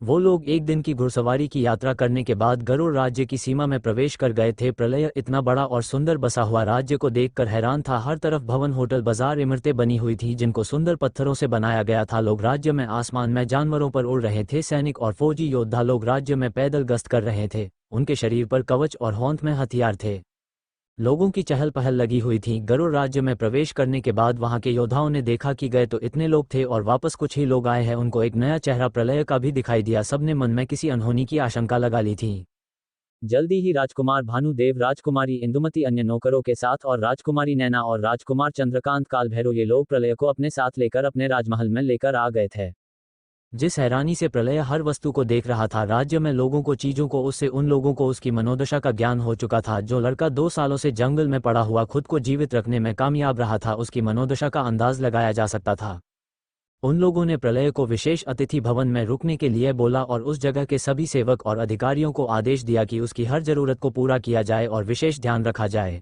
वो लोग एक दिन की घुड़सवारी की यात्रा करने के बाद गरुड़ राज्य की सीमा में प्रवेश कर गए थे। प्रलय इतना बड़ा और सुंदर बसा हुआ राज्य को देखकर हैरान था। हर तरफ भवन, होटल, बाजार, इमारतें बनी हुई थी जिनको सुंदर पत्थरों से बनाया गया था। लोग राज्य में आसमान में जानवरों पर उड़ रहे थे। सैनिक और फौजी योद्धा लोग राज्य में पैदल गश्त कर रहे थे। उनके शरीर पर कवच और होंठ में हथियार थे। लोगों की चहल पहल लगी हुई थी। गरुड़ राज्य में प्रवेश करने के बाद वहां के योद्धाओं ने देखा कि गए तो इतने लोग थे और वापस कुछ ही लोग आए हैं। उनको एक नया चेहरा प्रलय का भी दिखाई दिया। सबने मन में किसी अनहोनी की आशंका लगा ली थी। जल्दी ही राजकुमार भानुदेव, राजकुमारी इंदुमती अन्य नौकरों के साथ और राजकुमारी नैना और राजकुमार चंद्रकांत, काल भैरव, ये लोग प्रलय को अपने साथ लेकर अपने राजमहल में लेकर आ गए थे। जिस हैरानी से प्रलय हर वस्तु को देख रहा था, राज्य में लोगों को, चीजों को, उससे उन लोगों को उसकी मनोदशा का ज्ञान हो चुका था। जो लड़का 2 सालों से जंगल में पड़ा हुआ खुद को जीवित रखने में कामयाब रहा था, उसकी मनोदशा का अंदाज लगाया जा सकता था। उन लोगों ने प्रलय को विशेष अतिथि भवन में रुकने के लिए बोला और उस जगह के सभी सेवक और अधिकारियों को आदेश दिया कि उसकी हर जरूरत को पूरा किया जाए और विशेष ध्यान रखा जाए।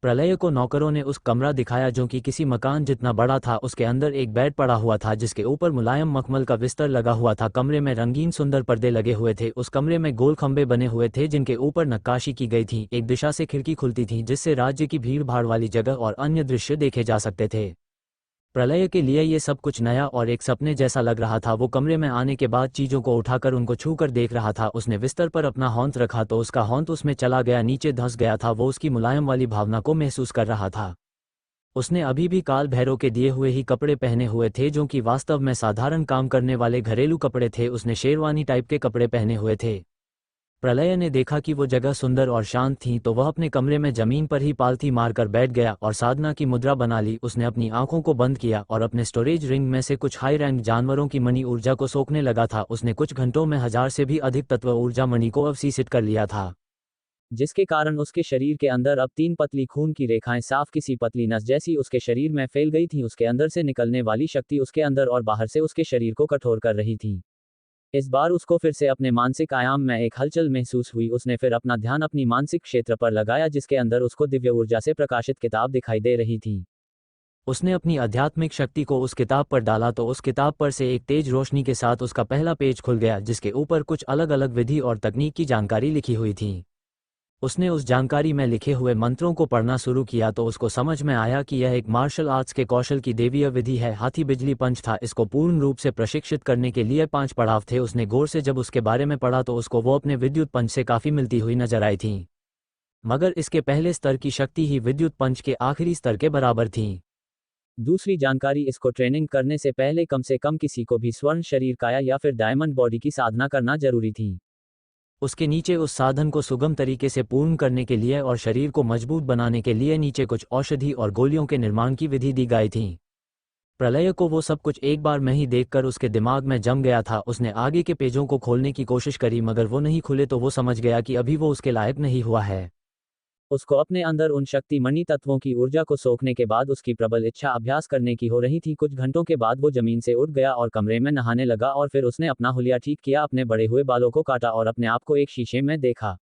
प्रलय को नौकरों ने उस कमरा दिखाया जो कि किसी मकान जितना बड़ा था। उसके अंदर एक बेड पड़ा हुआ था जिसके ऊपर मुलायम मखमल का बिस्तर लगा हुआ था। कमरे में रंगीन सुंदर पर्दे लगे हुए थे। उस कमरे में गोल खंबे बने हुए थे जिनके ऊपर नक्काशी की गई थी। एक दिशा से खिड़की खुलती थी जिससे राज्य की भीड़ भाड़ वाली जगह और अन्य दृश्य देखे जा सकते थे। प्रलय के लिए ये सब कुछ नया और एक सपने जैसा लग रहा था। वो कमरे में आने के बाद चीजों को उठाकर उनको छूकर देख रहा था। उसने बिस्तर पर अपना हौंत रखा तो उसका हौंत उसमें चला गया, नीचे धंस गया था। वो उसकी मुलायम वाली भावना को महसूस कर रहा था। उसने अभी भी काल भैरव के दिए हुए ही कपड़े पहने हुए थे जो कि वास्तव में साधारण काम करने वाले घरेलू कपड़े थे। उसने शेरवानी टाइप के कपड़े पहने हुए थे। प्रलय ने देखा कि वो जगह सुंदर और शांत थी तो वह अपने कमरे में जमीन पर ही पालथी मारकर बैठ गया और साधना की मुद्रा बना ली। उसने अपनी आंखों को बंद किया और अपने स्टोरेज रिंग में से कुछ हाई रैंक जानवरों की मणि ऊर्जा को सोखने लगा था। उसने कुछ घंटों में 1000 से भी अधिक तत्व ऊर्जा मणि को अवशोषित कर लिया था, जिसके कारण उसके शरीर के अंदर अब 3 पतली खून की रेखाएं साफ किसी पतली नस जैसी उसके शरीर में फैल गई थीं। उसके अंदर से निकलने वाली शक्ति उसके अंदर और बाहर से उसके शरीर को कठोर कर रही थी। इस बार उसको फिर से अपने मानसिक आयाम में एक हलचल महसूस हुई। उसने फिर अपना ध्यान अपनी मानसिक क्षेत्र पर लगाया जिसके अंदर उसको दिव्य ऊर्जा से प्रकाशित किताब दिखाई दे रही थी। उसने अपनी आध्यात्मिक शक्ति को उस किताब पर डाला तो उस किताब पर से एक तेज रोशनी के साथ उसका पहला पेज खुल गया जिसके ऊपर कुछ अलग अलग विधि और तकनीक की जानकारी लिखी हुई थी। उसने उस जानकारी में लिखे हुए मंत्रों को पढ़ना शुरू किया तो उसको समझ में आया कि यह एक मार्शल आर्ट्स के कौशल की देवीय विधि है। हाथी बिजली पंच था। इसको पूर्ण रूप से प्रशिक्षित करने के लिए 5 पड़ाव थे। उसने गौर से जब उसके बारे में पढ़ा तो उसको वो अपने विद्युत पंच से काफी मिलती हुई नजर आई थी, मगर इसके पहले स्तर की शक्ति ही विद्युत पंच के आखिरी स्तर के बराबर थी। दूसरी जानकारी, इसको ट्रेनिंग करने से कम किसी को भी स्वर्ण शरीर काया या फिर डायमंड बॉडी की साधना करना जरूरी थी। उसके नीचे उस साधन को सुगम तरीके से पूर्ण करने के लिए और शरीर को मजबूत बनाने के लिए नीचे कुछ औषधि और गोलियों के निर्माण की विधि दी गई थी। प्रलय को वो सब कुछ एक बार में ही देखकर उसके दिमाग में जम गया था। उसने आगे के पेजों को खोलने की कोशिश करी मगर वो नहीं खुले तो वो समझ गया कि अभी वो उसके लायक नहीं हुआ है। उसको अपने अंदर उन शक्ति मणि तत्वों की ऊर्जा को सोखने के बाद उसकी प्रबल इच्छा अभ्यास करने की हो रही थी। कुछ घंटों के बाद वो जमीन से उठ गया और कमरे में नहाने लगा और फिर उसने अपना हुलिया ठीक किया, अपने बड़े हुए बालों को काटा और अपने आप को एक शीशे में देखा।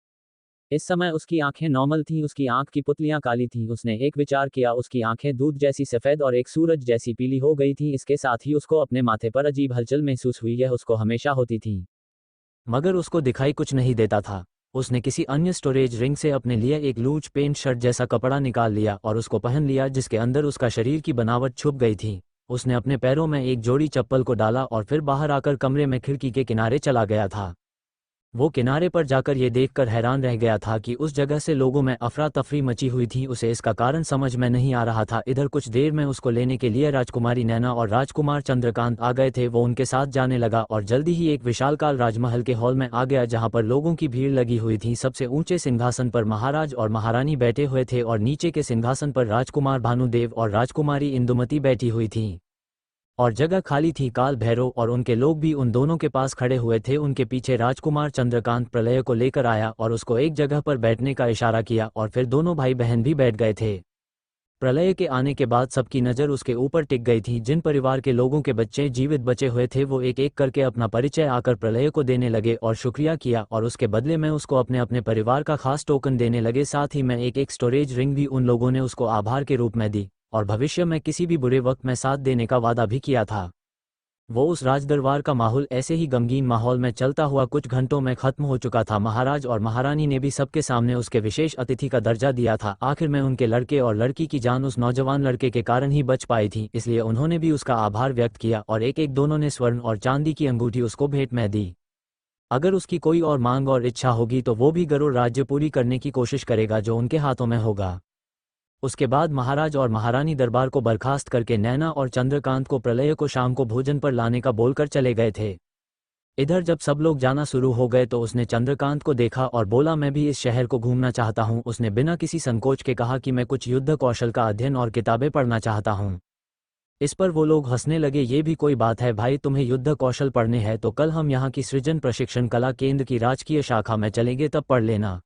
इस समय उसकी आंखें नॉर्मल थीं, उसकी आंख की पुतलियां काली थीं। उसने एक विचार किया, उसकी आंखें दूध जैसी सफेद और एक सूरज जैसी पीली हो गई थीं। इसके साथ ही उसको अपने माथे पर अजीब हलचल महसूस हुई। यह उसको हमेशा होती थी मगर उसको दिखाई कुछ नहीं देता था। उसने किसी अन्य स्टोरेज रिंग से अपने लिए एक लूज पेंट शर्ट जैसा कपड़ा निकाल लिया और उसको पहन लिया जिसके अंदर उसका शरीर की बनावट छुप गई थी। उसने अपने पैरों में एक जोड़ी चप्पल को डाला और फिर बाहर आकर कमरे में खिड़की के किनारे चला गया था। वो किनारे पर जाकर ये देखकर हैरान रह गया था कि उस जगह से लोगों में अफरा तफरी मची हुई थी। उसे इसका कारण समझ में नहीं आ रहा था। इधर कुछ देर में उसको लेने के लिए राजकुमारी नैना और राजकुमार चंद्रकांत आ गए थे। वो उनके साथ जाने लगा और जल्दी ही एक विशालकाय राजमहल के हॉल में आ गया जहां पर लोगों की भीड़ लगी हुई थी। सबसे ऊंचे सिंहासन पर महाराज और महारानी बैठे हुए थे और नीचे के सिंहासन पर राजकुमार भानुदेव और राजकुमारी इंदुमती बैठी हुई थी और जगह खाली थी। काल भैरव और उनके लोग भी उन दोनों के पास खड़े हुए थे। उनके पीछे राजकुमार चंद्रकांत प्रलय को लेकर आया और उसको एक जगह पर बैठने का इशारा किया और फिर दोनों भाई बहन भी बैठ गए थे। प्रलय के आने के बाद सबकी नज़र उसके ऊपर टिक गई थी। जिन परिवार के लोगों के बच्चे जीवित बचे हुए थे वो एक एक करके अपना परिचय आकर प्रलय को देने लगे और शुक्रिया किया और उसके बदले में उसको अपने अपने परिवार का खास टोकन देने लगे। साथ ही में एक एक स्टोरेज रिंग भी उन लोगों ने उसको आभार के रूप में दी और भविष्य में किसी भी बुरे वक्त में साथ देने का वादा भी किया था। वो उस राजदरबार का माहौल ऐसे ही गमगीन माहौल में चलता हुआ कुछ घंटों में खत्म हो चुका था। महाराज और महारानी ने भी सबके सामने उसके विशेष अतिथि का दर्जा दिया था। आखिर में उनके लड़के और लड़की की जान उस नौजवान लड़के के कारण ही बच पाई थी, इसलिए उन्होंने भी उसका आभार व्यक्त किया और एक एक दोनों ने स्वर्ण और चांदी की अंगूठी उसको भेंट में दी। अगर उसकी कोई और मांग और इच्छा होगी तो वो भी गरुड़ राज्य पूरी करने की कोशिश करेगा जो उनके हाथों में होगा। उसके बाद महाराज और महारानी दरबार को बर्खास्त करके नैना और चंद्रकांत को प्रलय को शाम को भोजन पर लाने का बोलकर चले गए थे। इधर जब सब लोग जाना शुरू हो गए तो उसने चंद्रकांत को देखा और बोला, मैं भी इस शहर को घूमना चाहता हूँ। उसने बिना किसी संकोच के कहा कि मैं कुछ युद्ध कौशल का अध्ययन और किताबें पढ़ना चाहता हूँ। इस पर वो लोग हंसने लगे। ये भी कोई बात है भाई, तुम्हें युद्ध कौशल पढ़ने हैं तो कल हम यहाँ की सृजन प्रशिक्षण कला केंद्र की राजकीय शाखा में चलेंगे, तब पढ़ लेना।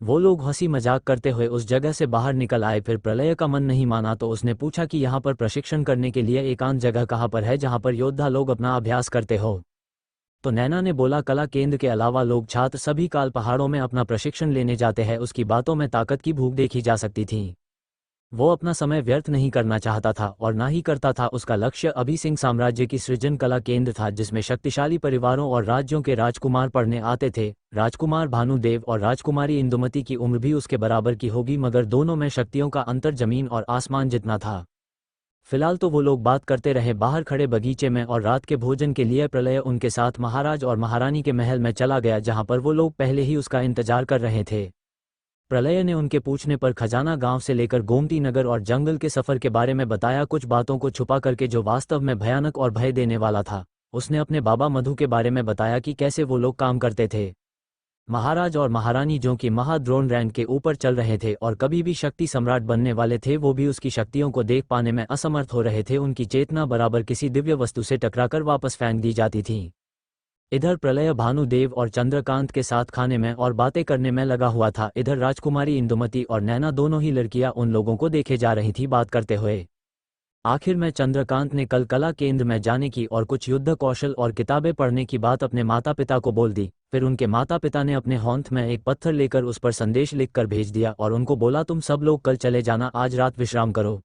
वो लोग हंसी मजाक करते हुए उस जगह से बाहर निकल आए। फिर प्रलय का मन नहीं माना तो उसने पूछा कि यहाँ पर प्रशिक्षण करने के लिए एकांत जगह कहाँ पर है जहाँ पर योद्धा लोग अपना अभ्यास करते हो। तो नैना ने बोला, कला केंद्र के अलावा लोग छात्र सभी काल पहाड़ों में अपना प्रशिक्षण लेने जाते हैं। उसकी बातों में ताकत की भूख देखी जा सकती थी। वो अपना समय व्यर्थ नहीं करना चाहता था और ना ही करता था। उसका लक्ष्य अभी सिंह साम्राज्य की सृजन कला केंद्र था जिसमें शक्तिशाली परिवारों और राज्यों के राजकुमार पढ़ने आते थे। राजकुमार भानुदेव और राजकुमारी इंदुमती की उम्र भी उसके बराबर की होगी, मगर दोनों में शक्तियों का अंतर जमीन और आसमान जितना था। फिलहाल तो वो लोग बात करते रहे बाहर खड़े बगीचे में, और रात के भोजन के लिए प्रलय उनके साथ महाराज और महारानी के महल में चला गया जहां पर वो लोग पहले ही उसका इंतजार कर रहे थे। प्रलय ने उनके पूछने पर खजाना गांव से लेकर गोमती नगर और जंगल के सफर के बारे में बताया, कुछ बातों को छुपा करके जो वास्तव में भयानक और भय देने वाला था। उसने अपने बाबा मधु के बारे में बताया कि कैसे वो लोग काम करते थे। महाराज और महारानी जो कि महाद्रोण रैंक के ऊपर चल रहे थे और कभी भी शक्ति सम्राट बनने वाले थे, वो भी उसकी शक्तियों को देख पाने में असमर्थ हो रहे थे। उनकी चेतना बराबर किसी दिव्य वस्तु से टकराकर वापस फेंक दी जाती थी। इधर प्रलय भानुदेव और चंद्रकांत के साथ खाने में और बातें करने में लगा हुआ था। इधर राजकुमारी इंदुमती और नैना दोनों ही लड़कियां उन लोगों को देखे जा रही थी बात करते हुए। आखिर में चंद्रकांत ने कल कला केंद्र में जाने की और कुछ युद्ध कौशल और किताबें पढ़ने की बात अपने माता पिता को बोल दी। फिर उनके माता पिता ने अपने हौंथ में एक पत्थर लेकर उस पर संदेश लिखकर भेज दिया और उनको बोला, तुम सब लोग कल चले जाना, आज रात विश्राम करो।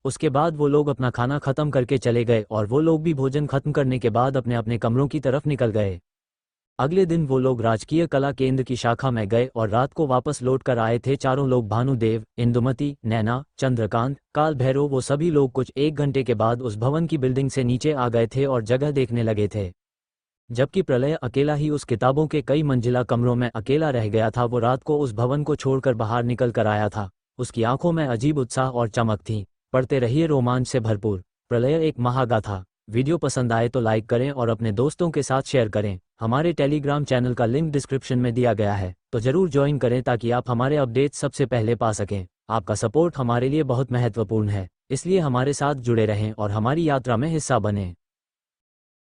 उसके बाद वो लोग अपना खाना खत्म करके चले गए और वो लोग भी भोजन खत्म करने के बाद अपने अपने कमरों की तरफ निकल गए। अगले दिन वो लोग राजकीय कला केंद्र की शाखा में गए और रात को वापस लौट कर आए थे। चारों लोग, भानुदेव, इंदुमती, नैना, चंद्रकांत, काल भैरव, वो सभी लोग कुछ 1 घंटे के बाद उस भवन की बिल्डिंग से नीचे आ गए थे और जगह देखने लगे थे। जबकि प्रलय अकेला ही उस किताबों के कई मंजिला कमरों में अकेला रह गया था। वो रात को उस भवन को छोड़कर बाहर निकल कर आया था। उसकी आंखों में अजीब उत्साह और चमक थी। पढ़ते रहिए रोमांच से भरपूर। प्रलय एक महागाथा। वीडियो पसंद आए तो लाइक करें और अपने दोस्तों के साथ शेयर करें। हमारे टेलीग्राम चैनल का लिंक डिस्क्रिप्शन में दिया गया है, तो जरूर ज्वाइन करें ताकि आप हमारे अपडेट्स सबसे पहले पा सकें। आपका सपोर्ट हमारे लिए बहुत महत्वपूर्ण है, इसलिए हमारे साथ जुड़े रहें और हमारी यात्रा में हिस्सा बनें।